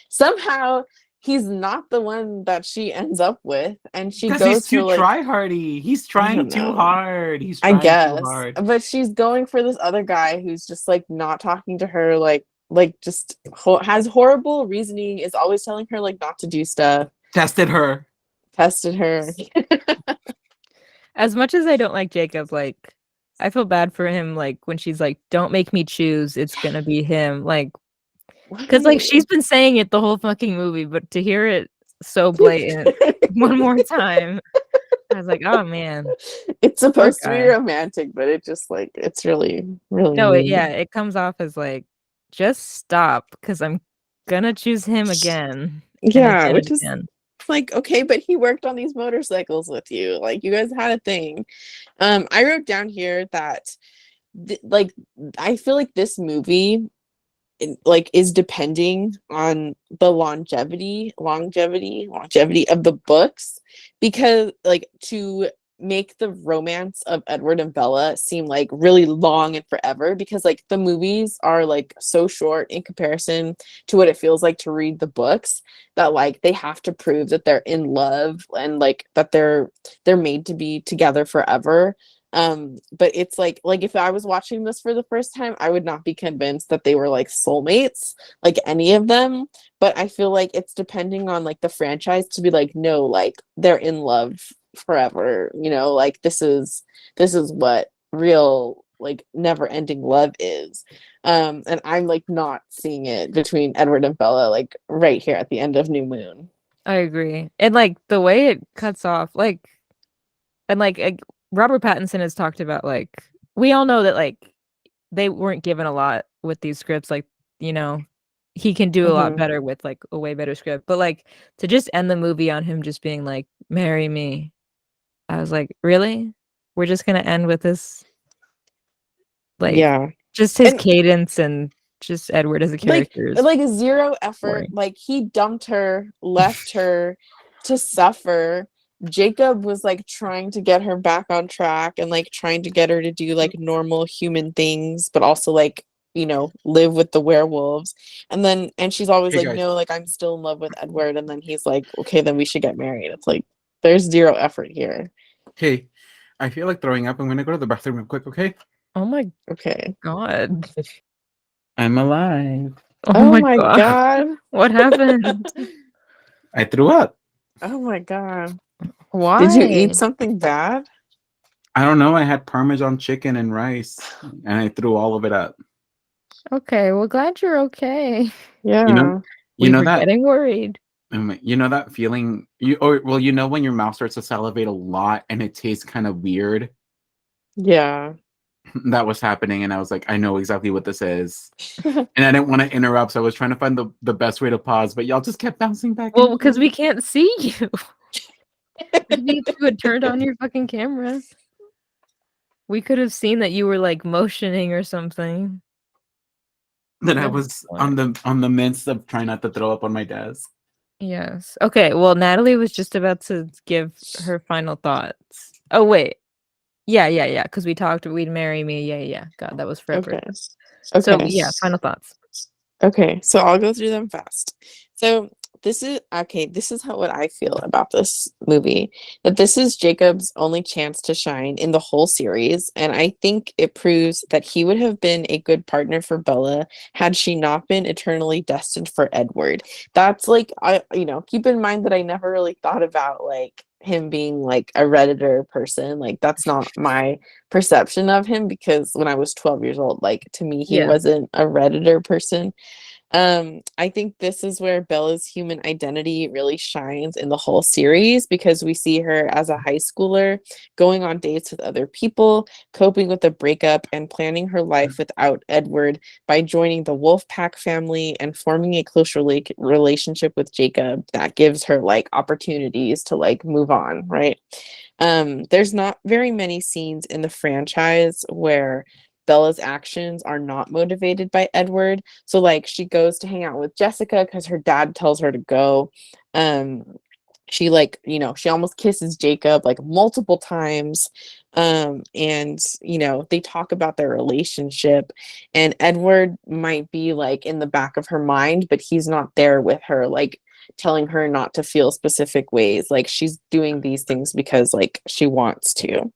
somehow he's not the one that she ends up with, and she Because he's goes for too like, try hardy. He's I trying don't too know, hard. He's I trying too guess, hard. but she's going for this other guy who's just like not talking to her, like just has horrible reasoning, is always telling her like not to do stuff, Tested her. tested her. As much as I don't like Jacob, like I feel bad for him. Like when she's like, "Don't make me choose. It's gonna be him." Like, because like she's been saying it the whole fucking movie, but to hear it so blatant one more time, I was like, "Oh man." It's supposed to be guy. romantic, but it just like it's really really No, mean. it comes off as like, just stop, because I'm gonna choose him again and Yeah, again which and is again. like, okay, but he worked on these motorcycles with you, like you guys had a thing. I wrote down here that like I feel like this movie like is depending on the longevity of the books, because like to make the romance of Edward and Bella seem like really long and forever, because like the movies are like so short in comparison to what it feels like to read the books, that like they have to prove that they're in love and like that they're made to be together forever. But it's like if I was watching this for the first time, I would not be convinced that they were like soulmates, like any of them. But I feel like it's depending on like the franchise to be like, no, like they're in love forever, you know, like this is what real like never ending love is. And I'm like not seeing it between Edward and Bella like right here at the end of New Moon. I agree, and like the way it cuts off, like, and like Robert Pattinson has talked about, like, we all know that like they weren't given a lot with these scripts, like, you know, he can do a lot Hmm. better with like a way better script, but like to just end the movie on him just being like, "Marry me," I was like, really? We're just gonna end with this? Like, Yeah. just his And cadence and just Edward as a character is like zero effort, boring. like he dumped her, left her to suffer. Jacob was like trying to get her back on track and like trying to get her to do like normal human things, but also like, you know, live with the werewolves. And she's always Hey like, guys. no, like I'm still in love with Edward. And then he's like, okay, then we should get married. It's like there's zero effort here. Hey, I feel like throwing up. I'm gonna go to the bathroom real quick, okay? Oh my Okay. god. I'm alive. Oh Oh my my god. god. What happened? I threw up. Oh my god. Why? Did you eat something bad? I don't know. I had Parmesan chicken and rice, and I threw all of it up. Okay, well, glad you're okay. Yeah. You know, We you know were that. getting worried. You know that feeling. You know when your mouth starts to salivate a lot and it tastes kind of weird. Yeah. That was happening, and I was like, I know exactly what this is, and I didn't want to interrupt, so I was trying to find the best way to pause, but y'all just kept bouncing back. Well, and because forth. we can't see you. Maybe if you had turned on your fucking camera, we could have seen that you were like motioning or something. That I No, was what? on the midst of trying not to throw up on my desk. Yes. Okay, well, Natalie was just about to give her final thoughts. Oh, wait. Yeah. Because we talked, we'd marry me. Yeah. God, that was forever. Okay. So, Okay. yeah, final thoughts. Okay. So I'll go through them fast. So this is how what I feel about this movie. That this is Jacob's only chance to shine in the whole series, and I think it proves that he would have been a good partner for Bella had she not been eternally destined for Edward. That's like keep in mind that I never really thought about like him being like a redditor person. Like that's not my perception of him, because when I was 12 years old, like to me he Yeah. wasn't a redditor person. I think this is where Bella's human identity really shines in the whole series because we see her as a high schooler going on dates with other people, coping with a breakup, and planning her life without Edward by joining the Wolfpack family and forming a close relationship with Jacob that gives her like opportunities to like move on, right? There's not very many scenes in the franchise where Bella's actions are not motivated by Edward. So like she goes to hang out with Jessica because her dad tells her to go. Um, she like, you know, she almost kisses Jacob like multiple times. And you know, they talk about their relationship, and Edward might be like in the back of her mind, but he's not there with her, like telling her not to feel specific ways. Like she's doing these things because like she wants to.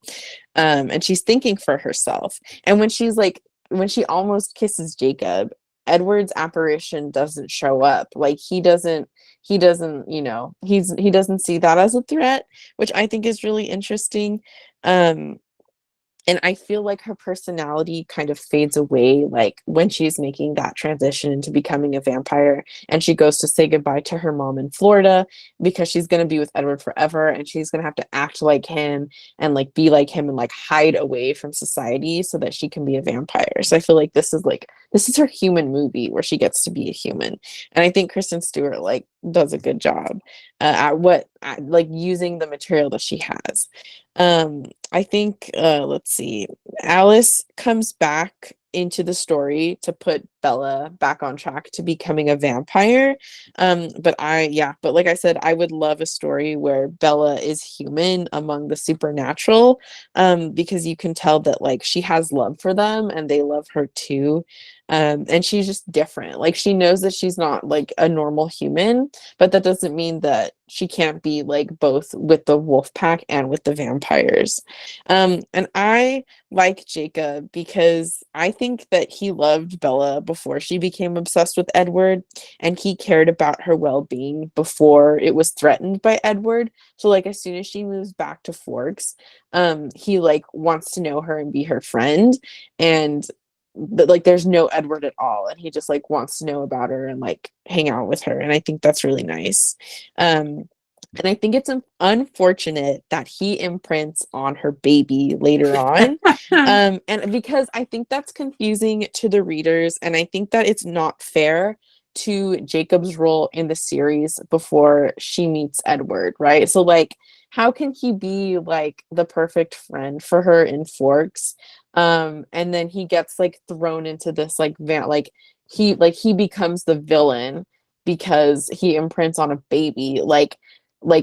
And she's thinking for herself. And when she's like, when she almost kisses Jacob, Edward's apparition doesn't show up. Like he doesn't, you know, he doesn't see that as a threat, which I think is really interesting. Um, and I feel like her personality kind of fades away like when she's making that transition into becoming a vampire, and she goes to say goodbye to her mom in Florida because she's going to be with Edward forever, and she's going to have to act like him and like be like him and like hide away from society so that she can be a vampire. So I feel like this is her human movie where she gets to be a human. And I think Kristen Stewart like does a good job at like using the material that she has. I think let's see, Alice comes back into the story to put Bella back on track to becoming a vampire. But like I said, I would love a story where Bella is human among the supernatural, because you can tell that like she has love for them and they love her too. And she's just different. Like she knows that she's not like a normal human, but that doesn't mean that she can't be like both with the wolf pack and with the vampires. And I like Jacob because I think that he loved Bella before she became obsessed with Edward, and he cared about her well-being before it was threatened by Edward. So like as soon as she moves back to Forks, he like wants to know her and be her friend, and but like there's no Edward at all, and he just like wants to know about her and like hang out with her, and I think that's really nice. And I think it's unfortunate that he imprints on her baby later on. And because I think that's confusing to the readers, and I think that it's not fair to Jacob's role in the series before she meets Edward, right? So like how can he be like the perfect friend for her in Forks? And then he gets like thrown into this like he becomes the villain because he imprints on a baby. Like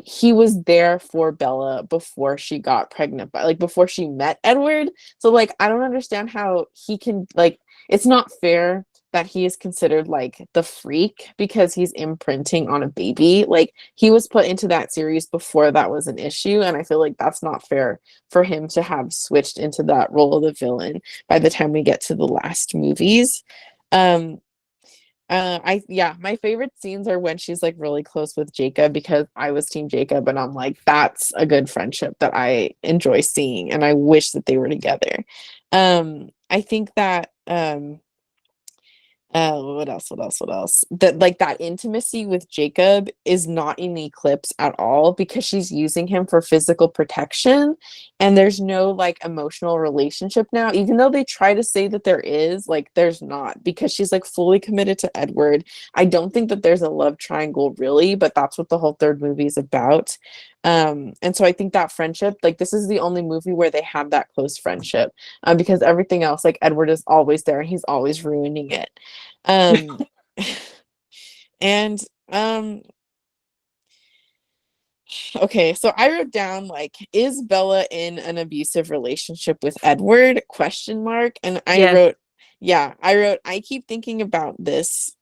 he was there for Bella before she got pregnant, but like before she met Edward. So like I don't understand how he can like, it's not fair that he is considered like the freak because he's imprinting on a baby. Like he was put into that series before that was an issue, and I feel like that's not fair for him to have switched into that role of the villain by the time we get to the last movies. um my favorite scenes are when she's like really close with Jacob, because I was team Jacob and I'm like, that's a good friendship that I enjoy seeing and I wish that they were together. I think that what else? That like that intimacy with Jacob is not in Eclipse at all because she's using him for physical protection, and there's no like emotional relationship now, even though they try to say that there is, like there's not, because she's like fully committed to Edward. I don't think that there's a love triangle really, but that's what the whole third movie is about. And so I think that friendship, like this is the only movie where they have that close friendship, because everything else, like Edward is always there and he's always ruining it. Um, and okay, so I wrote down like, is Bella in an abusive relationship with Edward? Question mark. And Yes. I wrote, I keep thinking about this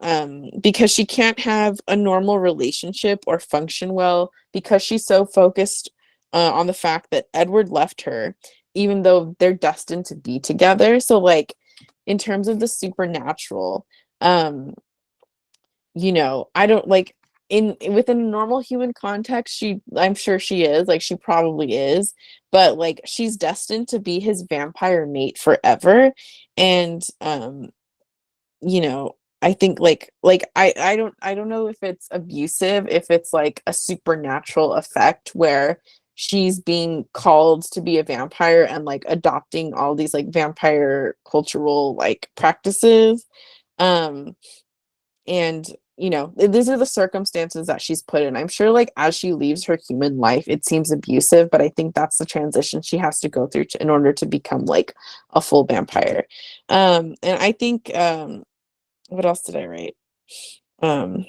because she can't have a normal relationship or function well because she's so focused on the fact that Edward left her, even though they're destined to be together. So like in terms of the supernatural, um I don't like, in within a normal human context, I'm sure she is, like she probably is, but like she's destined to be his vampire mate forever. And you know I think I don't know if it's abusive, if it's like a supernatural effect where she's being called to be a vampire and like adopting all these like vampire cultural like practices. Um and these are the circumstances that she's put in. I'm sure like as she leaves her human life it seems abusive, but I think that's the transition she has to go through in order to become like a full vampire. And I think what else did I write? um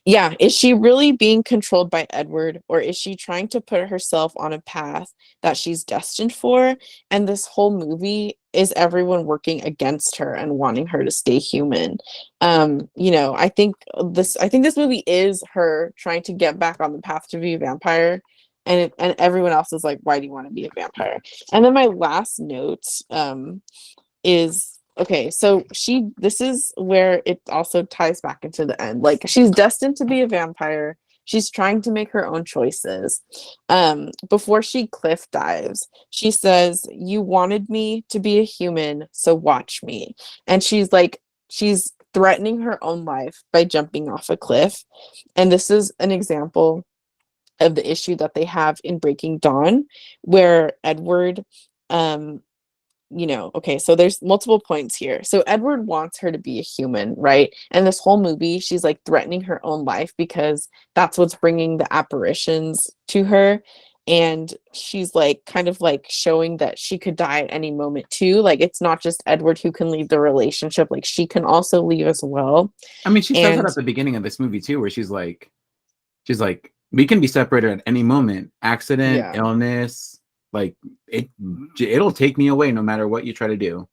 yeah, is she really being controlled by Edward, or is she trying to put herself on a path that she's destined for? And this whole movie is everyone working against her and wanting her to stay human. I think this movie is her trying to get back on the path to be a vampire. And everyone else is like, why do you want to be a vampire? And then my last note is okay, so this is where it also ties back into the end. Like she's destined to be a vampire. She's trying to make her own choices. Before she cliff dives, she says, "You wanted me to be a human, so watch me." And she's threatening her own life by jumping off a cliff. And this is an example of the issue that they have in Breaking Dawn, where Edward okay, so there's multiple points here. So Edward wants her to be a human, right? And this whole movie, she's like threatening her own life because that's what's bringing the apparitions to her. And she's like kind of like showing that she could die at any moment too. Like it's not just Edward who can leave the relationship, like she can also leave as well. I mean, she says that And at the beginning of this movie too, where she's like, we can be separated at any moment, accident, yeah. illness, like it'll take me away no matter what you try to do.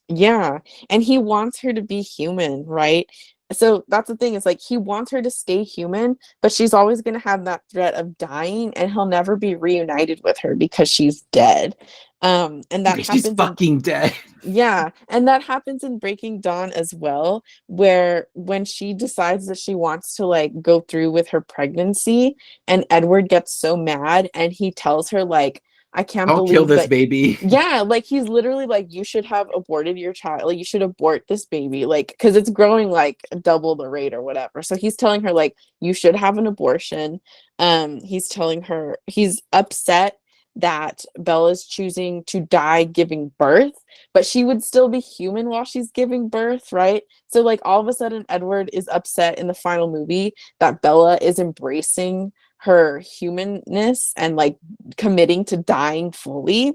Yeah. And he wants her to be human, right? So that's the thing, is like he wants her to stay human, but she's always going to have that threat of dying, and he'll never be reunited with her because she's dead. And that She's happens fucking dead. yeah, and that happens in Breaking Dawn as well, where when she decides that she wants to like go through with her pregnancy, and Edward gets so mad and he tells her like, I can't I'll kill believe this that. baby. Yeah, like he's literally like, you should have aborted your child, like you should abort this baby, like because it's growing like double the rate or whatever. So he's telling her like, you should have an abortion. He's telling her he's upset that Bella's choosing to die giving birth, but she would still be human while she's giving birth, right? So like all of a sudden Edward is upset in the final movie that Bella is embracing her humanness and like committing to dying fully.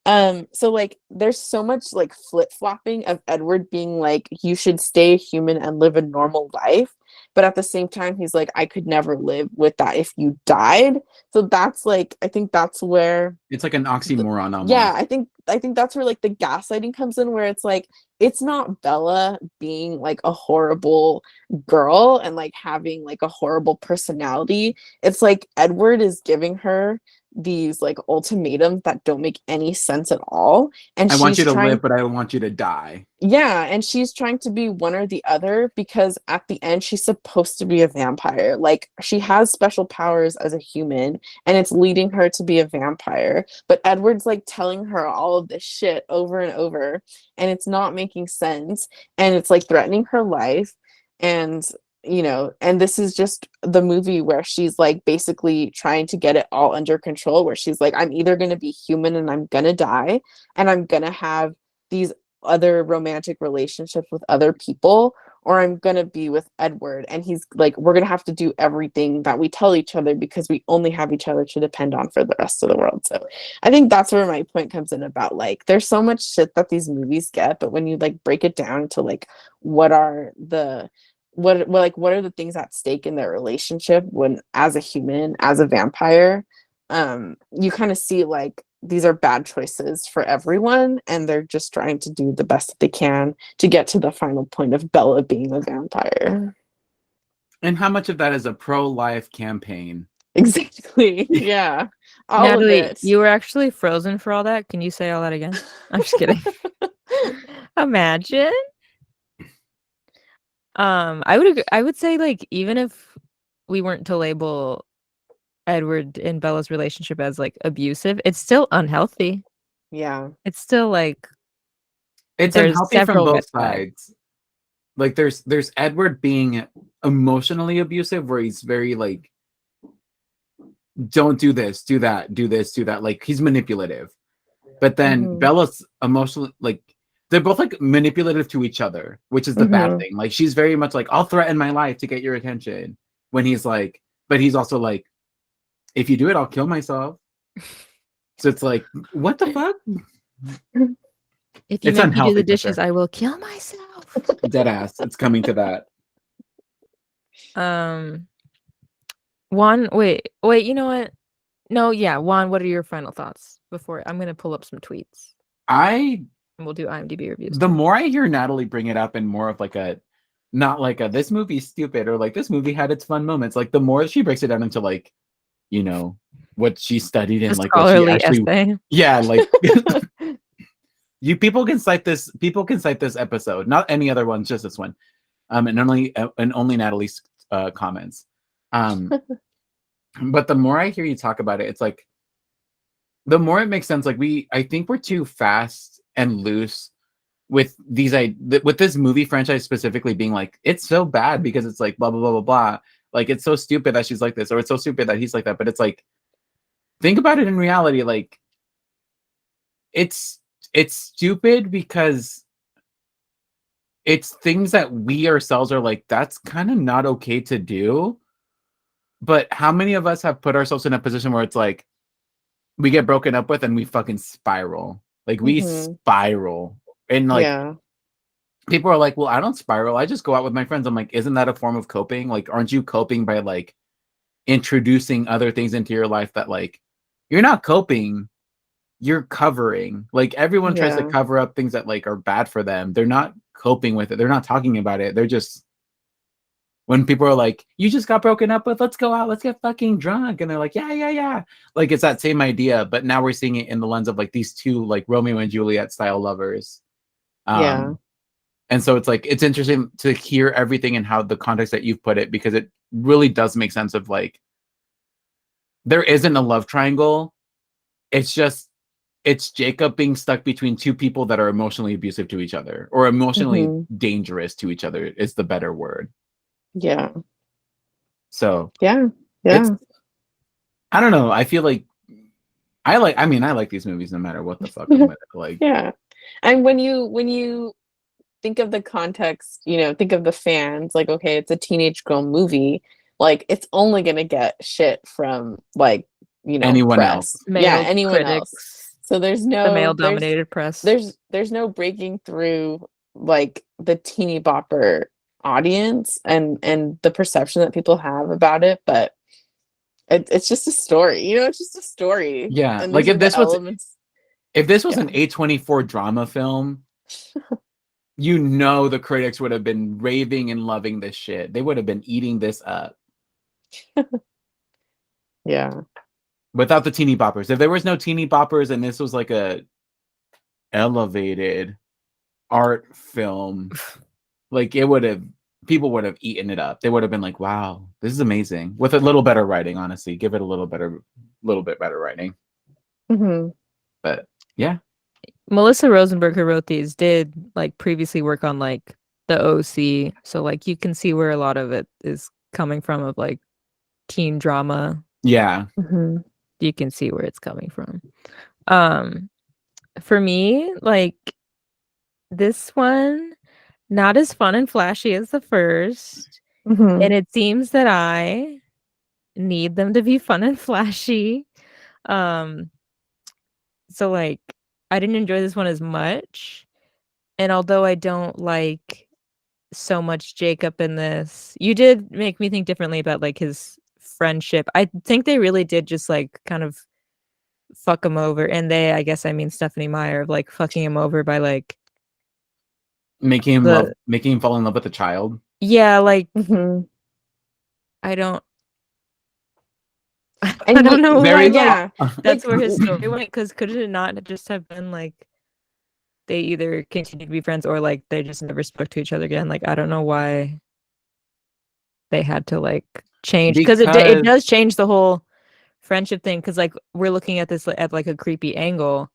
So like there's so much like flip-flopping of Edward being like, you should stay human and live a normal life, but at the same time he's like, I could never live with that if you died. So that's like, I think that's where It's like an oxymoron almost. yeah, I think that's where like the gaslighting comes in, where it's like it's not Bella being like a horrible girl and like having like a horrible personality. It's like Edward is giving her these like ultimatums that don't make any sense at all, and I want you to trying live, but I want you to die. yeah, and she's trying to be one or the other because at the end she's supposed to be a vampire. Like she has special powers as a human and it's leading her to be a vampire. But Edward's like telling her all of this shit over and over, and it's not making sense, and it's like threatening her life. And and this is just the movie where she's like basically trying to get it all under control, where she's like, I'm either going to be human and I'm going to die, and I'm going to have these other romantic relationships with other people, or I'm gonna be with Edward, and he's like, we're gonna have to do everything that we tell each other because we only have each other to depend on for the rest of the world. So I think that's where my point comes in about like there's so much shit that these movies get, but when you like break it down to like what are the what are the things at stake in their relationship when as a human, as a vampire, you kind of see like these are bad choices for everyone, and they're just trying to do the best that they can to get to the final point of Bella being a vampire. And how much of that is a pro-life campaign? Exactly. Yeah. All Natalie, of it. you were actually frozen for all that. Can you say all that again? I'm just kidding. Imagine. I would say like even if we weren't to label Edward and Bella's relationship as like abusive, it's still unhealthy. Yeah. It's still like It's there's unhealthy from several both red flags. sides. like there's Edward being emotionally abusive, where he's very like, don't do this, do that, do this, do that. Like he's manipulative. But then Bella's emotionally like, they're both like manipulative to each other, which is the bad thing. Like she's very much like, I'll threaten my life to get your attention. When he's like, but he's also like, if you do it, I'll kill myself. So it's like, what the fuck? If you make me do the dishes, I will kill myself. Dead ass. It's coming to that. Juan, wait, you know what? No, yeah, Juan, what are your final thoughts before I'm gonna pull up some tweets? And we'll do IMDb reviews. The more I hear Natalie bring it up in more of like a, not like a this movie's stupid or like this movie had its fun moments, like the more she breaks it down into like, you know, what she studied and like what she actually essay. Yeah, like people can cite this episode, not any other ones, just this one. And only Natalie's comments. But the more I hear you talk about it, it's like the more it makes sense. Like I think we're too fast and loose with with this movie franchise specifically being like, it's so bad because it's like blah blah blah blah blah. Like it's so stupid that she's like this, or it's so stupid that he's like that. But it's like, think about it in reality. Like it's stupid because it's things that we ourselves are like, that's kind of not okay to do. But how many of us have put ourselves in a position where it's like we get broken up with and we fucking spiral? Like we spiral. And like people are like, well, I don't spiral. I just go out with my friends. I'm like, isn't that a form of coping? Like, aren't you coping by like introducing other things into your life that like you're not coping, you're covering? Like everyone tries to cover up things that like are bad for them. They're not coping with it. They're not talking about it. They're just, when people are like, you just got broken up with, let's go out, let's get fucking drunk. And they're like, yeah. Like it's that same idea, but now we're seeing it in the lens of like these two like Romeo and Juliet style lovers. And so it's like, it's interesting to hear everything and how the context that you've put it, because it really does make sense of like, there isn't a love triangle. It's Jacob being stuck between two people that are emotionally abusive to each other, or emotionally dangerous to each other is the better word. Yeah. So yeah. I don't know. I feel like I like these movies no matter what the fuck I'm like. Yeah. And when you think of the context, you know, think of the fans, like, okay, it's a teenage girl movie, like it's only gonna get shit from like, you know, anyone press. else. Anyone critics, else. So there's no the male dominated press. There's no breaking through like the teeny bopper audience and the perception that people have about it, but it's just a story, you know, it's just a story. Yeah, and like if this was an Yeah. A24 drama film, you know, the critics would have been raving and loving this shit. They would have been eating this up. Yeah. Without the teeny boppers. If there was no teeny boppers and this was like a elevated art film, like people would have eaten it up. They would have been like, wow, this is amazing. With a little better writing, honestly. Give it a little bit better writing. But yeah. Melissa Rosenberg, who wrote these, did like previously work on like the OC. So like you can see where a lot of it is coming from, of like teen drama. Yeah. You can see where it's coming from. For me, like this one, not as fun and flashy as the first. And it seems that I need them to be fun and flashy. So like I didn't enjoy this one as much. And although I don't like so much Jacob in this, you did make me think differently about like his friendship. I think they really did just like kind of fuck him over. And I guess I mean Stephanie Meyer, of like fucking him over by like making him fall in love with a child. Yeah, like I don't know why. Yeah, that's where his story went. Because could it not just have been like they either continued to be friends or like they just never spoke to each other again? Like I don't know why they had to like change, because it does change the whole friendship thing. Because like we're looking at this at like a creepy angle,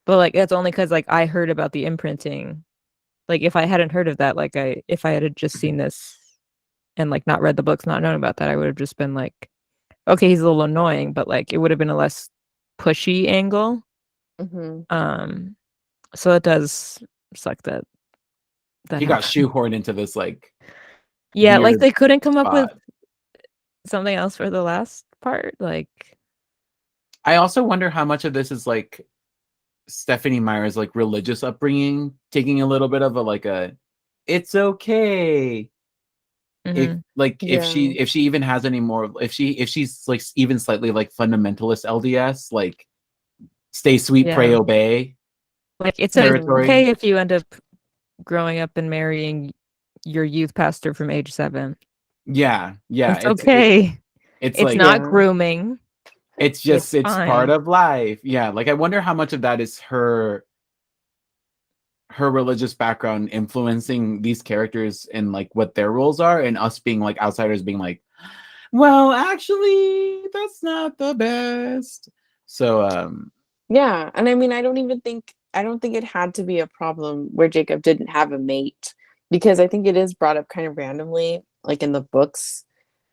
but like that's only because like I heard about the imprinting like if I hadn't heard of that, like if I had just seen this and like not read the books, not known about that, I would have just been like, okay, he's a little annoying, but like it would have been a less pushy angle. Mhm. So it does suck that He got happened. shoehorned into this like Yeah, like weird they couldn't come up with spot. something else for the last part. Like, I also wonder how much of this is like Stephenie Meyer's like religious upbringing taking a little bit of a like a it's okay if mhm. like Yeah. if she even has any more if she's like even slightly like fundamentalist LDS like stay sweet pray Yeah. obey Like it's territory. okay if you end up growing up and marrying your youth pastor from age 7. Yeah, It's okay. it's It's like not Yeah. grooming. it's just it's part fine. of life. Yeah, like I wonder how much of that is her religious background influencing these characters and like what their roles are, and us being like outsiders being like, well, actually that's not the best. So Yeah, and I mean, I don't think it had to be a problem where Jacob didn't have a mate, because I think it is brought up kind of randomly, like in the books,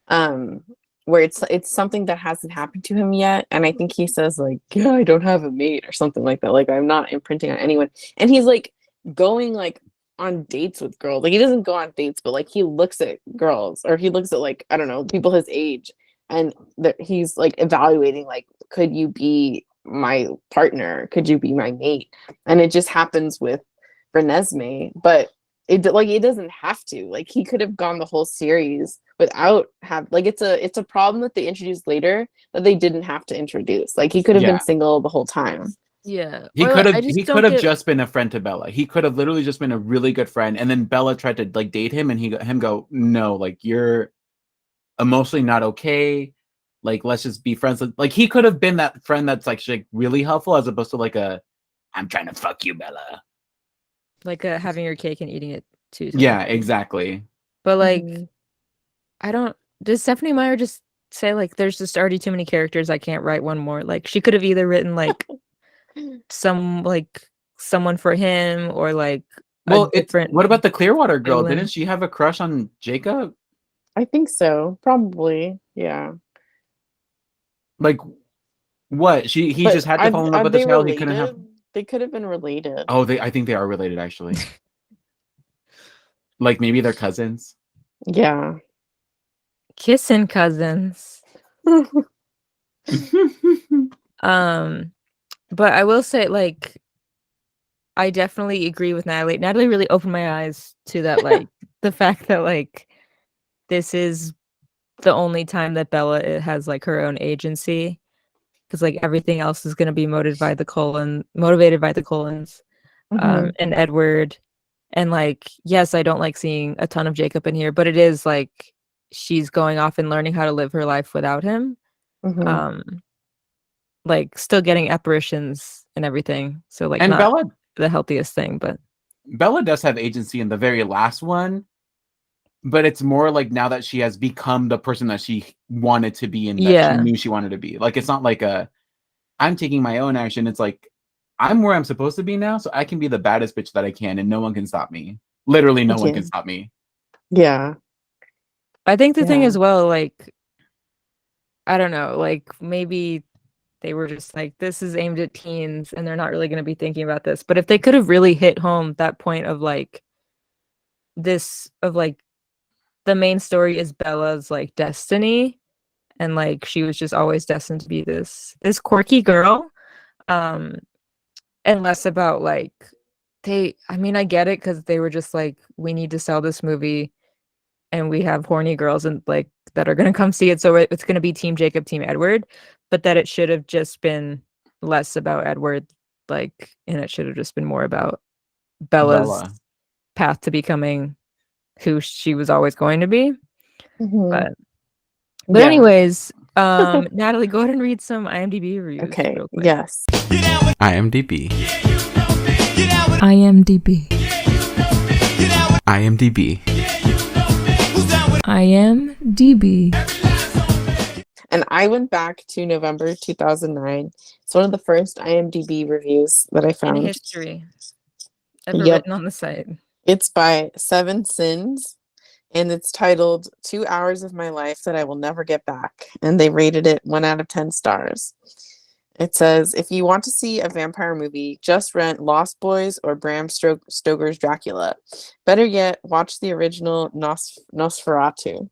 um, where it's something that hasn't happened to him yet, and I think he says like, "Yeah, I don't have a mate" or something like that. Like, I'm not imprinting on anyone, and he's like going like on dates with girls. Like, he doesn't go on dates, but like he looks at girls, or he looks at like, I don't know, people his age, and he's like evaluating like, could you be my partner? Could you be my mate? And it just happens with Renesmee, but it doesn't have to. Like, he could have gone the whole series without have like, it's a problem that they introduced later that they didn't have to introduce. Like, he could have yeah, been single the whole time. Yeah. he Or, could like, have I just he don't could have get just been a friend to Bella. He could have literally just been a really good friend, and then Bella tried to like date him, and him go, no, like you're emotionally not okay. Like, let's just be friends. Like, he could have been that friend that's like really helpful, as opposed to like I'm trying to fuck you, Bella. like having your cake and eating it too. Yeah, technically. exactly. But like, Mhm. I don't. Does Stephenie Meyer just say like, there's just already too many characters, I can't write one more? Like, she could have either written like someone for him, or like a Well, different what about the Clearwater girl? villain. Didn't she have a crush on Jacob? I think so, probably. Yeah. Like, what? He But just had to fall in love are with the they child. He couldn't have. related? They could have been related. Oh, I think they are related, actually. Like, maybe they're cousins. Yeah. Kissing cousins. But I will say, like, I definitely agree with Natalie. Natalie really opened my eyes to that, like, the fact that like this is the only time that Bella has like her own agency, because like everything else is going to be motivated by the Cullens, Mhm. and Edward. And like, yes, I don't like seeing a ton of Jacob in here, but it is like she's going off and learning how to live her life without him. Mhm. Like still getting apparitions and everything. So like And not the healthiest thing, but Bella does have agency in the very last one, but it's more like now that she has become the person that she wanted to be and that she yeah. knew she wanted to be. Like, it's not like I'm taking my own action. It's like, I'm where I'm supposed to be now, so I can be the baddest bitch that I can, and no one can stop me. Literally, no one Yeah. can stop me. Yeah. I think the thing Yeah. as well, like, I don't know, like maybe they were just like, this is aimed at teens and they're not really going to be thinking about this. But if they could have really hit home that point of like the main story is Bella's like destiny, and like she was just always destined to be this quirky girl, and less about like I mean, I get it, because they were just like, we need to sell this movie and we have horny girls and like that are going to come see it, so it's going to be Team Jacob, Team Edward, but that it should have just been less about Edward, like, and it should have just been more about Bella's Bella. path to becoming who she was always going to be. Mhm. But Yeah. anyways, Natalie, go ahead and read some IMDb reviews. Okay. Real quick. Yes. IMDb. IMDb. IMDb. IMDb. And I went back to November 2009. It's one of the first IMDb reviews that I In found. history ever Yep. written on the site. It's by Seven Sins, and it's titled 2 Hours of My Life That I Will Never Get Back. And they rated it 1 out of 10 stars. It says, if you want to see a vampire movie, just rent Lost Boys or Bram Stoker's Dracula. Better yet, watch the original Nosferatu.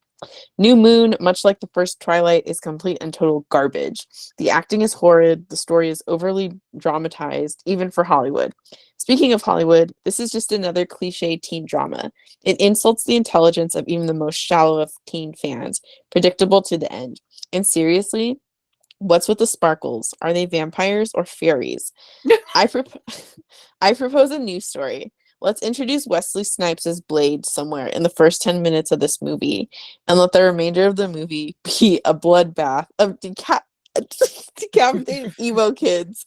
New Moon, much like the first Twilight, is complete and total garbage. The acting is horrid. The story is overly dramatized, even for Hollywood. Speaking of Hollywood, this is just another cliche teen drama. It insults the intelligence of even the most shallow of teen fans, predictable to the end. And seriously, what's with the sparkles? Are they vampires or fairies? I propose a new story. Let's introduce Wesley Snipes as Blade somewhere in the first 10 minutes of this movie, and let the remainder of the movie be a bloodbath of decapitated emo kids.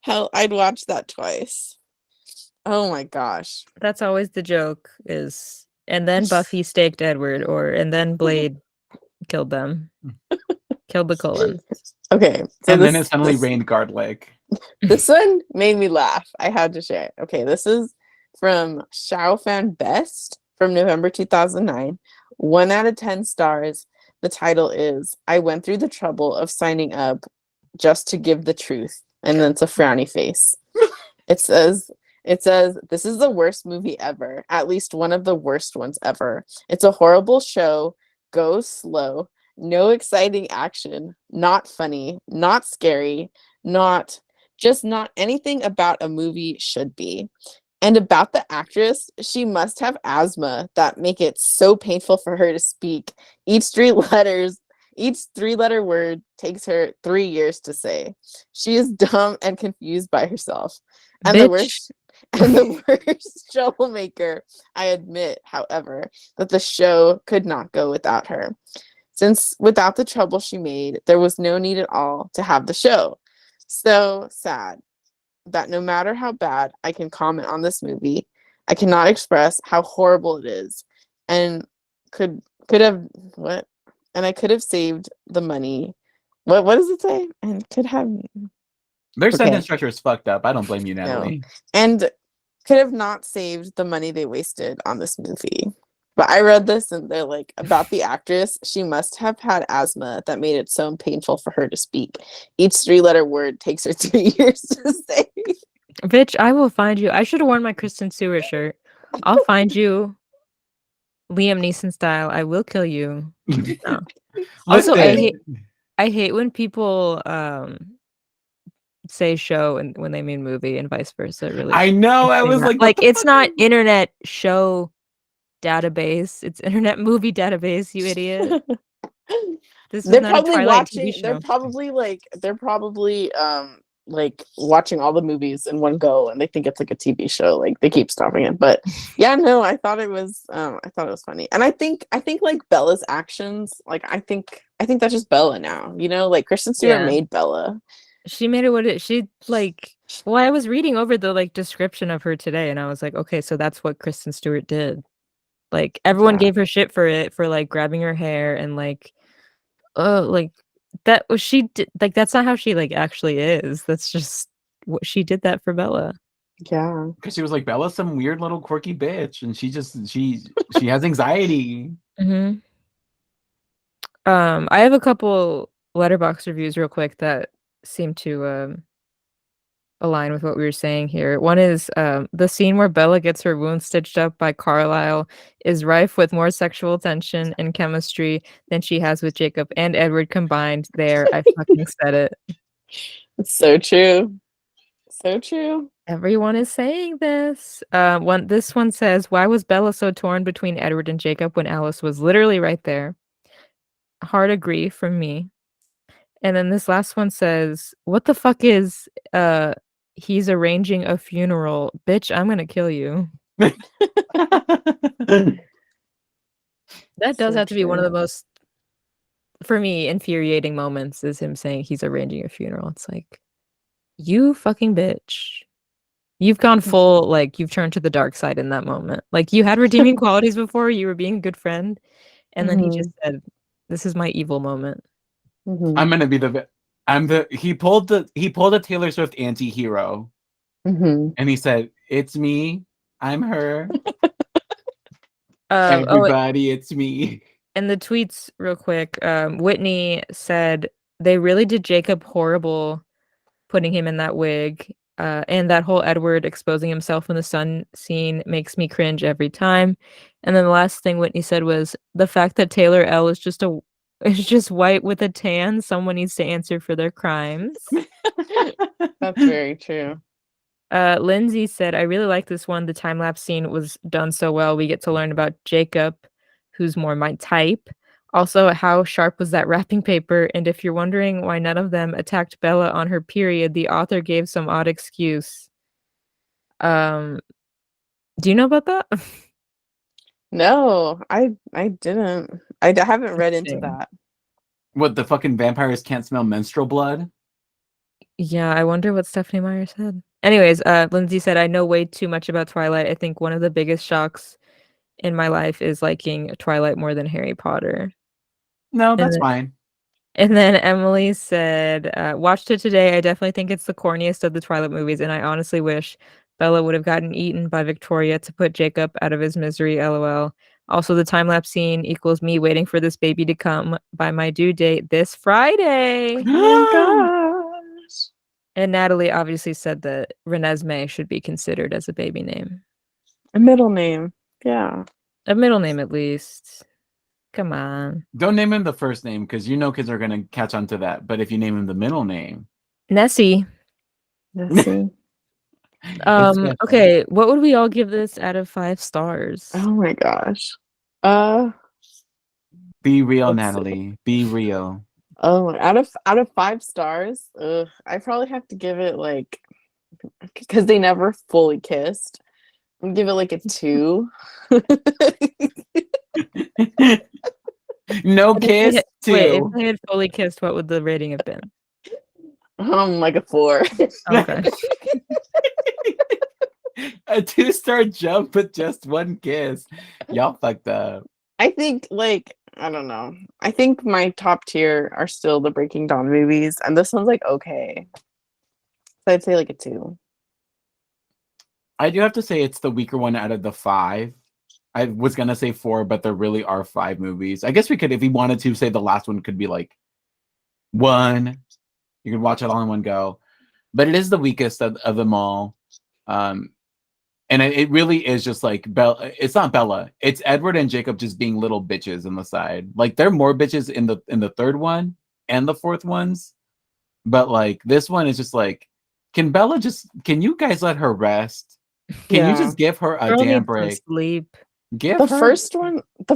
Hell, I'd watch that twice. Oh my gosh. That's always the joke is, and then Buffy staked Edward, and then Blade killed them. Killed the Cullens. Okay. So and then it suddenly rained garlic. This one made me laugh. I had to share. Okay, this is from Xiao Fan Best from November 2009. 1 out of 10 stars. The title is I Went Through the Trouble of Signing Up Just to Give the Truth. And then it's a frowny face. It says, this is the worst movie ever. At least one of the worst ones ever. It's a horrible show. Go slow. No exciting action. Not funny. Not scary. Not anything about a movie should be. And about the actress, she must have asthma that make it so painful for her to speak. Each three-letter word takes her 3 years to say. She is dumb and confused by herself. And the worst troublemaker, I admit, however, that the show could not go without her. Since without the trouble she made, there was no need at all to have the show. So sad that no matter how bad I can comment on this movie, I cannot express how horrible it is, and could have what? And I could have saved the money. What does it say? And could have Their sentence structure is fucked up. I don't blame you, Natalie. No. And could have not saved the money they wasted on this movie. But I read this and they're like, about the actress, she must have had asthma that made it so painful for her to speak. Each three-letter word takes her 3 years to say. Bitch, I will find you. I should have worn my Kristen Stewart shirt. I'll find you. Liam Neeson style. I will kill you. No. Also, I hate when people say show and when they mean movie and vice versa. Really, I know. I was like it's not internet show database. It's internet movie database. You idiot. They're probably watching. They're probably like watching all the movies in one go, and they think it's like a TV show. Like they keep stopping it. But yeah, no, I thought it was funny, and I think like Bella's actions. Like I think that's just Bella now. You know, like Kristen Stewart made Bella. She made it she like. Well, I was reading over the like description of her today, and I was like, okay, so that's what Kristen Stewart did. Like everyone gave her shit for it, for like grabbing her hair and like, like that was she did, like that's not how she like actually is. That's just what she did that for Bella. Yeah, because she was like, Bella's some weird little quirky bitch, and she has anxiety. Mm-hmm. I have a couple Letterboxd reviews real quick that seem to align with what we were saying here. One is the scene where Bella gets her wound stitched up by Carlisle is rife with more sexual tension and chemistry than she has with Jacob and Edward combined. There, I fucking said it. It's so true. So true. Everyone is saying this. This one says, why was Bella so torn between Edward and Jacob when Alice was literally right there? Hard agree from me. And then this last one says, what the fuck is he's arranging a funeral? Bitch, I'm gonna kill you. That does have to be one of the most, for me, infuriating moments is him saying he's arranging a funeral. It's like, you fucking bitch. You've gone full, like, you've turned to the dark side in that moment. Like, you had redeeming qualities before, you were being a good friend, and then he just said, this is my evil moment. I'm gonna be he pulled a Taylor Swift anti-hero, and he said, it's me, I'm her, Oh, Everybody, it's me. and the tweets real quick. Whitney said they really did Jacob horrible putting him in that wig. And that whole Edward exposing himself in the sun scene makes me cringe every time. And then the last thing Whitney said was the fact that Taylor L is just white with a tan. Someone needs to answer for their crimes. That's very true. Lindsay said, I really like this one. The time lapse scene was done so well. We get to learn about Jacob, who's more my type. Also, how sharp was that wrapping paper? And if you're wondering why none of them attacked Bella on her period, the author gave some odd excuse. Do you know about that? No, I didn't. I haven't read into Interesting. that. What, the fucking vampires can't smell menstrual blood? Yeah, I wonder what Stephanie Meyer said. Anyways, Lindsay said, I know way too much about Twilight. I think one of the biggest shocks in my life is liking Twilight more than Harry Potter. No, And that's then, fine. and then Emily said, watched it today. I definitely think it's the corniest of the Twilight movies, and I honestly wish Bella would have gotten eaten by Victoria to put Jacob out of his misery, lol. Also, the time-lapse scene equals me waiting for this baby to come by my due date this Friday. Oh my gosh. And Natalie obviously said that Renesmee should be considered as a baby name. A middle name. Yeah. A middle name, at least. Come on. Don't name him the first name because you know kids are gonna catch on to that. But if you name him the middle name, Nessie. Let's see. it's special. Okay, what would we all give this out of 5 stars? Oh my gosh. Be real, Let's Natalie. Be real. Oh, out of 5 stars, I probably have to give it like because they never fully kissed. I'm give it like a 2. No kiss. Wait, if Two. they had fully kissed, what would the rating have been? Like a 4. Okay. A 2-star jump with just one kiss. Y'all fucked up. I think like I don't know. I think my top tier are still the Breaking Dawn movies, and this one's like okay. So I'd say like a 2. I do have to say it's the weaker one out of the 5. I was gonna say 4, but there really are 5 movies. I guess we could, if we wanted to, say the last one could be like 1. You could watch it all in one go, but it is the weakest of them all. And it really is just like Bella. It's not Bella. It's Edward and Jacob just being little bitches on the side. Like they're more bitches in the third one and the fourth ones, but like this one is just like, can you guys let her rest? Can you just give her a Girl damn needs some break? sleep. Give The her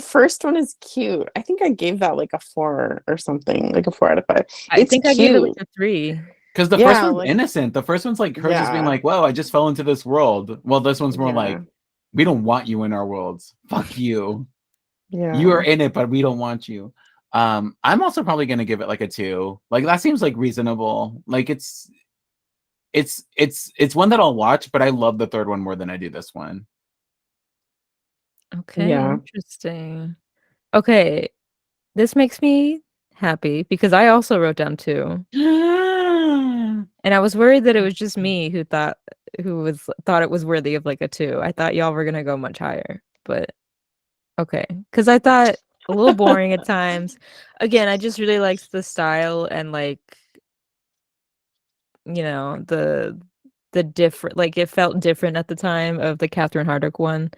first one is cute. I think I gave that like a 4 or something, like a 4 out of 5. I It's think I gave it like a 3. because the Yeah, first one's like- innocent. The first one's like her just being Yeah. like, "Whoa, I just fell into this world." Well, this one's more Yeah. like, "We don't want you in our worlds. Fuck you. Yeah. You are in it, but we don't want you." I'm also probably gonna give it like a 2. Like that seems like reasonable. Like it's one that I'll watch, but I love the third one more than I do this one. Okay, Yeah. interesting. Okay, this makes me happy because I also wrote down 2. And I was worried that it was just me who thought it was worthy of like a 2. I thought y'all were gonna go much higher, but okay. Because I thought a little boring at times. Again, I just really liked the style and like the different, like it felt different at the time of the Catherine Hardwicke one.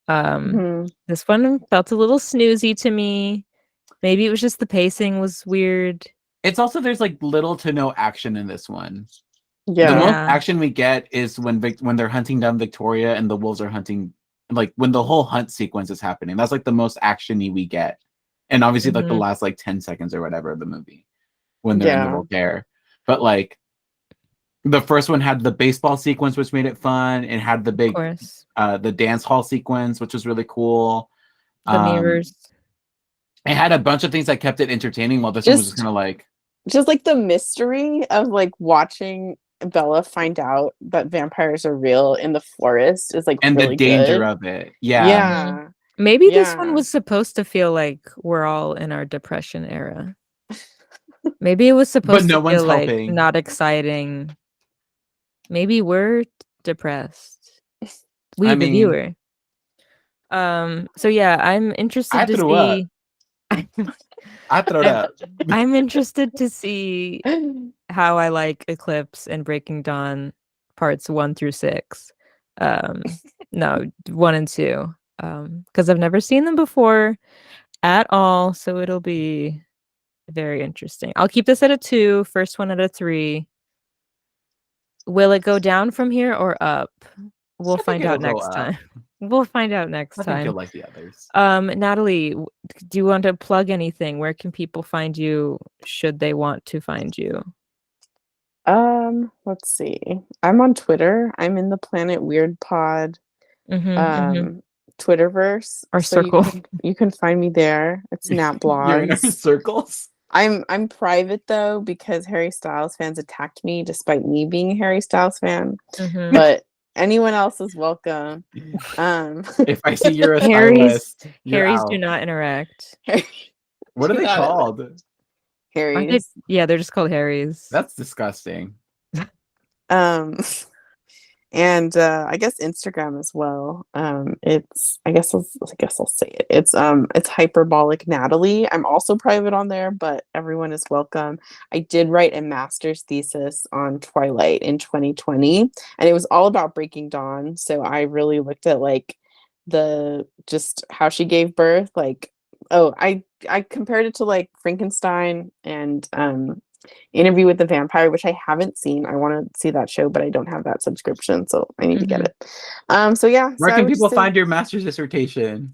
Mhm. This one felt a little snoozy to me. Maybe it was just the pacing was weird. It's also there's like little to no action in this one. Yeah. The most Yeah. action we get is when they're hunting down Victoria and the wolves are hunting, like when the whole hunt sequence is happening. That's like the most actiony we get, and obviously like the Mhm. last like 10 seconds or whatever of the movie when they're in the Yeah. repair. But like the first one had the baseball sequence, which made it fun, and had the Of big course. the dance hall sequence, which was really cool. The mirrors. It had a bunch of things that kept it entertaining, while this one was just Just kind of like, just like the mystery of like watching Bella find out that vampires are real in the forest is like and really the danger good. of it. Yeah. Yeah. Maybe this one Yeah. was supposed to feel like we're all in our depression era. Maybe it was supposed no to one's feel like helping. not exciting. Maybe we're depressed. We, I the mean, viewer. So yeah, I'm interested I to threw up. see. I threw it I'm, up. I'm interested to see how I like Eclipse and Breaking Dawn parts 1 through 6. Um, no, 1 and 2. Because I've never seen them before at all, so it'll be very interesting. I'll keep this at a 2, first one at a 3. Will it go down from here or up? We'll I think find it'll out go next up. time. We'll find out next I think you'll time. like the others. Natalie, do you want to plug anything? Where can people find you should they want to find you? Let's see. I'm on Twitter. I'm in the Planet Weird Pod Twitterverse. Our So circle. you can find me there. It's Nat You're in our Blogs. circles. I'm private though because Harry Styles fans attacked me despite me being a Harry Styles fan. Mhm. But anyone else is welcome. If I see you're a Harry's stylist, you're Harry's out. do not interact. What are they Got it. called? Aren't they? Harry's. Yeah, they're just called Harry's. That's disgusting. And I guess Instagram as well. It's I guess I'll say it. It's hyperbolic Natalie. I'm also private on there, but everyone is welcome. I did write a master's thesis on Twilight in 2020, and it was all about Breaking Dawn. So I really looked at like the just how she gave birth. Like, oh, I compared it to like Frankenstein and Interview with the Vampire, which I haven't seen. I want to see that show, but I don't have that subscription, so I need to get it. So yeah. Where so I can would people say, find your master's dissertation?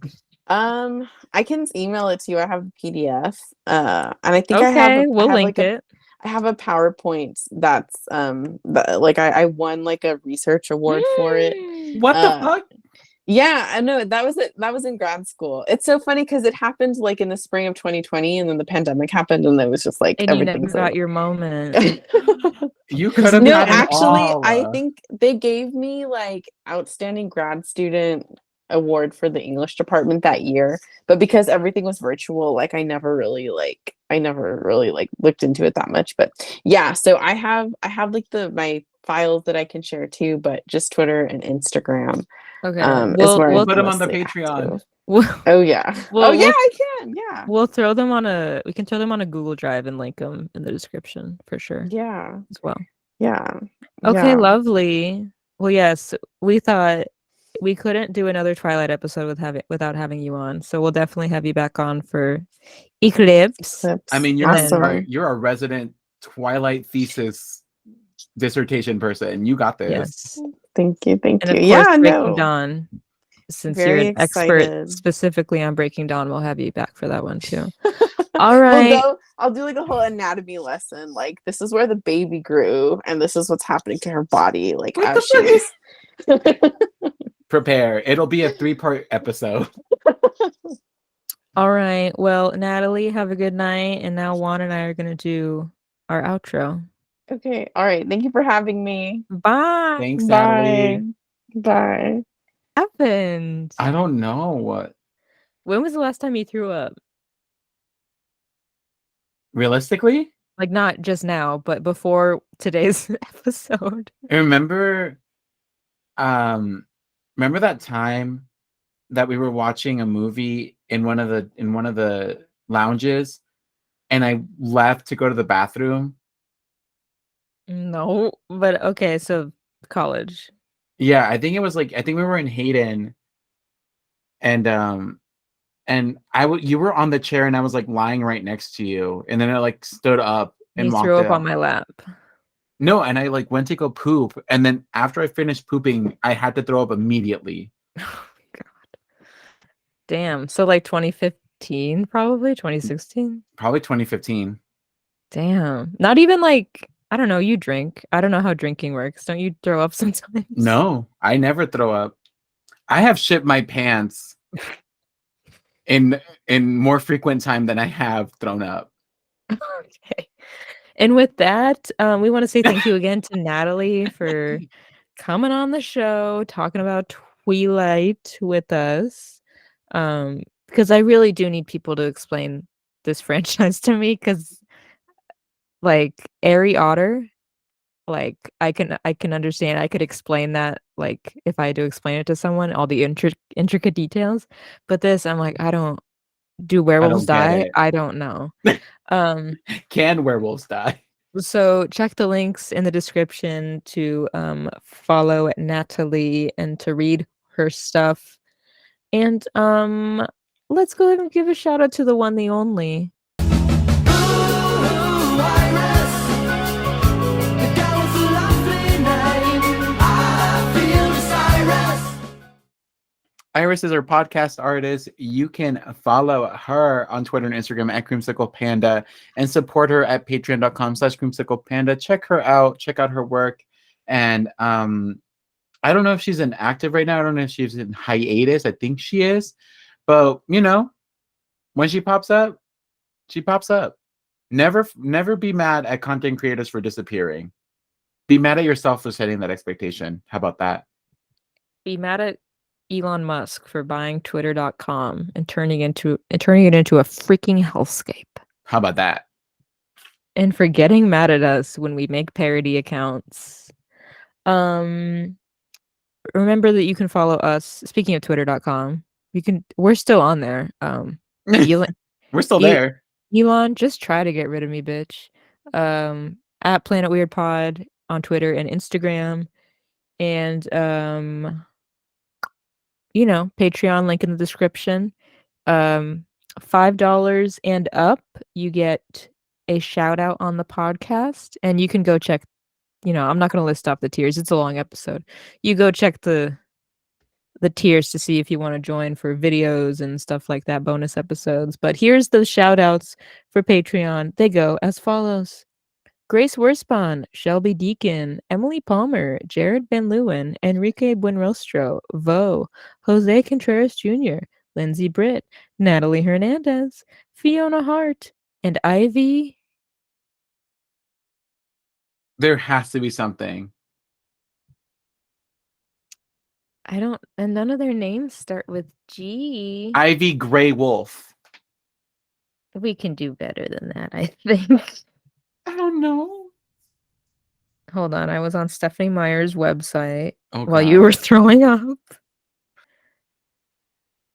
I can email it to you. I have a PDF. And I think Okay, we'll link like it. I have a PowerPoint that's like I won like a research award for it. What the Uh, fuck? Yeah, I know that was it. That was in grad school. It's so funny because it happened like in the spring of 2020, and then the pandemic happened, and it was just like And you never everything's got over. your moment. You could have No, had an actually, all. I think they gave me like outstanding grad student award for the English department that year. But because everything was virtual, like I never really like looked into it that much. But yeah, so I have like my files that I can share too, but just Twitter and Instagram Okay. is where We'll I'm put them on the mostly Patreon. active. we'll, Oh yeah. we'll, Oh yeah, we'll I can. Yeah. we'll throw them on a Google Drive and link them in the description for sure Yeah. as well. Yeah. Okay, Yeah. lovely. Well, yes, we thought we couldn't do another Twilight episode without having you on, so we'll definitely have you back on for Eclipse. Clips. I mean, Awesome. you're a resident Twilight thesis dissertation person. You got this. Yes, Thank you. Thank and you. of Yeah, course, Breaking no. Dawn. Since you're Very an expert excited. specifically on Breaking Dawn, we'll have you back for that one too. All right. I'll do like a whole anatomy lesson. Like this is where the baby grew, and this is what's happening to her body, like What as the she's. Prepare. It'll be a 3-part episode. All right. Well, Natalie, have a good night. And now Juan and I are going to do our outro. Okay. All right. Thank you for having me. Bye. Thanks, Bye. Natalie. Bye. Happened. I don't know what. When was the last time you threw up? Realistically, Like not just now, but before today's episode. remember remember that time that we were watching a movie in one of the lounges and I left to go to the bathroom? No, but okay, so college. Yeah, I think we were in Hayden and you were on the chair and I was like lying right next to you and then I like stood up and You walked threw up out. on my lap. No, and I like went to go poop and then after I finished pooping, I had to throw up immediately. Oh my God. Damn. So like 2015, probably 2016. Probably 2015. Damn. Not even like, I don't know, you drink. I don't know how drinking works. Don't you throw up sometimes? No, I never throw up. I have shit my pants in more frequent time than I have thrown up. Okay. And with that, we want to say thank you again to Natalie for coming on the show, talking about Twilight with us. Because I really do need people to explain this franchise to me, because like Airy Otter like I can understand. I could explain that like if I had to explain it to someone, all the intricate details. But this, I'm like, I don't. Do I werewolves don't get die? it. I don't know. Um, Can werewolves die? so check the links in the description to follow Natalie and to read her stuff. And let's go ahead and give a shout out to the one, the only. Iris is our podcast artist. You can follow her on Twitter and Instagram at Creamsicle Panda and support her at patreon.com/Creamsicle Panda. Check her out. Check out her work. And I don't know if she's inactive right now. I don't know if she's in hiatus. I think she is. But, you know, when she pops up, she pops up. Never be mad at content creators for disappearing. Be mad at yourself for setting that expectation. How about that? Be mad at Elon Musk for buying Twitter.com and turning it into a freaking hellscape. How about that? And for getting mad at us when we make parody accounts. Remember that you can follow us. Speaking of Twitter.com, we're still on there. Elon, We're still there. Elon, just try to get rid of me, bitch. At Planet Weird Pod on Twitter and Instagram. And Patreon link in the description. $5 and up, you get a shout out on the podcast, and you can go check. I'm not going to list off the tiers. It's a long episode. You go check the tiers to see if you want to join for videos and stuff like that, bonus episodes. But here's the shout outs for Patreon. They go as follows: Grace Worspan, Shelby Deacon, Emily Palmer, Jared Van Leeuwen, Enrique Buenrostro, Vo, Jose Contreras Jr., Lindsay Britt, Natalie Hernandez, Fiona Hart, and Ivy. There has to be something. And none of their names start with G. Ivy Gray Wolf. We can do better than that, I think. I don't know. Hold on, I was on Stephanie Meyer's website while God. you were throwing up.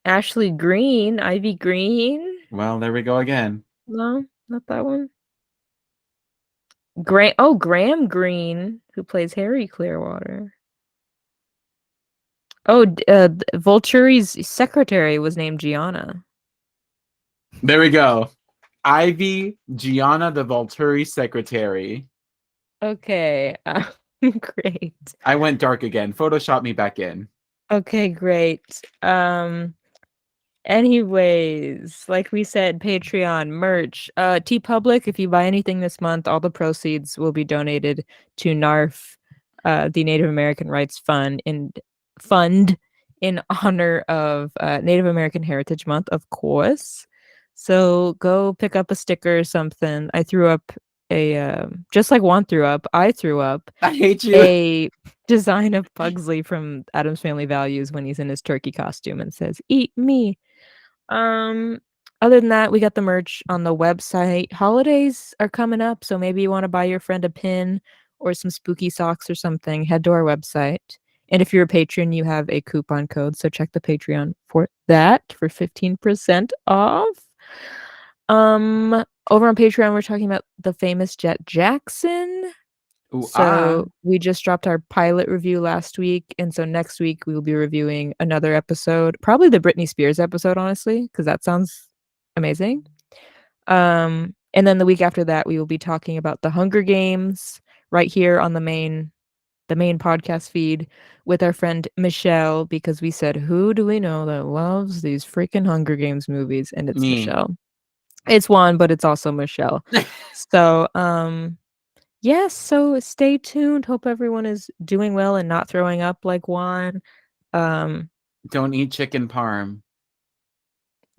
Ashley Green, Ivy Green. Well, there we go again. No, not that one. Graham Green, who plays Harry Clearwater. Volturi's secretary was named Gianna. There we go. Ivy Gianna, the Volturi secretary. Okay, great. I went dark again. Photoshop me back in. Okay, great. Anyways, like we said, Patreon, merch, TeePublic. If you buy anything this month, all the proceeds will be donated to NARF, the Native American Rights Fund in honor of Native American Heritage Month, of course. So go pick up a sticker or something. I threw up just like Juan threw up, I threw up I hate you. a design of Pugsley from Addams Family Values when he's in his turkey costume and says, "Eat me." Other than that, we got the merch on the website. Holidays are coming up, so maybe you want to buy your friend a pin or some spooky socks or something. Head to our website. And if you're a patron, you have a coupon code, so check the Patreon for that for 15% off. Over on Patreon, we're talking about the famous Jet Jackson. Ooh, So we just dropped our pilot review last week, and so next week we will be reviewing another episode, probably the Britney Spears episode, honestly, because that sounds amazing. And then the week after that, we will be talking about the Hunger Games right here on the main podcast feed with our friend Michelle, because we said, who do we know that loves these freaking Hunger Games movies? And it's Me. Michelle. It's Juan, but it's also Michelle. So, yes, so stay tuned. Hope everyone is doing well and not throwing up like Juan. Don't eat chicken parm.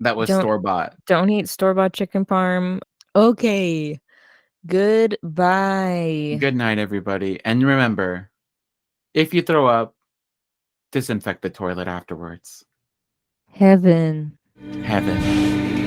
That was Don't- store-bought. Don't eat store-bought chicken parm. Okay. Goodbye. Good night, everybody. And remember, if you throw up, disinfect the toilet afterwards. Heaven. Heaven.